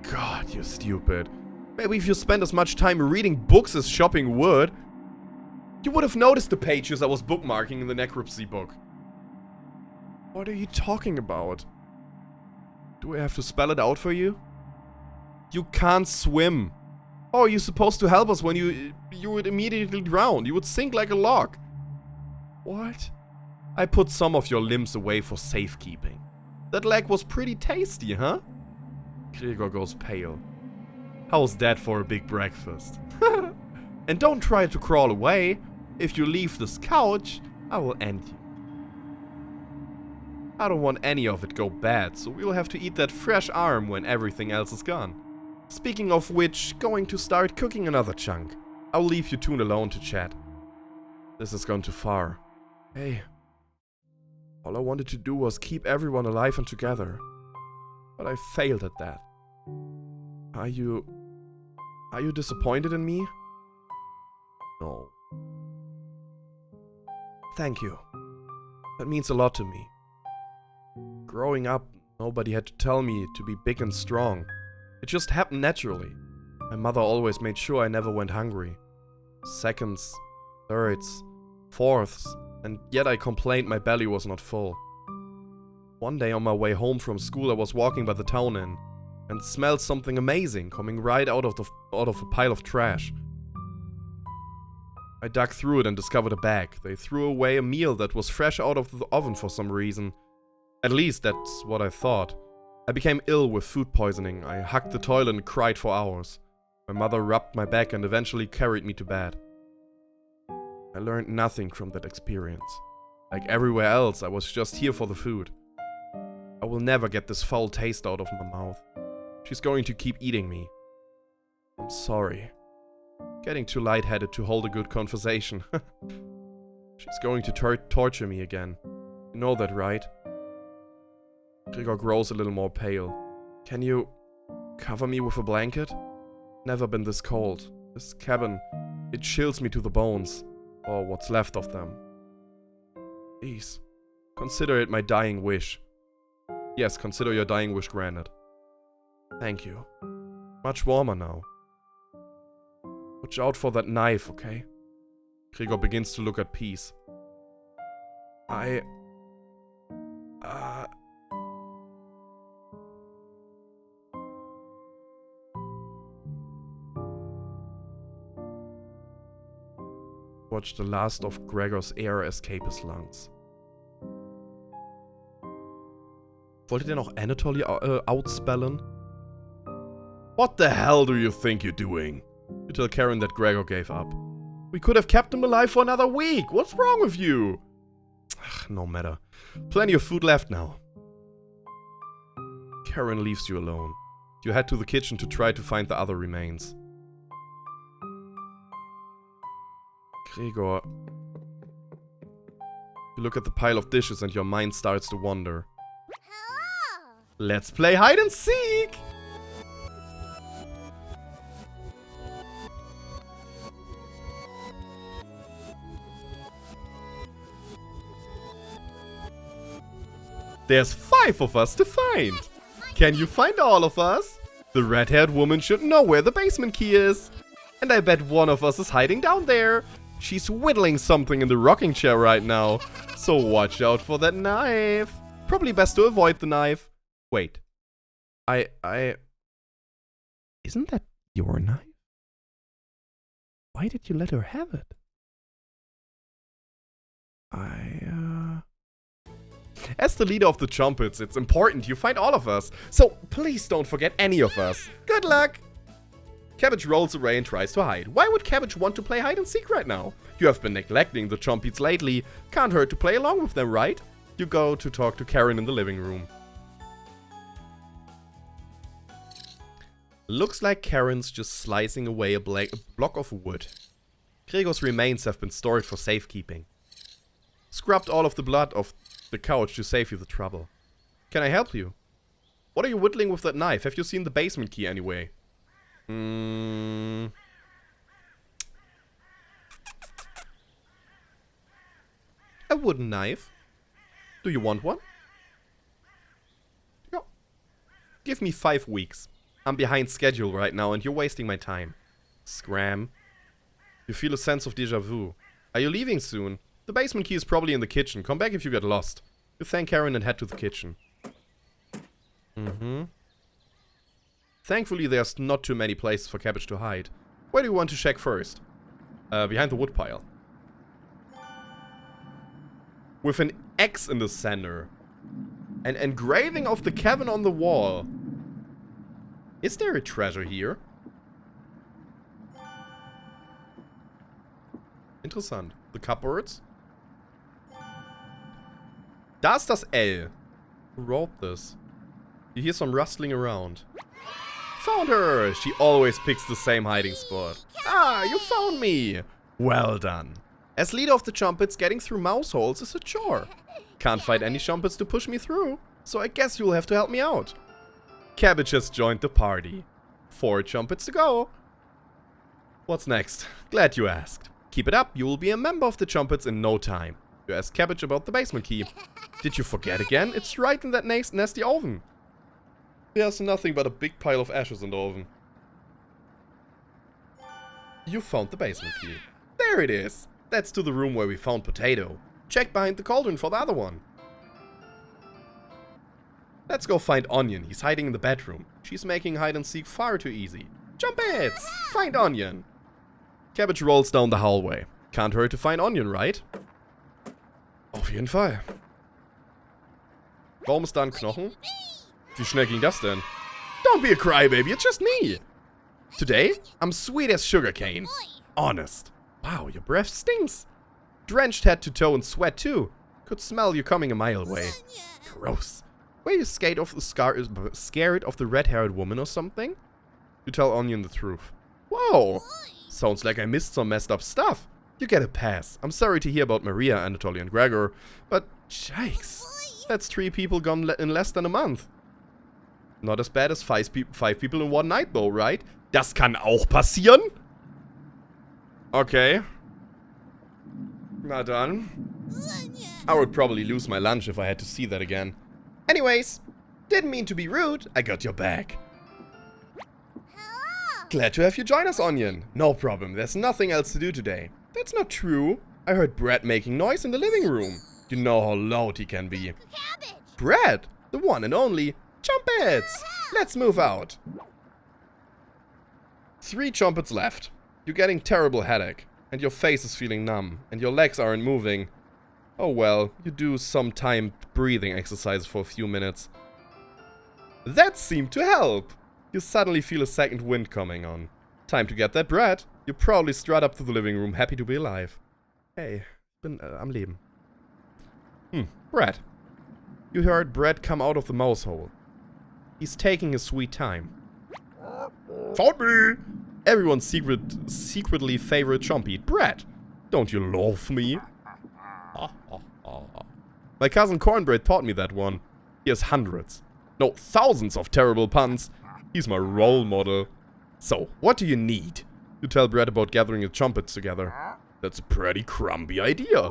God, you're stupid. Maybe if you spent as much time reading books as shopping wood, you would have noticed the pages I was bookmarking in the necropsy book. What are you talking about? Do I have to spell it out for you? You can't swim. Oh, are you supposed to help us when you would immediately drown? You would sink like a log. What? I put some of your limbs away for safekeeping. That leg was pretty tasty, huh? Gregor goes pale. How's that for a big breakfast? And don't try to crawl away. If you leave this couch, I will end you. I don't want any of it go bad, so we'll have to eat that fresh arm when everything else is gone. Speaking of which, going to start cooking another chunk. I'll leave you two alone to chat. This has gone too far. Hey. All I wanted to do was keep everyone alive and together. But I failed at that. Are you disappointed in me? No. Thank you. That means a lot to me. Growing up, nobody had to tell me to be big and strong. It just happened naturally. My mother always made sure I never went hungry. Seconds, thirds, fourths, and yet I complained my belly was not full. One day on my way home from school, I was walking by the town inn and smelled something amazing coming right out of a pile of trash. I dug through it and discovered a bag. They threw away a meal that was fresh out of the oven for some reason. At least that's what I thought. I became ill with food poisoning. I hugged the toilet and cried for hours. My mother rubbed my back and eventually carried me to bed. I learned nothing from that experience. Like everywhere else, I was just here for the food. I will never get this foul taste out of my mouth. She's going to keep eating me. I'm sorry. Getting too lightheaded to hold a good conversation. She's going to torture me again. You know that, right? Gregor grows a little more pale. Can you cover me with a blanket? Never been this cold. This cabin, it chills me to the bones. Or what's left of them. Please, consider it my dying wish. Yes, consider your dying wish granted. Thank you. Much warmer now. Watch out for that knife, okay? Gregor begins to look at peace. Watch the last of Gregor's air escape his lungs. Wolltet ihr noch Anatoly outspellen? What the hell do you think you're doing? You tell Karen that Gregor gave up. We could have kept him alive for another week. What's wrong with you? Ugh, no matter. Plenty of food left now. Karen leaves you alone. You head to the kitchen to try to find the other remains. Gregor. You look at the pile of dishes and your mind starts to wander. Let's play hide and seek! There's 5 of us to find! Can you find all of us? The red-haired woman should know where the basement key is. And I bet one of us is hiding down there. She's whittling something in the rocking chair right now. So watch out for that knife. Probably best to avoid the knife. Wait. Isn't that your knife? Why did you let her have it? As the leader of the Trumpets, it's important you find all of us. So please don't forget any of us. Good luck! Cabbage rolls away and tries to hide. Why would Cabbage want to play hide and seek right now? You have been neglecting the Trumpets lately. Can't hurt to play along with them, right? You go to talk to Karen in the living room. Looks like Karen's just slicing away a block of wood. Gregor's remains have been stored for safekeeping. Scrubbed all of the blood off the couch to save you the trouble. Can I help you? What are you whittling with that knife? Have you seen the basement key anyway? A wooden knife. Do you want one? No. Give me 5 weeks. I'm behind schedule right now and you're wasting my time. Scram. You feel a sense of déjà vu. Are you leaving soon? The basement key is probably in the kitchen. Come back if you get lost. You thank Karen and head to the kitchen. Thankfully, there's not too many places for Cabbage to hide. Where do you want to check first? Behind the woodpile. With an X in the center. An engraving of the cabin on the wall. Is there a treasure here? Interessant. The cupboards? Da ist das L. Who wrote this? You hear some rustling around. Found her! She always picks the same hiding spot. Ah, you found me! Well done. As leader of the Trumpets, getting through mouse holes is a chore. Can't find any Trumpets to push me through, so I guess you'll have to help me out. Cabbage has joined the party. 4 Trumpets to go. What's next? Glad you asked. Keep it up, you will be a member of the Trumpets in no time. You asked Cabbage about the basement key. Did you forget again? It's right in that nasty oven. There's nothing but a big pile of ashes in the oven. You found the basement key. There it is. That's to the room where we found Potato. Check behind the cauldron for the other one. Let's go find Onion. He's hiding in the bedroom. She's making hide and seek far too easy. Jumpets! Find Onion. Cabbage rolls down the hallway. Can't hurt to find Onion, right? Auf jeden Fall. Warum ist da ein Knochen? Wie schnell ging das denn? Don't be a crybaby, it's just me. Today, I'm sweet as sugarcane. Honest. Wow, your breath stinks. Drenched head to toe in sweat too. Could smell you coming a mile away. Gross. Were you scared of the red-haired woman or something? You tell Onion the truth. Whoa. Sounds like I missed some messed up stuff. You get a pass. I'm sorry to hear about Maria, Anatoly and Gregor, but yikes. That's 3 people gone in less than a month. Not as bad as 5 people in one night though, right? Das kann auch passieren? Okay. Na dann. I would probably lose my lunch if I had to see that again. Anyways, didn't mean to be rude. I got your back. Glad to have you join us, Onion. No problem, there's nothing else to do today. That's not true. I heard Brad making noise in the living room. You know how loud he can be. Cabbage. Brad, the one and only Chumpets. Let's move out. 3 Chumpets left. You're getting terrible headache, and your face is feeling numb, and your legs aren't moving. Oh well, you do some timed breathing exercise for a few minutes. That seemed to help. You suddenly feel a second wind coming on. Time to get that bread. You proudly strut up to the living room, happy to be alive. Hey, am Leben. Brad. You heard Brad come out of the mouse hole. He's taking his sweet time. Found me! Everyone's secretly favorite chompy, Brad. Don't you love me? My cousin Cornbread taught me that one. He has hundreds, no, thousands of terrible puns. He's my role model. So, what do you need? You tell Brad about gathering the chompets together. That's a pretty crumby idea.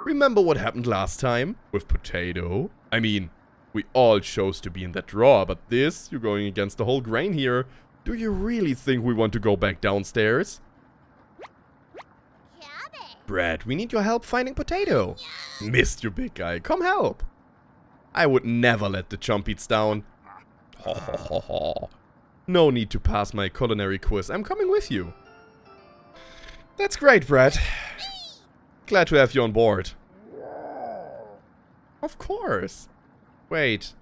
Remember what happened last time? With Potato? I mean, we all chose to be in that drawer, but this, you're going against the whole grain here. Do you really think we want to go back downstairs? Cabbage. Brad, we need your help finding Potato. Missed you, big guy. Come help. I would never let the chompies down. Ho ho ho ho. No need to pass my culinary quiz. I'm coming with you. That's great, Brad. Glad to have you on board. Of course. Wait.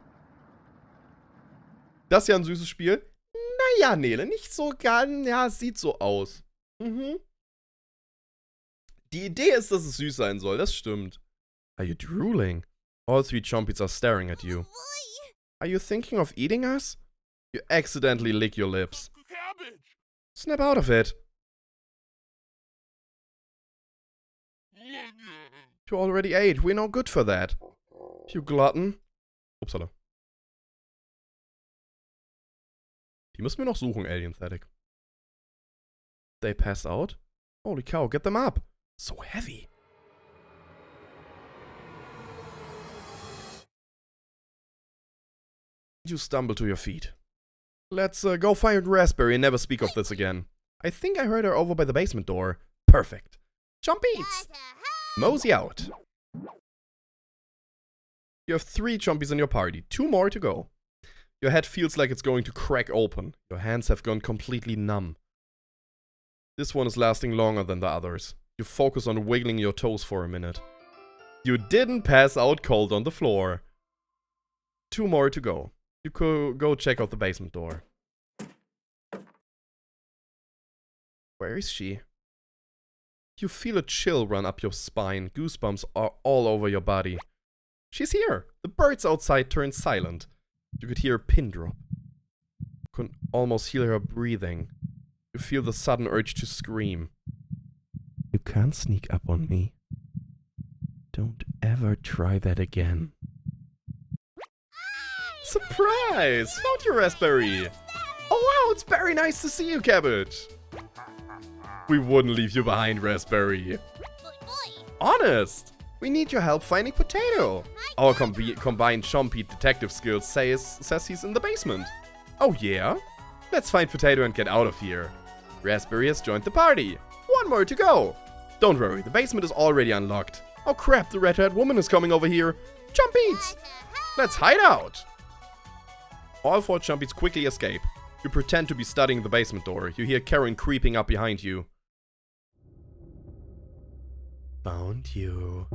Das ist ja ein süßes Spiel. Naja, Nele, nicht so ganz. Ja, es sieht so aus. Die Idee ist, dass es süß sein soll. Das stimmt. Are you drooling? All 3 chompies are staring at you. Are you thinking of eating us? You accidentally lick your lips. Cabbage. Snap out of it. You already ate. We're no good for that. You glutton. Upsala. Die müssen wir noch suchen, Alienthetic. They pass out? Holy cow, get them up. So heavy. You stumble to your feet. Let's go find Raspberry and never speak of this again. I think I heard her over by the basement door. Perfect. Chompies! Mosey out. You have 3 chompies in your party. 2 more to go. Your head feels like it's going to crack open. Your hands have gone completely numb. This one is lasting longer than the others. You focus on wiggling your toes for a minute. You didn't pass out cold on the floor. 2 more to go. You could go check out the basement door. Where is she? You feel a chill run up your spine. Goosebumps are all over your body. She's here. The birds outside turned silent. You could hear a pin drop. You could almost hear her breathing. You feel the sudden urge to scream. You can't sneak up on me. Don't ever try that again. Surprise! Found your Raspberry! Oh wow, it's very nice to see you, Cabbage! We wouldn't leave you behind, Raspberry. Honest! We need your help finding Potato. Our combined chompy detective skills says he's in the basement. Oh yeah? Let's find Potato and get out of here. Raspberry has joined the party. 1 more to go. Don't worry, the basement is already unlocked. Oh crap, the red-haired woman is coming over here. Chompies! Let's hide out. All 4 chompies quickly escape. You pretend to be studying the basement door. You hear Karen creeping up behind you. Found you.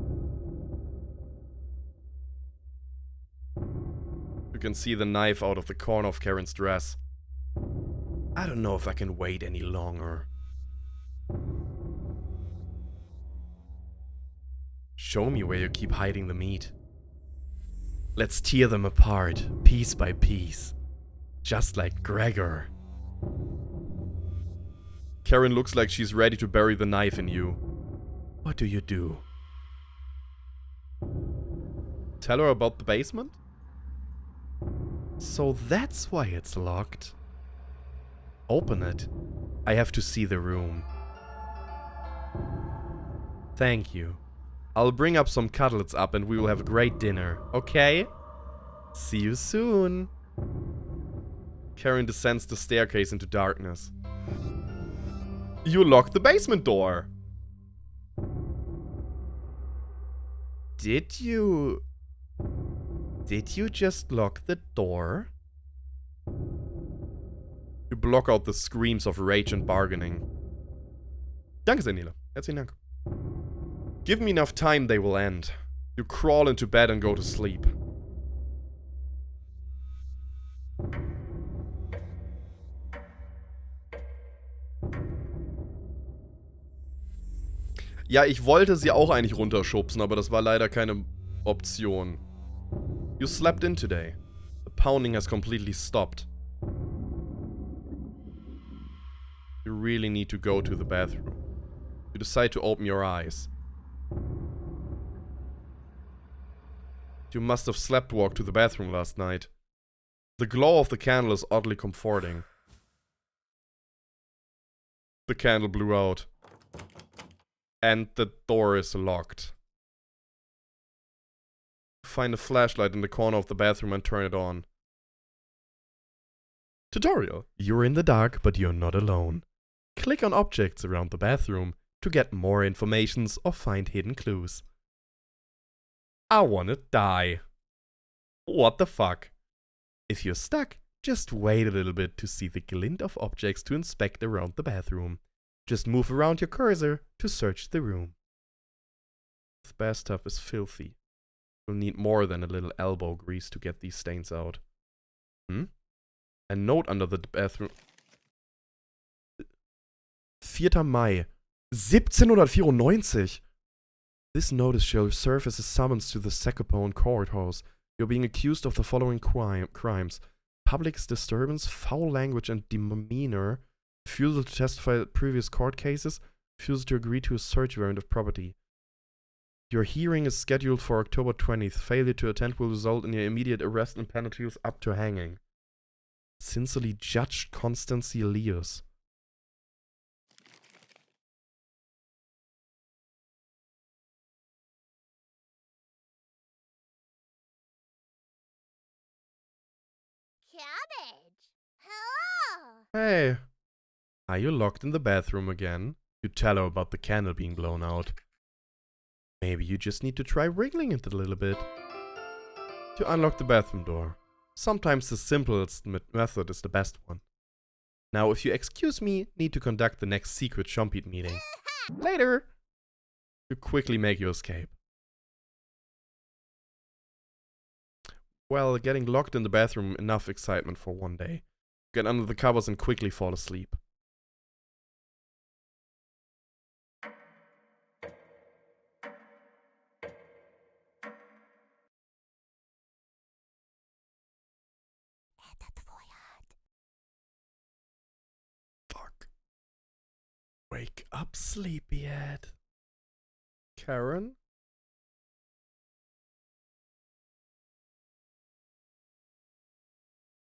You can see the knife out of the corner of Karen's dress. I don't know if I can wait any longer. Show me where you keep hiding the meat. Let's tear them apart, piece by piece. Just like Gregor. Karen looks like she's ready to bury the knife in you. What do you do? Tell her about the basement? So that's why it's locked. Open it. I have to see the room. Thank you. I'll bring up some cutlets up and we will have a great dinner, okay? See you soon. Karen descends the staircase into darkness. You locked the basement door. Did you just lock the door? You block out the screams of rage and bargaining. Danke sehr, Nele. Herzlichen Dank. Give me enough time, they will end. You crawl into bed and go to sleep. Ja, ich wollte sie auch eigentlich runterschubsen, aber das war leider keine Option. You slept in today. The pounding has completely stopped. You really need to go to the bathroom. You decide to open your eyes. You must have sleptwalked to the bathroom last night. The glow of the candle is oddly comforting. The candle blew out. And the door is locked. Find a flashlight in the corner of the bathroom and turn it on. Tutorial. You're in the dark, but you're not alone. Click on objects around the bathroom to get more informations or find hidden clues. I wanna die. What the fuck? If you're stuck, just wait a little bit to see the glint of objects to inspect around the bathroom. Just move around your cursor to search the room. The bathtub is filthy. You'll need more than a little elbow grease to get these stains out. A note under the bathroom. 4. Mai. 1794. This notice shall serve as a summons to the Sakopone courthouse. You're being accused of the following crimes. Public disturbance, foul language and demeanor, refusal to testify at previous court cases, refusal to agree to a search warrant of property. Your hearing is scheduled for October 20th. Failure to attend will result in your immediate arrest and penalties up to hanging. Sincerely, Judge Constance Elias. Cabbage! Hello! Hey. Are you locked in the bathroom again? You tell her about the candle being blown out. Maybe you just need to try wriggling it a little bit. You unlock the bathroom door. Sometimes the simplest method is the best one. Now, if you excuse me, need to conduct the next secret Chompete meeting. Later! You quickly make your escape. Well, getting locked in the bathroom, enough excitement for one day. Get under the covers and quickly fall asleep. Это твой ад. Fuck. Wake up, sleepyhead. Karen?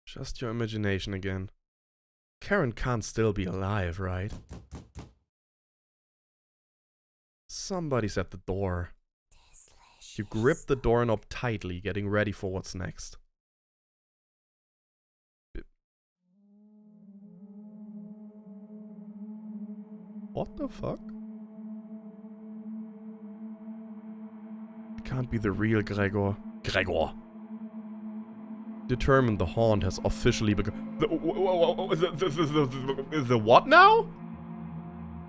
Just your imagination again. Karen can't still be alive, right? Somebody's at the door. You grip the doorknob tightly, getting ready for what's next. What the fuck? It can't be the real Gregor. Gregor! Determined, the haunt has officially begun. The what now?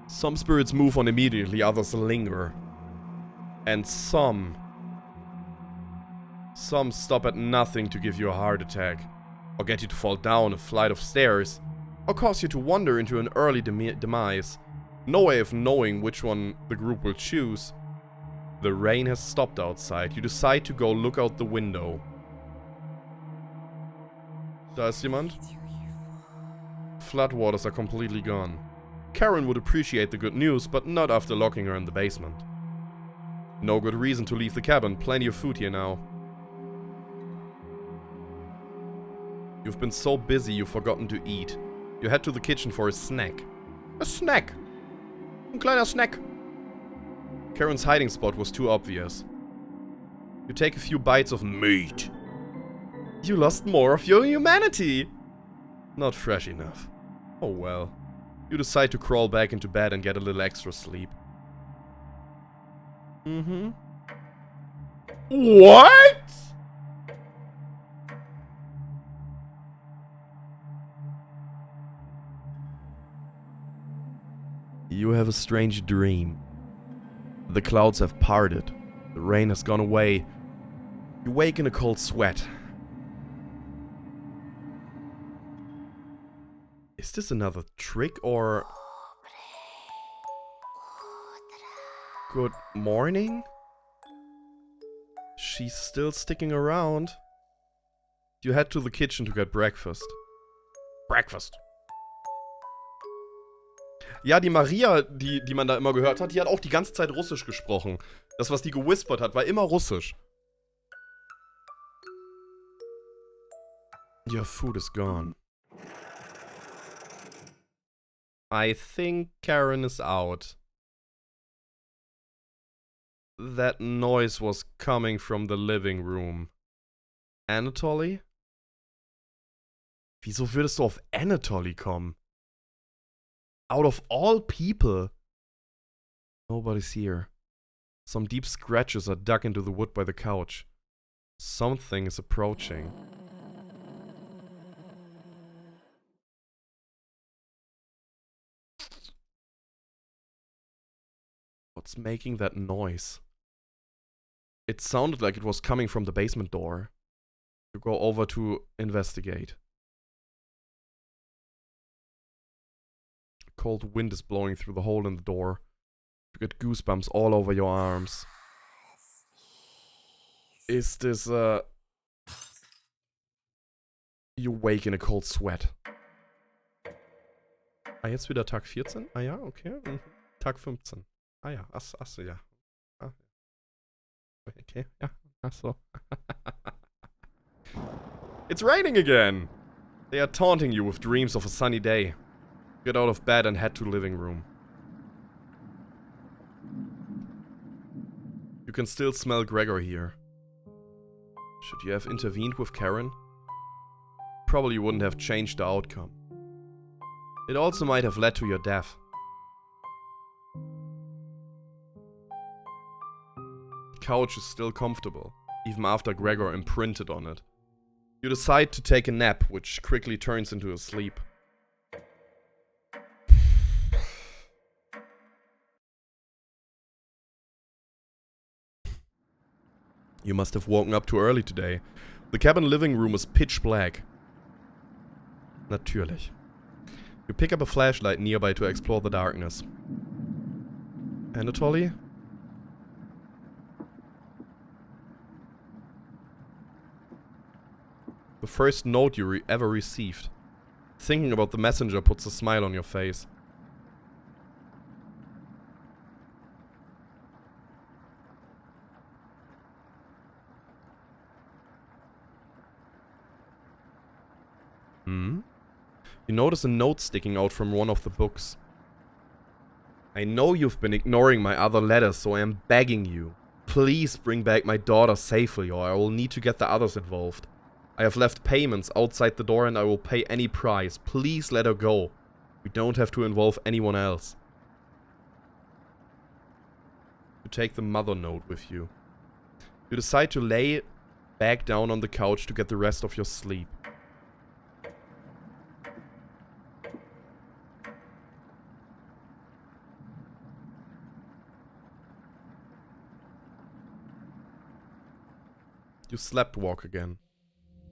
Some spirits move on immediately, others linger. And some stop at nothing to give you a heart attack, or get you to fall down a flight of stairs, or cause you to wander into an early demise. No way of knowing which one the group will choose. The rain has stopped outside. You decide to go look out the window. Da ist jemand. Floodwaters are completely gone. Karen would appreciate the good news, but not after locking her in the basement. No good reason to leave the cabin. Plenty of food here now. You've been so busy you've forgotten to eat. You head to the kitchen for a snack. A snack! Ein kleiner Snack! Karen's hiding spot was too obvious. You take a few bites of meat. You lost more of your humanity! Not fresh enough. Oh well. You decide to crawl back into bed and get a little extra sleep. Mm-hmm. What? You have a strange dream. The clouds have parted. The rain has gone away. You wake in a cold sweat. Is this another trick or... Good morning? She's still sticking around. You head to the kitchen to get breakfast. Breakfast. Ja, die Maria, die man da immer gehört hat, die hat auch die ganze Zeit Russisch gesprochen. Das, was die gewhispert hat, war immer Russisch. Your food is gone. I think Karen is out. That noise was coming from the living room. Anatoly? Wieso würdest du auf Anatoly kommen? Out of all people. Nobody's here. Some deep scratches are dug into the wood by the couch. Something is approaching. What's making that noise? It sounded like it was coming from the basement door. You go over to investigate. A cold wind is blowing through the hole in the door. You get goosebumps all over your arms. Is this You wake in a cold sweat. Ah, jetzt wieder Tag 14? Ah ja, okay. Mhm. Tag 15. Ah ja, achso, ja. Ah. Okay, ja, achso. It's raining again! They are taunting you with dreams of a sunny day. Get out of bed and head to the living room. You can still smell Gregor here. Should you have intervened with Karen? Probably wouldn't have changed the outcome. It also might have led to your death. The couch is still comfortable, even after Gregor imprinted on it. You decide to take a nap, which quickly turns into a sleep. You must have woken up too early today. The cabin living room is pitch black. Natürlich. You pick up a flashlight nearby to explore the darkness. Anatoly? The first note you ever received. Thinking about the messenger puts a smile on your face. You notice a note sticking out from one of the books. I know you've been ignoring my other letters, so I am begging you. Please bring back my daughter safely, or I will need to get the others involved. I have left payments outside the door and I will pay any price. Please let her go. We don't have to involve anyone else. You take the mother note with you. You decide to lay back down on the couch to get the rest of your sleep. You sleepwalk again.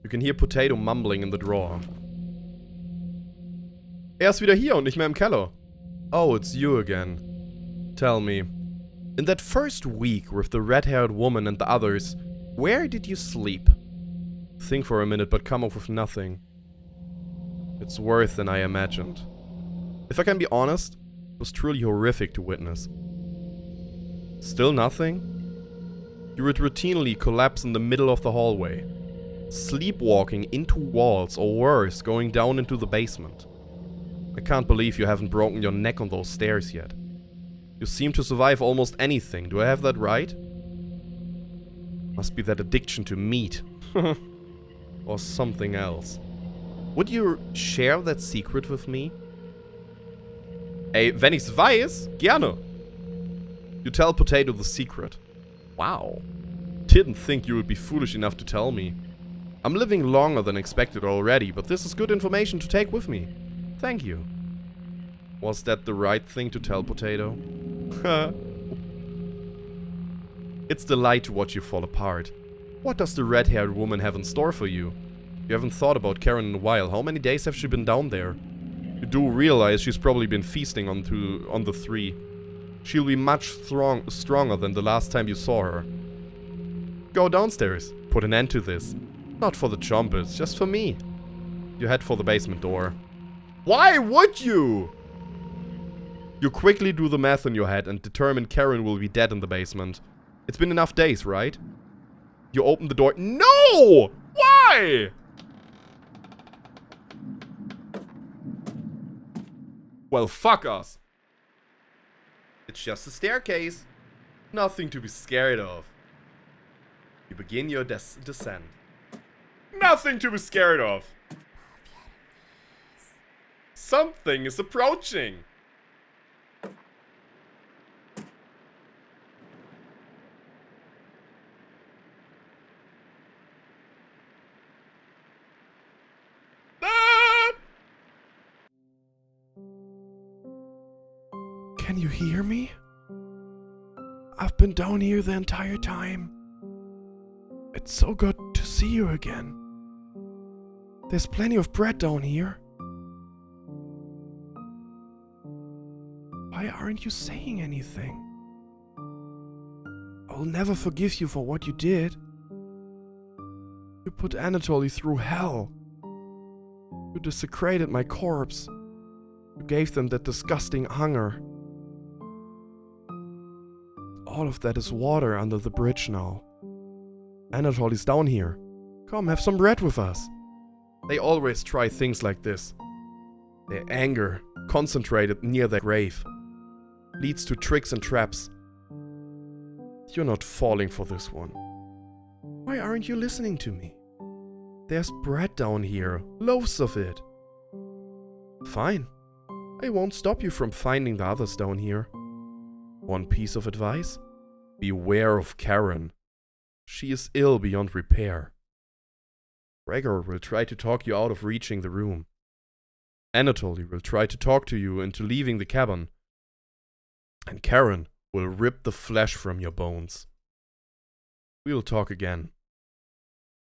You can hear Potato mumbling in the drawer. Er ist wieder hier und nicht mehr im Keller. Oh, it's you again. Tell me, in that first week with the red-haired woman and the others, where did you sleep? Think for a minute, but come up with nothing. It's worse than I imagined. If I can be honest, it was truly horrific to witness. Still nothing? You would routinely collapse in the middle of the hallway, sleepwalking into walls or worse, going down into the basement. I can't believe you haven't broken your neck on those stairs yet. You seem to survive almost anything, do I have that right? Must be that addiction to meat. Or something else. Would you share that secret with me? Ey, wenn ich's weiß, gerne. You tell Potato the secret. Wow. Didn't think you would be foolish enough to tell me. I'm living longer than expected already, but this is good information to take with me. Thank you. Was that the right thing to tell Potato? It's the light to watch you fall apart. What does the red-haired woman have in store for you? You haven't thought about Karen in a while. How many days have she been down there? You do realize she's probably been feasting on the three. She'll be much stronger than the last time you saw her. Go downstairs. Put an end to this. Not for the chompers, just for me. You head for the basement door. Why would you? You quickly do the math in your head and determine Karen will be dead in the basement. It's been enough days, right? You open the door. No! Why? Well, fuck us. It's just a staircase. Nothing to be scared of. You begin your descent. Nothing to be scared of. Something is approaching. Can you hear me? I've been down here the entire time. It's so good to see you again. There's plenty of bread down here. Why aren't you saying anything? I'll never forgive you for what you did. You put Anatoly through hell. You desecrated my corpse. You gave them that disgusting hunger. All of that is water under the bridge now. Anatoly's down here. Come, have some bread with us. They always try things like this. Their anger, concentrated near their grave, leads to tricks and traps. You're not falling for this one. Why aren't you listening to me? There's bread down here, loaves of it. Fine. I won't stop you from finding the others down here. One piece of advice? Beware of Karen. She is ill beyond repair. Gregor will try to talk you out of reaching the room. Anatoly will try to talk to you into leaving the cabin. And Karen will rip the flesh from your bones. We'll talk again.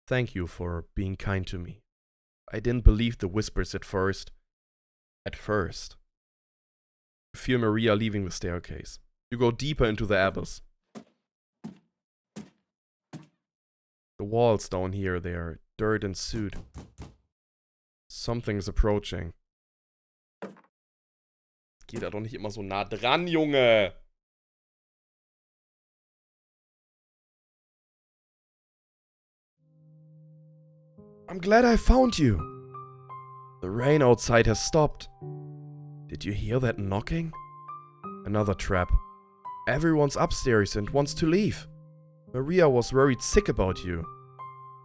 Thank you for being kind to me. I didn't believe the whispers at first. You feel Maria leaving the staircase. You go deeper into the abyss. The walls down here, they are dirt and soot. Something's approaching. Geh da doch nicht immer so nah dran, Junge! I'm glad I found you. The rain outside has stopped. Did you hear that knocking? Another trap. Everyone's upstairs and wants to leave. Maria was worried sick about you.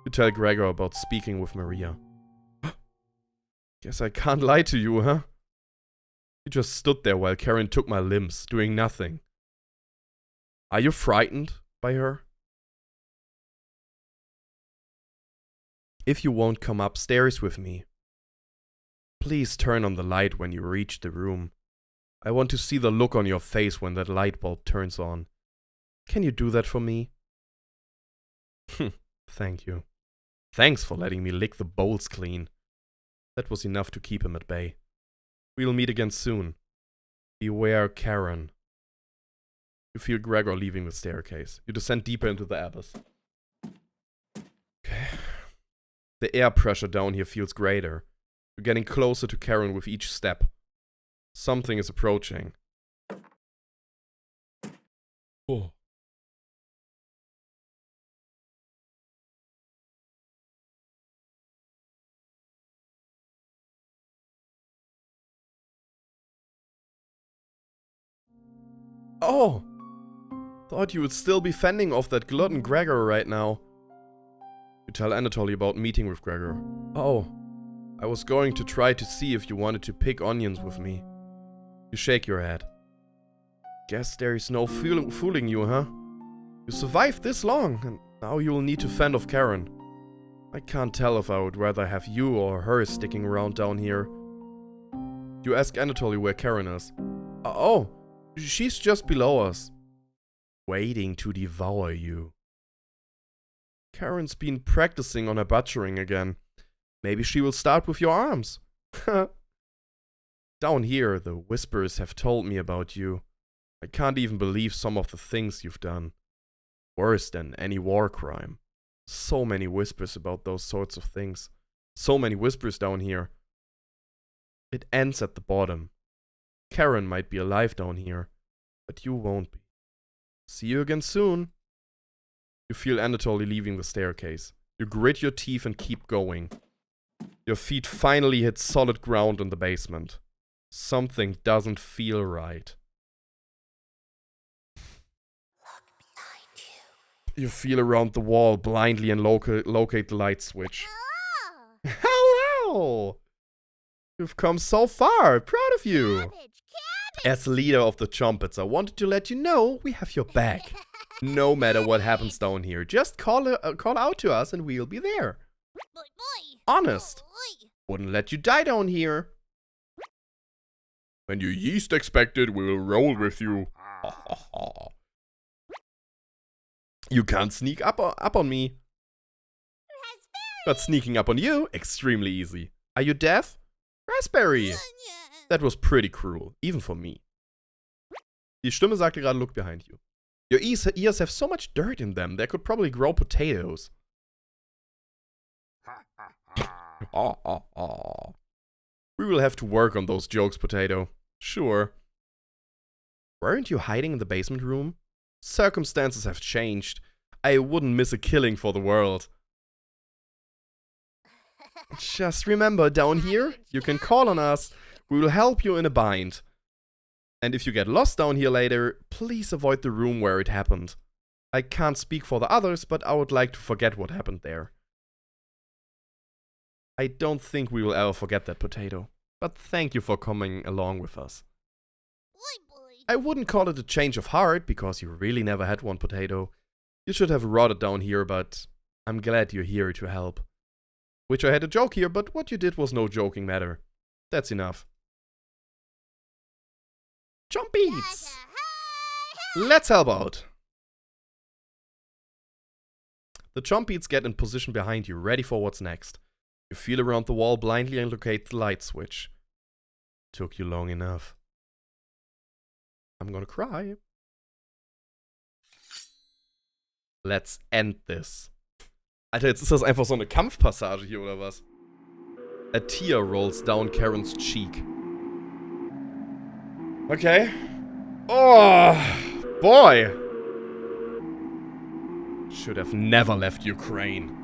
You tell Gregor about speaking with Maria. Guess I can't lie to you, huh? You just stood there while Karen took my limbs, doing nothing. Are you frightened by her? If you won't come upstairs with me, please turn on the light when you reach the room. I want to see the look on your face when that light bulb turns on. Can you do that for me? Thank you. Thanks for letting me lick the bowls clean. That was enough to keep him at bay. We'll meet again soon. Beware Karen. You feel Gregor leaving the staircase. You descend deeper into the abyss. Okay. The air pressure down here feels greater. You're getting closer to Karen with each step. Something is approaching. Oh. Oh! Thought you would still be fending off that glutton Gregor right now. You tell Anatoly about meeting with Gregor. Oh, I was going to try to see if you wanted to pick onions with me. You shake your head. Guess there is no fooling you, huh? You survived this long, and now you'll need to fend off Karen. I can't tell if I would rather have you or her sticking around down here. You ask Anatoly where Karen is. Oh, she's just below us. Waiting to devour you. Karen's been practicing on her butchering again. Maybe she will start with your arms. Down here, the whispers have told me about you. I can't even believe some of the things you've done. Worse than any war crime. So many whispers about those sorts of things. So many whispers down here. It ends at the bottom. Karen might be alive down here, but you won't be. See you again soon. You feel Anatoly leaving the staircase. You grit your teeth and keep going. Your feet finally hit solid ground in the basement. Something doesn't feel right. You feel around the wall blindly and locate the light switch. Hello! You've come so far. Proud of you. As leader of the Trumpets, I wanted to let you know we have your back. No matter what happens down here, just call out to us and we'll be there. Honest. Wouldn't let you die down here. When you least expect it, we'll roll with you. You can't sneak up on me. But sneaking up on you, extremely easy. Are you deaf? Raspberry. That was pretty cruel, even for me. Die Stimme sagte gerade, look behind you. Your ears have so much dirt in them, they could probably grow potatoes. We will have to work on those jokes, Potato. Sure. Weren't you hiding in the basement room? Circumstances have changed. I wouldn't miss a killing for the world. Just remember, down here, you can call on us. We will help you in a bind. And if you get lost down here later, please avoid the room where it happened. I can't speak for the others, but I would like to forget what happened there. I don't think we will ever forget that, Potato. But thank you for coming along with us. I wouldn't call it a change of heart, because you really never had one, Potato. You should have rotted down here, but I'm glad you're here to help. Wish I had a joke here, but what you did was no joking matter. That's enough. Chompies! Let's help out! The Chompies get in position behind you, ready for what's next. You feel around the wall blindly and locate the light switch. Took you long enough. I'm gonna cry. Let's end this. Alter, jetzt ist das einfach so eine Kampfpassage hier, oder was? A tear rolls down Karen's cheek. Okay. Oh, boy. Should have never left Ukraine.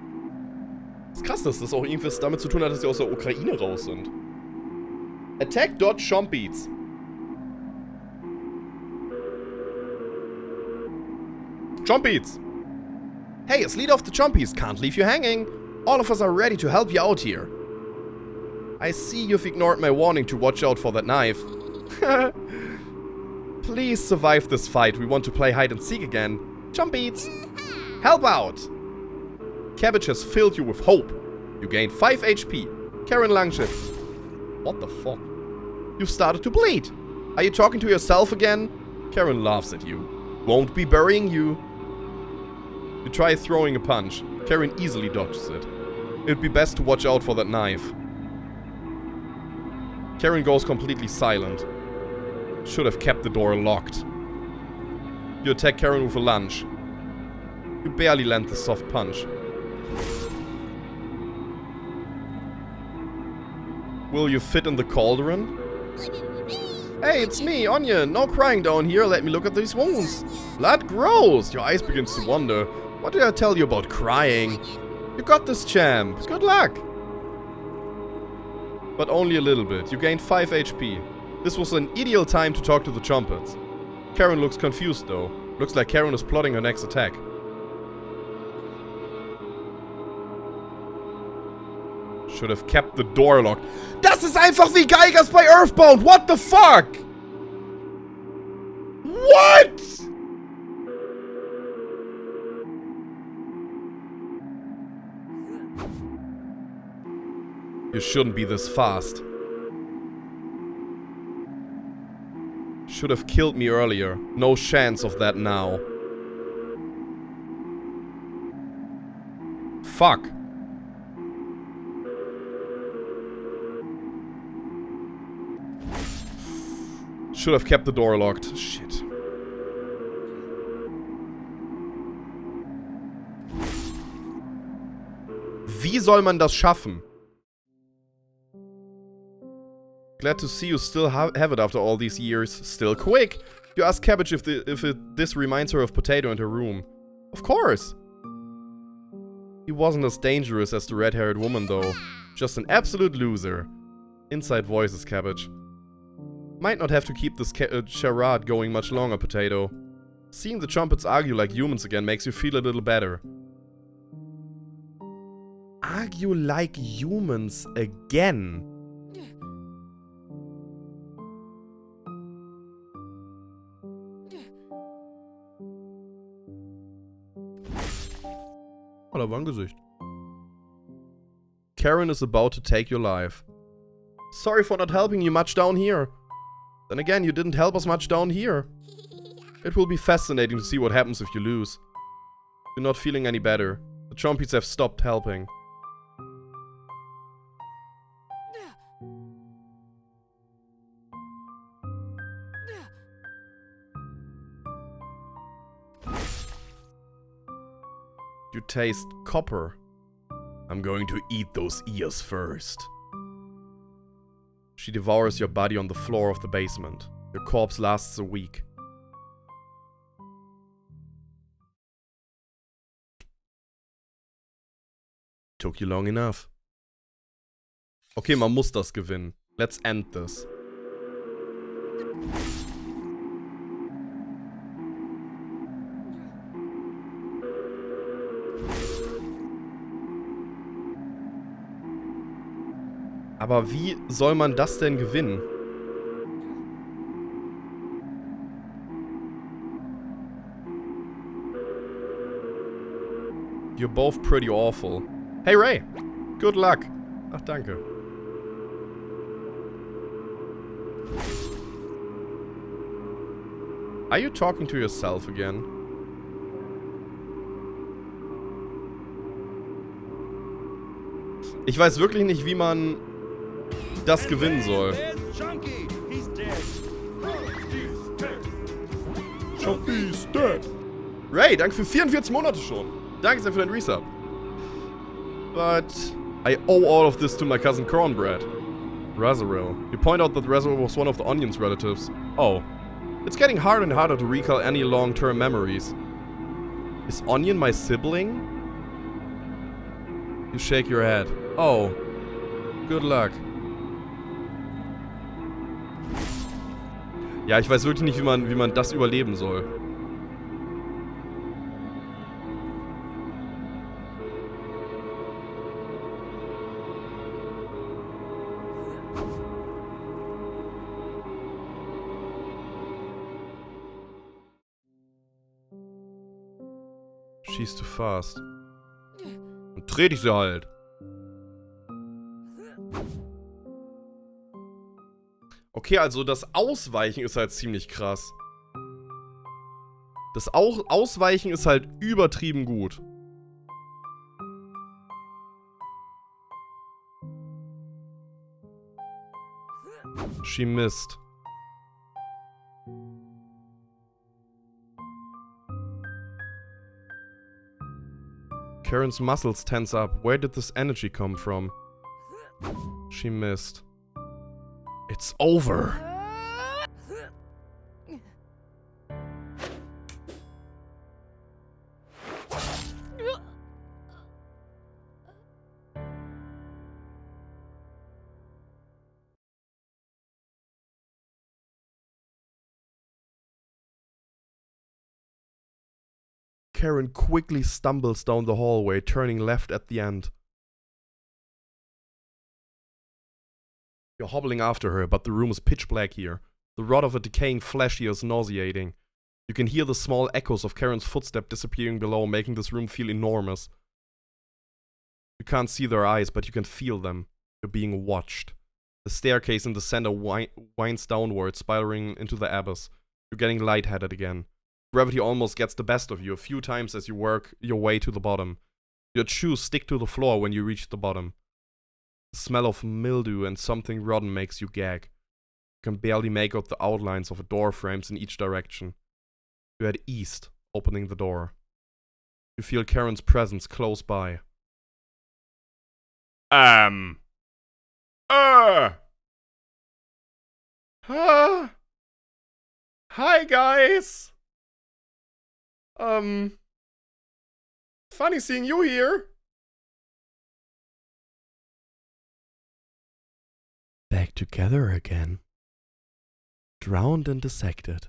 Ist krass, dass das auch irgendwas damit zu tun hat, dass sie aus der Ukraine raus sind. Attack dot Chompies. Chompies! Hey, as leader of the Chompies, can't leave you hanging. All of us are ready to help you out here. I see you've ignored my warning to watch out for that knife. Please survive this fight. We want to play hide and seek again. Chompies! Help out! Cabbage has filled you with hope. You gained 5 HP. Karen Langzeitgedächtnis. What the fuck? You've started to bleed. Are you talking to yourself again? Karen laughs at you. Won't be burying you. You try throwing a punch. Karen easily dodges it. It'd be best to watch out for that knife. Karen goes completely silent. Should have kept the door locked. You attack Karen with a lunge. You barely land the soft punch. Will you fit in the cauldron? Hey, it's me, Onion. No crying down here. Let me look at these wounds. Blood grows. Your eyes begins to wander. What did I tell you about crying? You got this, champ. Good luck. But only a little bit. You gained 5 HP. This was an ideal time to talk to the Trumpets. Karen looks confused though. Looks like Karen is plotting her next attack. Should have kept the door locked. Das ist einfach wie Geigers bei Earthbound. What the fuck? What? You shouldn't be this fast. Should have killed me earlier. No chance of that now. Fuck. Should have kept the door locked. Shit. Wie soll man das schaffen? Glad to see you still have it after all these years. Still quick. You ask Cabbage if this reminds her of Potato and her room. Of course. He wasn't as dangerous as the red-haired woman though. Just an absolute loser. Inside voices, Cabbage. Might not have to keep this charade going much longer, Potato. Seeing the trumpets argue like humans again makes you feel a little better. Argue like humans again? Oh, da war ein Gesicht. Karen is about to take your life. Sorry for not helping you much down here. Then again, you didn't help us much down here. It will be fascinating to see what happens if you lose. You're not feeling any better. The Chompies have stopped helping. You taste copper. I'm going to eat those ears first. She devours your body on the floor of the basement. Your corpse lasts a week. Took you long enough. Okay, man muss das gewinnen. Let's end this. Aber wie soll man das denn gewinnen? You're both pretty awful. Hey Ray, good luck. Ach, danke. Are you talking to yourself again? Ich weiß wirklich nicht, wie man das gewinnen soll. Chunky's dead. Ray, danke für 44 Monate schon. Danke sehr für dein Resub. But I owe all of this to my cousin Cornbread. Razoril. You point out that Razoril was one of the Onion's relatives. Oh. It's getting harder and harder to recall any long-term memories. Is Onion my sibling? You shake your head. Oh. Good luck. Ja, ich weiß wirklich nicht, wie man das überleben soll. She's too fast. Dann dreh dich sie halt. Okay, also das Ausweichen ist halt ziemlich krass. Das Ausweichen ist halt übertrieben gut. She missed. Karen's muscles tense up. Where did this energy come from? She missed. It's over. Karen quickly stumbles down the hallway, turning left at the end. You're hobbling after her, but the room is pitch black here. The rot of a decaying flesh here is nauseating. You can hear the small echoes of Karen's footsteps disappearing below, making this room feel enormous. You can't see their eyes, but you can feel them. You're being watched. The staircase in the center winds downward, spiraling into the abyss. You're getting lightheaded again. Gravity almost gets the best of you a few times as you work your way to the bottom. Your shoes stick to the floor when you reach the bottom. The smell of mildew and something rotten makes you gag. You can barely make out the outlines of door frames in each direction. You head east, opening the door. You feel Karen's presence close by. Hi guys! Funny seeing you here. Back together again. Drowned and dissected.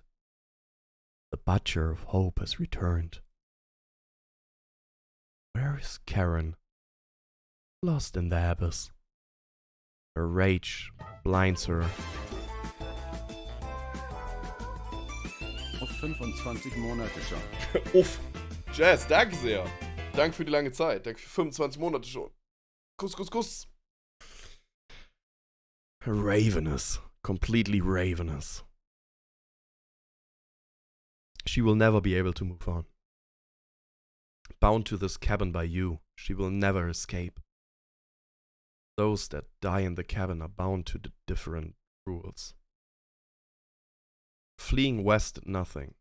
The butcher of hope has returned. Where is Karen? Lost in the abyss. Her rage blinds her. Auf 25 Monate schon. Uff. Jazz, danke sehr. Danke für die lange Zeit. Danke für 25 Monate schon. Kuss, Kuss, Kuss. Ravenous. Completely ravenous. She will never be able to move on. Bound to this cabin by you, she will never escape. Those that die in the cabin are bound to the different rules. Fleeing west did nothing.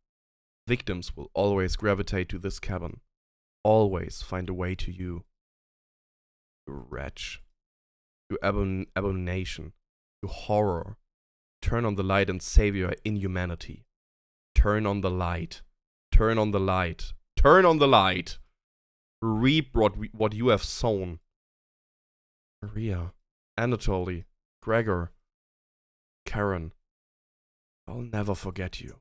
Victims will always gravitate to this cabin. Always find a way to you. You wretch. You abomination. You horror. Turn on the light and save your inhumanity. Turn on the light. Turn on the light. Turn on the light. Reap what you have sown. Maria, Anatoly, Gregor, Karen. I'll never forget you.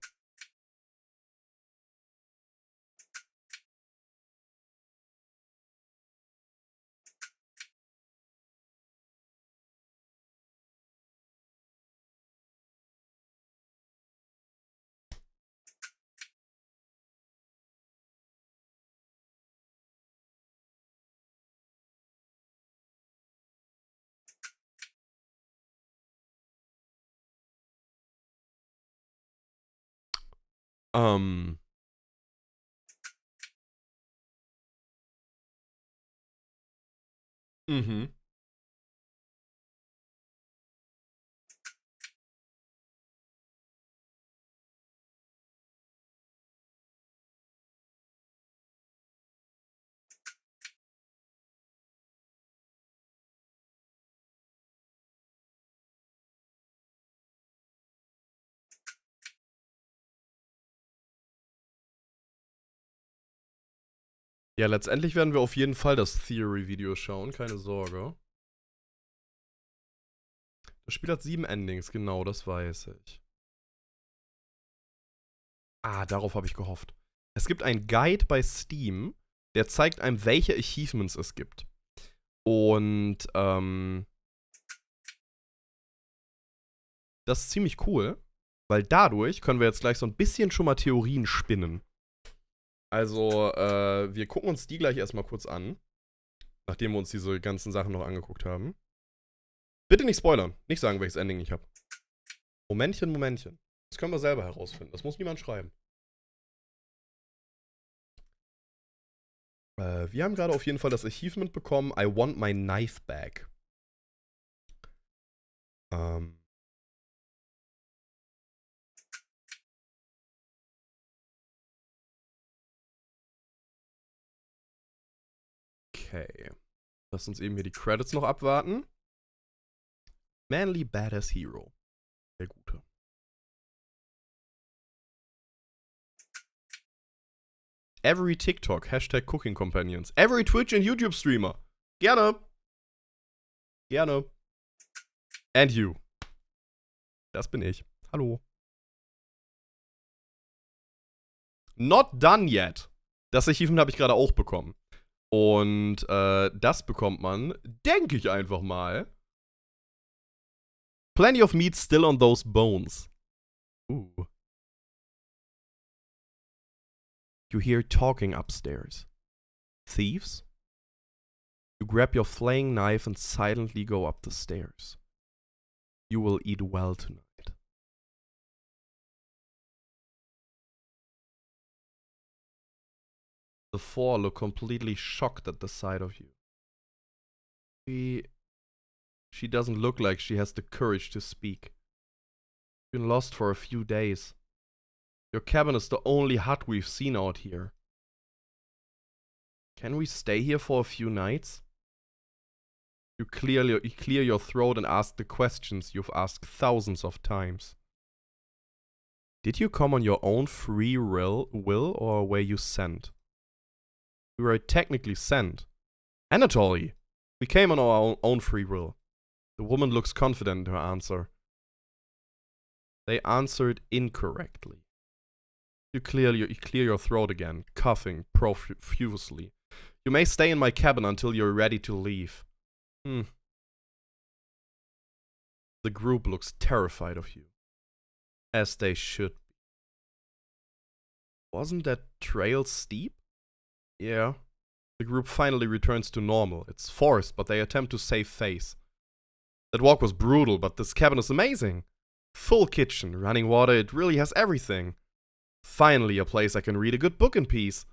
Mhm. Ja, letztendlich werden wir auf jeden Fall das Theory-Video schauen, keine Sorge. Das Spiel hat 7 Endings, genau, das weiß ich. Ah, darauf habe ich gehofft. Es gibt einen Guide bei Steam, der zeigt einem, welche Achievements es gibt. Und, das ist ziemlich cool, weil dadurch können wir jetzt gleich so ein bisschen schon mal Theorien spinnen. Also, wir gucken uns die gleich erstmal kurz an, nachdem wir uns diese ganzen Sachen noch angeguckt haben. Bitte nicht spoilern, nicht sagen, welches Ending ich habe. Momentchen, Momentchen. Das können wir selber herausfinden, das muss niemand schreiben. Wir haben gerade auf jeden Fall das Achievement bekommen, I want my knife back. Okay. Lass uns eben hier die Credits noch abwarten. Manly Badass Hero. Der Gute. Every TikTok, Hashtag Cooking Companions. Every Twitch and YouTube Streamer. Gerne. Gerne. And you. Das bin ich. Hallo. Not done yet. Das Achievement habe ich gerade auch bekommen. Und das bekommt man, denke ich einfach mal. Plenty of meat still on those bones. You hear talking upstairs. Thieves? You grab your flaying knife and silently go up the stairs. You will eat well tonight. The four look completely shocked at the sight of you. She doesn't look like she has the courage to speak. Been lost for a few days. Your cabin is the only hut we've seen out here. Can we stay here for a few nights? You clear your throat and ask the questions you've asked thousands of times. Did you come on your own free will or were you sent? We were technically sent. Anatoly! We came on our own free will. The woman looks confident in her answer. They answered incorrectly. You clear your throat again, coughing profusely. You may stay in my cabin until you're ready to leave. The group looks terrified of you. As they should be. Wasn't that trail steep? Yeah. The group finally returns to normal. It's forced, but they attempt to save face. That walk was brutal, but this cabin is amazing. Full kitchen, running water, it really has everything. Finally, a place I can read a good book in peace.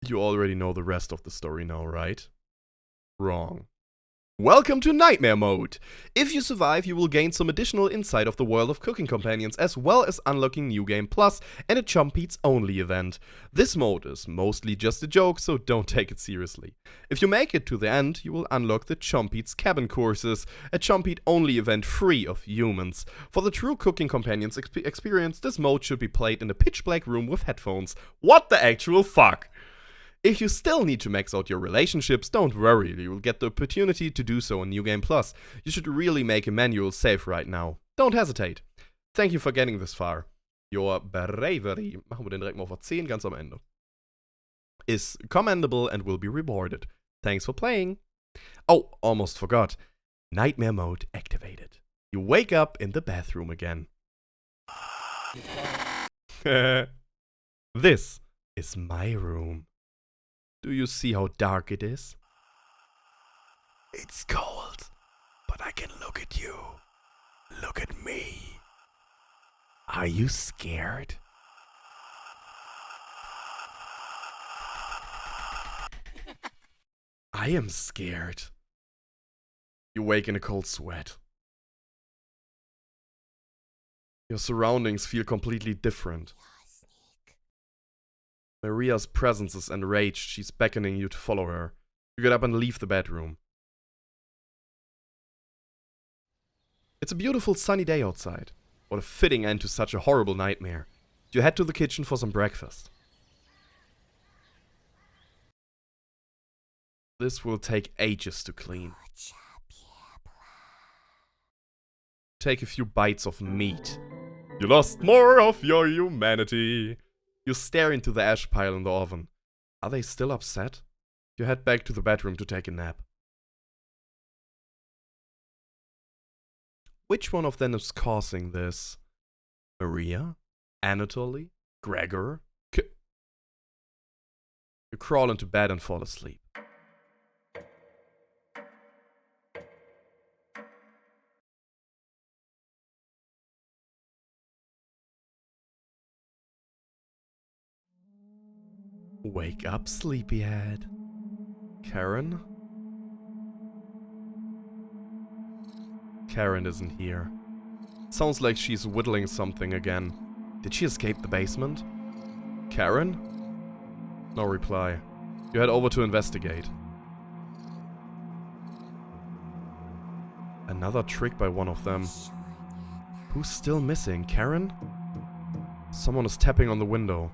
You already know the rest of the story now, right? Wrong. Welcome to Nightmare Mode! If you survive, you will gain some additional insight of the world of cooking companions, as well as unlocking New Game Plus and a Chompeats Only event. This mode is mostly just a joke, so don't take it seriously. If you make it to the end, you will unlock the Chompeats Cabin Courses, a Chompeat Only event free of humans. For the true cooking companions experience, this mode should be played in a pitch black room with headphones. What the actual fuck? If you still need to max out your relationships, don't worry, you will get the opportunity to do so on New Game Plus. You should really make a manual save right now. Don't hesitate. Thank you for getting this far. Your bravery, machen wir den direkt mal auf 10 ganz am Ende, is commendable and will be rewarded. Thanks for playing. Oh, almost forgot. Nightmare mode activated. You wake up in the bathroom again. This is my room. Do you see how dark it is? It's cold, but I can look at you. Look at me. Are you scared? I am scared. You wake in a cold sweat. Your surroundings feel completely different. Maria's presence is enraged. She's beckoning you to follow her. You get up and leave the bedroom. It's a beautiful sunny day outside. What a fitting end to such a horrible nightmare. You head to the kitchen for some breakfast. This will take ages to clean. Take a few bites of meat. You lost more of your humanity. You stare into the ash pile in the oven. Are they still upset? You head back to the bedroom to take a nap. Which one of them is causing this? Maria? Anatoly? Gregor? You crawl into bed and fall asleep. Wake up, sleepyhead. Karen? Karen isn't here. Sounds like she's whittling something again. Did she escape the basement? Karen? No reply. You head over to investigate. Another trick by one of them. Who's still missing? Karen? Someone is tapping on the window.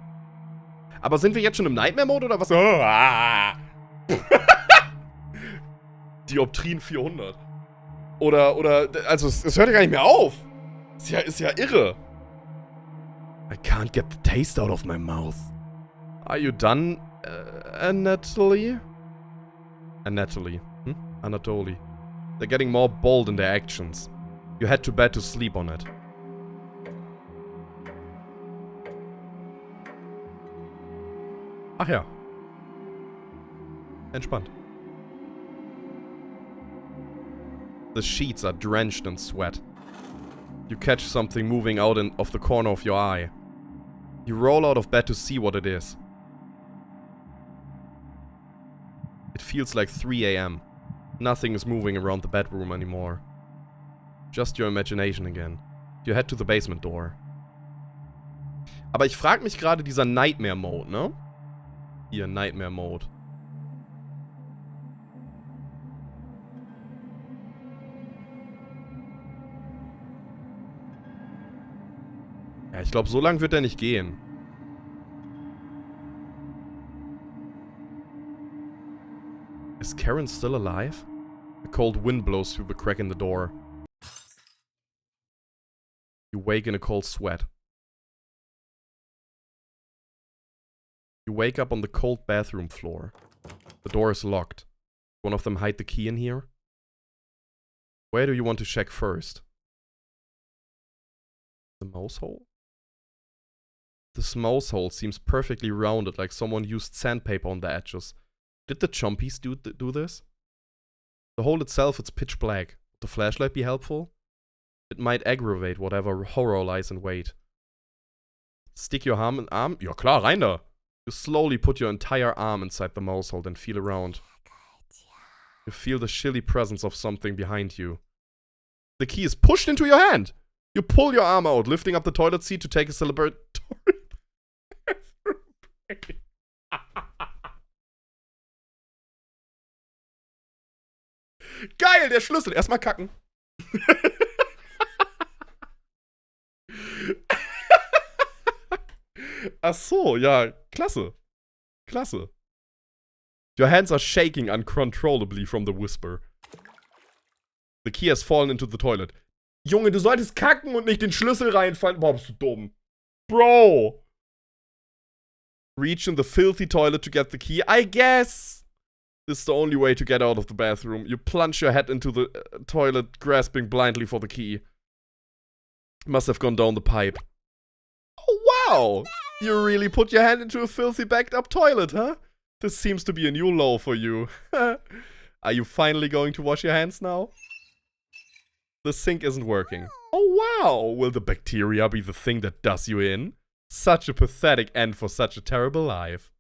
Aber sind wir jetzt schon im Nightmare-Mode oder was? Oh, ah. Dioptrien 400. Oder, also es hört ja gar nicht mehr auf. Ist ja irre. I can't get the taste out of my mouth. Are you done, Anatoly? Anatoly. Anatoly. They're getting more bold in their actions. You head to bed to sleep on it. Ach ja. Entspannt. The sheets are drenched in sweat. You catch something moving out of the corner of your eye. You roll out of bed to see what it is. It feels like 3 a.m. Nothing is moving around the bedroom anymore. Just your imagination again. You head to the basement door. Aber ich frage mich gerade, dieser Nightmare Mode, ne? Hier, Nightmare Mode. Ja, ich glaube, so lang wird er nicht gehen. Is Karen still alive? A cold wind blows through the crack in the door. You wake in a cold sweat. You wake up on the cold bathroom floor. The door is locked. One of them hide the key in here? Where do you want to check first? The mouse hole? This mouse hole seems perfectly rounded, like someone used sandpaper on the edges. Did the chompies do this? The hole itself is pitch black. Would the flashlight be helpful? It might aggravate whatever horror lies in wait. Stick your arm. Ja klar, rein da! You slowly put your entire arm inside the mouse hole and feel around. You feel the chilly presence of something behind you. The key is pushed into your hand! You pull your arm out, lifting up the toilet seat to take a celebratory break. Geil, der Schlüssel. Erstmal kacken. Ach so, ja, klasse. Klasse. Your hands are shaking uncontrollably from the whisper. The key has fallen into the toilet. Junge, du solltest kacken und nicht den Schlüssel reinfallen. Boah, bist du dumm. Bro. Reach in the filthy toilet to get the key. I guess this is the only way to get out of the bathroom. You plunge your head into the toilet, grasping blindly for the key. Must have gone down the pipe. Oh, wow. You really put your hand into a filthy backed up toilet, huh? This seems to be a new low for you. Are you finally going to wash your hands now? The sink isn't working. Oh, wow. Will the bacteria be the thing that does you in? Such a pathetic end for such a terrible life.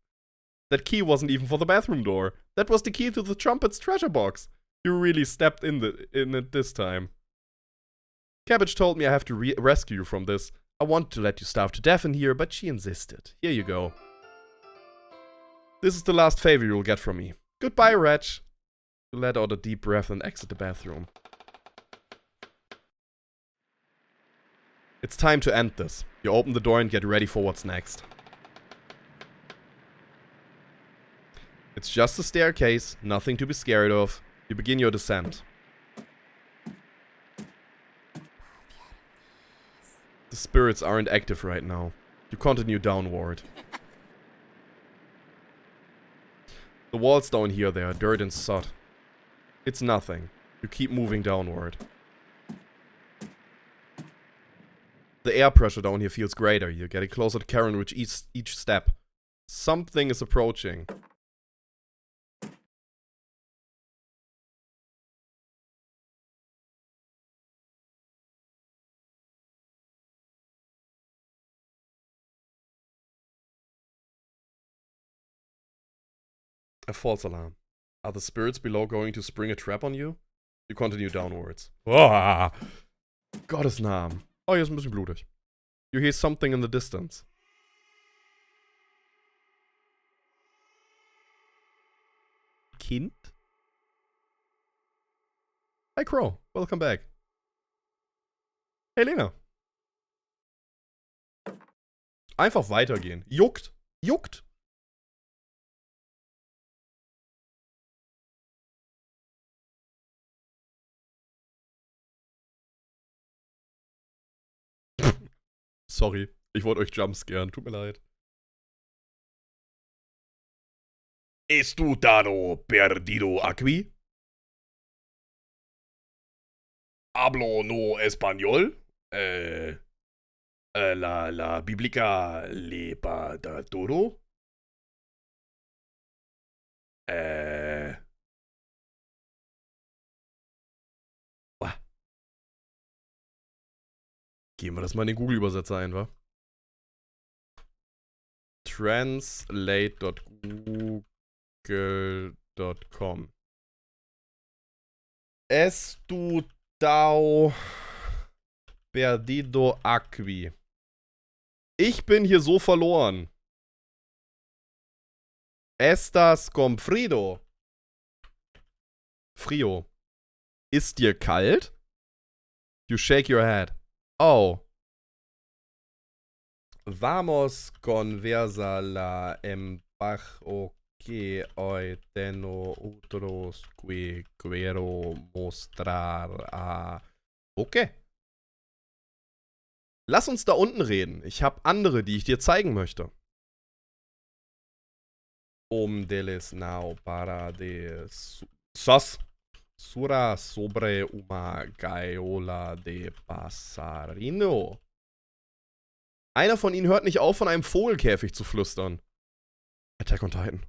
That key wasn't even for the bathroom door. That was the key to the trumpet's treasure box. You really stepped in it this time. Cabbage told me I have to rescue you from this. I wanted to let you starve to death in here, but she insisted. Here you go. This is the last favor you'll get from me. Goodbye, wretch. You let out a deep breath and exit the bathroom. It's time to end this. You open the door and get ready for what's next. It's just a staircase, nothing to be scared of. You begin your descent. The spirits aren't active right now. You continue downward. The walls down here, they are dirt and soot. It's nothing. You keep moving downward. The air pressure down here feels greater. You're getting closer to Karen with each step. Something is approaching. A false alarm. Are the spirits below going to spring a trap on you? You continue downwards. Oh, Gottes Namen. Oh, hier ist ein bisschen blutig. You hear something in the distance. Kind? Hi Crow, welcome back. Hey Lena. Einfach weitergehen. Juckt. Juckt. Sorry, ich wollte euch jumpscaren, tut mir leid. Estutado perdido aquí? Hablo no español? La biblica le pa da todo? Boah. Geben wir das mal in den Google-Übersetzer ein, wa? Translate.google.com. Estudao perdido aqui. Ich bin hier so verloren. Estás con frío? Frio. Ist dir kalt? You shake your head. Oh. Vamos conversa la embajo que hoy tengo otros que quiero mostrar a... Okay. Lass uns da unten reden. Ich habe andere, die ich dir zeigen möchte. Deles now para de sos sura sobre uma gaiola de pasarino. Einer von ihnen hört nicht auf, von einem Vogelkäfig zu flüstern. Attack on Titan.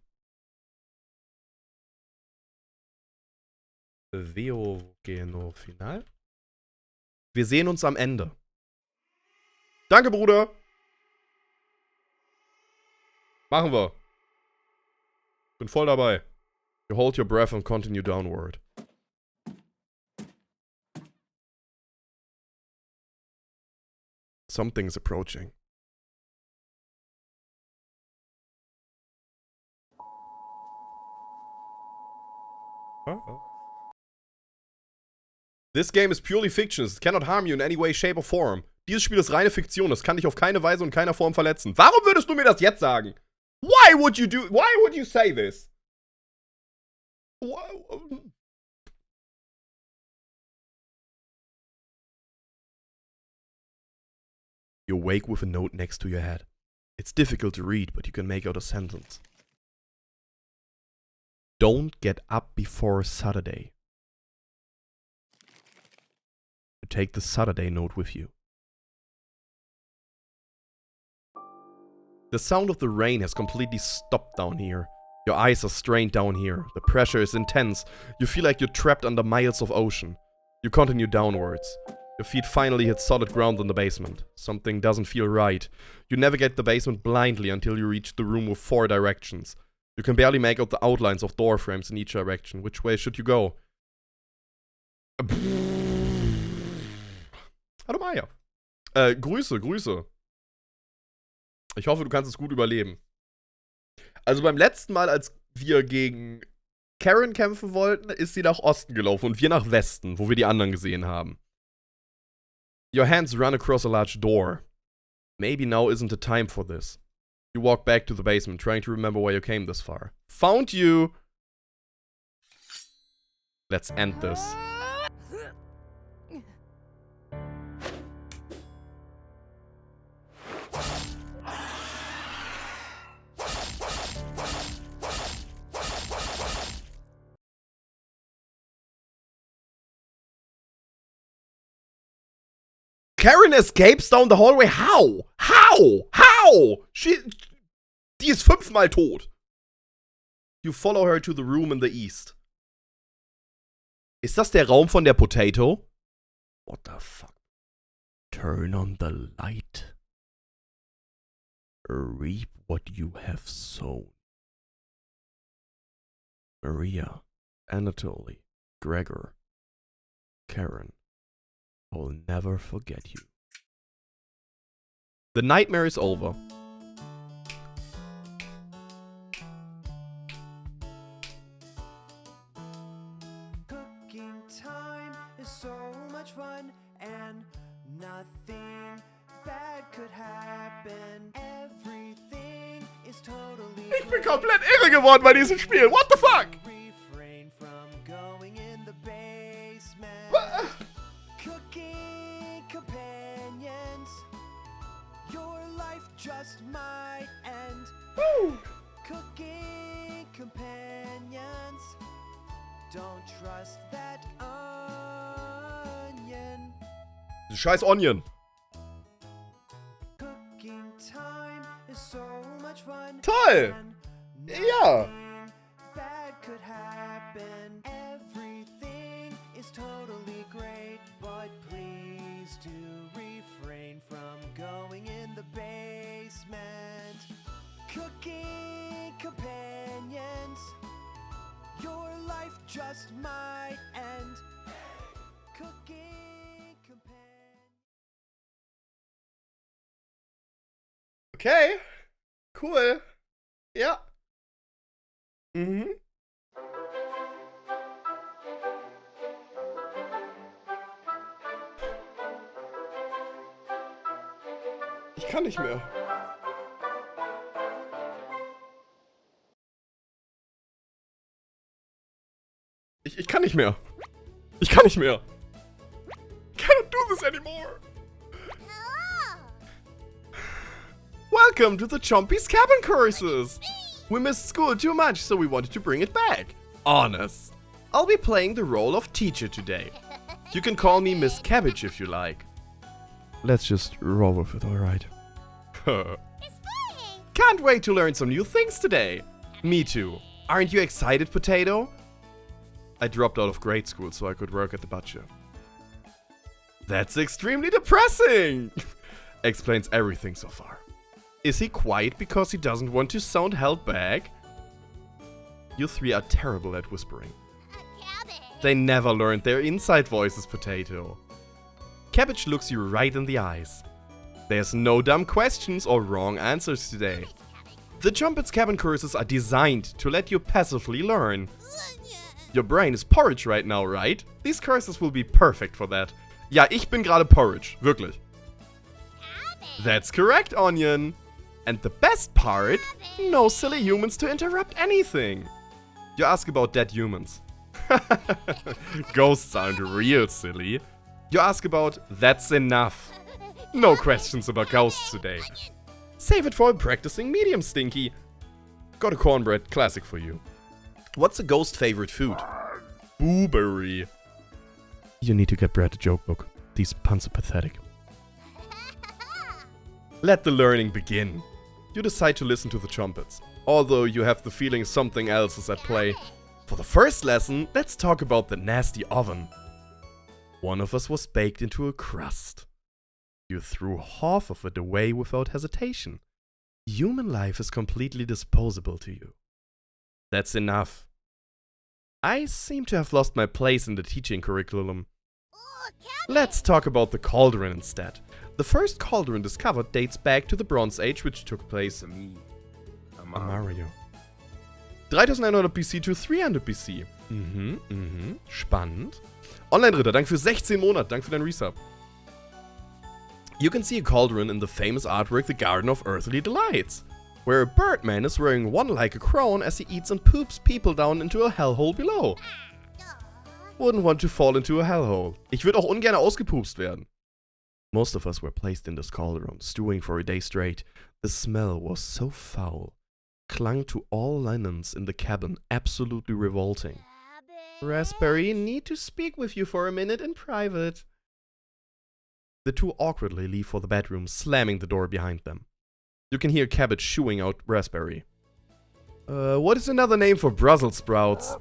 Veo que no final. Wir sehen uns am Ende. Danke, Bruder. Machen wir. Bin voll dabei. You hold your breath and continue downward. Something's approaching. Uh-oh. This game is purely fiction. It cannot harm you in any way, shape or form. Dieses Spiel ist reine Fiktion. Es kann dich auf keine Weise und keiner Form verletzen. Warum würdest du mir das jetzt sagen? Why would you say this? You wake with a note next to your head. It's difficult to read, but you can make out a sentence. Don't get up before Saturday. You take the Saturday note with you. The sound of the rain has completely stopped down here. Your eyes are strained down here. The pressure is intense. You feel like you're trapped under miles of ocean. You continue downwards. Your feet finally hit solid ground in the basement. Something doesn't feel right. You navigate the basement blindly until you reach the room with 4 directions. You can barely make out the outlines of door frames in each direction. Which way should you go? Hallo Maya. Grüße. Ich hoffe, du kannst es gut überleben. Also beim letzten Mal, als wir gegen Karen kämpfen wollten, ist sie nach Osten gelaufen und wir nach Westen, wo wir die anderen gesehen haben. Your hands run across a large door. Maybe now isn't the time for this. You walk back to the basement, trying to remember why you came this far. Found you! Let's end this. Karen escapes down the hallway. How? Die ist 5-mal tot. You follow her to the room in the east. Ist das der Raum von der Potato? What the fuck? Turn on the light. Reap what you have sown. Maria, Anatoly, Gregor, Karen. I'll never forget you. The nightmare is over. Cooking time is so much fun and nothing bad could happen. Everything is totally Ich bin komplett irre geworden bei diesem Spiel. What the fuck? refrain from going in the basement. Cooking companions, your life just might end. Woo. Cooking companions, don't trust that onion. Scheiß Onion. Cooking time is so much fun. Toll. and Ja. nothing bad just might end. Cooking companion. Okay. Cool. Ja. Mhm. Ich kann nicht mehr. Ich kann nicht mehr. Ich kann nicht mehr. Cannot do this anymore. Welcome to the Chompy's Cabin Courses. We missed school too much, so we wanted to bring it back. Honest. I'll be playing the role of teacher today. You can call me Miss Cabbage if you like. Let's just roll with it, alright. Can't wait to learn some new things today. Me too. Aren't you excited, Potato? I dropped out of grade school so I could work at the butcher. That's extremely depressing! Explains everything so far. Is he quiet because he doesn't want to sound held back? You three are terrible at whispering. They never learned their inside voices, Potato. Cabbage looks you right in the eyes. There's no dumb questions or wrong answers today. The Chompy's Cabin Courses are designed to let you passively learn. Your brain is porridge right now, right? These courses will be perfect for that. Ja, ich bin gerade porridge. Wirklich. That's correct, Onion. And the best part? No silly humans to interrupt anything. You ask about dead humans. Ghosts aren't real silly. You ask about that's enough. No questions about ghosts today. Save it for a practicing medium, Stinky. Got a cornbread classic for you. What's a ghost favorite food? Booberry. You need to get Brad a joke book. These puns are pathetic. Let the learning begin. You decide to listen to the trumpets, although you have the feeling something else is at play. For the first lesson, let's talk about the nasty oven. One of us was baked into a crust. You threw half of it away without hesitation. Human life is completely disposable to you. That's enough. I seem to have lost my place in the teaching curriculum. Let's talk about the cauldron instead. The first cauldron discovered dates back to the Bronze Age, which took place in Mario. 3900 BC to 300 BC. Spannend. Online-Ritter, danke für 16 Monate, danke für deinen Resub. You can see a cauldron in the famous artwork The Garden of Earthly Delights, where a birdman is wearing one like a crown as he eats and poops people down into a hellhole below. Wouldn't want to fall into a hellhole. Ich würde auch ungern ausgepupst werden. Most of us were placed in this cauldron, stewing for a day straight. The smell was so foul, clung to all linens in the cabin, absolutely revolting. Raspberry, need to speak with you for a minute in private. The two awkwardly leave for the bedroom, slamming the door behind them. You can hear Cabbage shooing out Raspberry. What is another name for Brussels sprouts?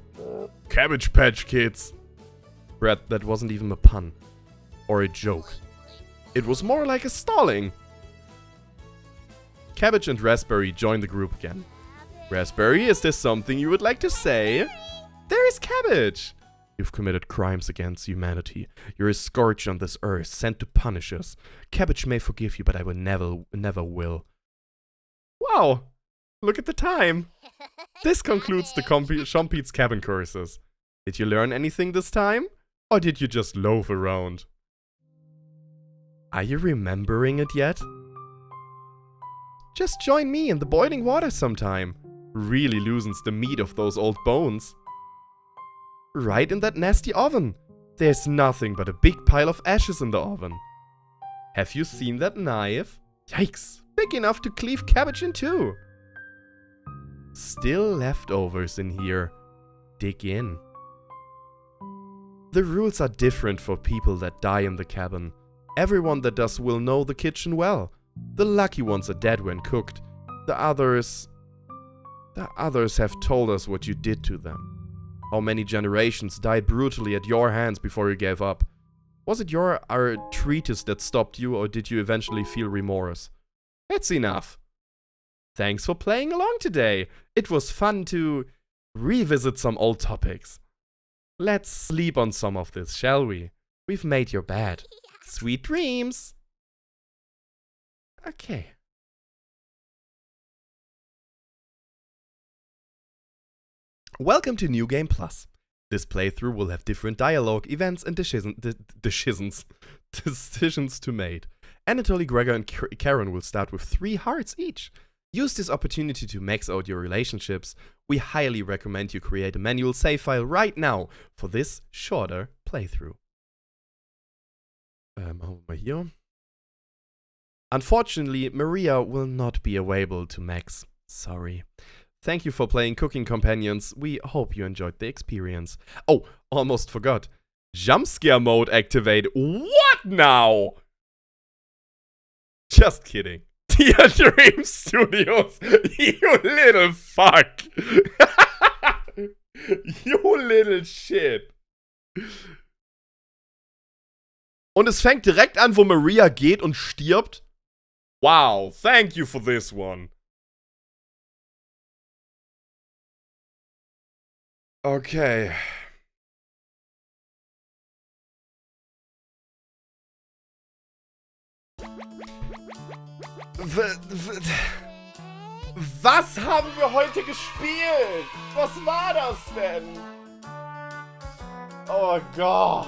Cabbage Patch Kids. Brad, that wasn't even a pun. Or a joke. It was more like a stalling. Cabbage and Raspberry join the group again. Raspberry, is there something you would like to say? There is Cabbage. You've committed crimes against humanity. You're a scourge on this earth, sent to punish us. Cabbage may forgive you, but I will never will. Wow, look at the time. This concludes the Chompy's Cabin Courses. Did you learn anything this time? Or did you just loaf around? Are you remembering it yet? Just join me in the boiling water sometime. Really loosens the meat of those old bones. Right in that nasty oven. There's nothing but a big pile of ashes in the oven. Have you seen that knife? Yikes, big enough to cleave cabbage in two. Still leftovers in here. Dig in. The rules are different for people that die in the cabin. Everyone that does will know the kitchen well. The lucky ones are dead when cooked. The others have told us what you did to them. How many generations died brutally at your hands before you gave up? Was it your arthritis that stopped you, or did you eventually feel remorse? That's enough. Thanks for playing along today. It was fun to revisit some old topics. Let's sleep on some of this, shall we? We've made your bed. Sweet dreams! Okay. Welcome to New Game Plus. This playthrough will have different dialogue, events, and decisions to make. Anatoly, Gregor, and Karen will start with 3 hearts each. Use this opportunity to max out your relationships. We highly recommend you create a manual save file right now for this shorter playthrough. Machen wir mal hier. Unfortunately, Maria will not be available to max. Sorry. Thank you for playing Cooking Companions. We hope you enjoyed the experience. Oh, almost forgot. Jumpscare mode activate. What now? Just kidding. Dear Dream Studios, you little fuck. You little shit. Und es fängt direkt an, wo Maria geht und stirbt. Wow, thank you for this one. Okay. Was haben wir heute gespielt? Was war das denn? Oh Gott.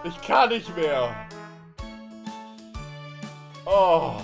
Ich kann nicht mehr. Oh.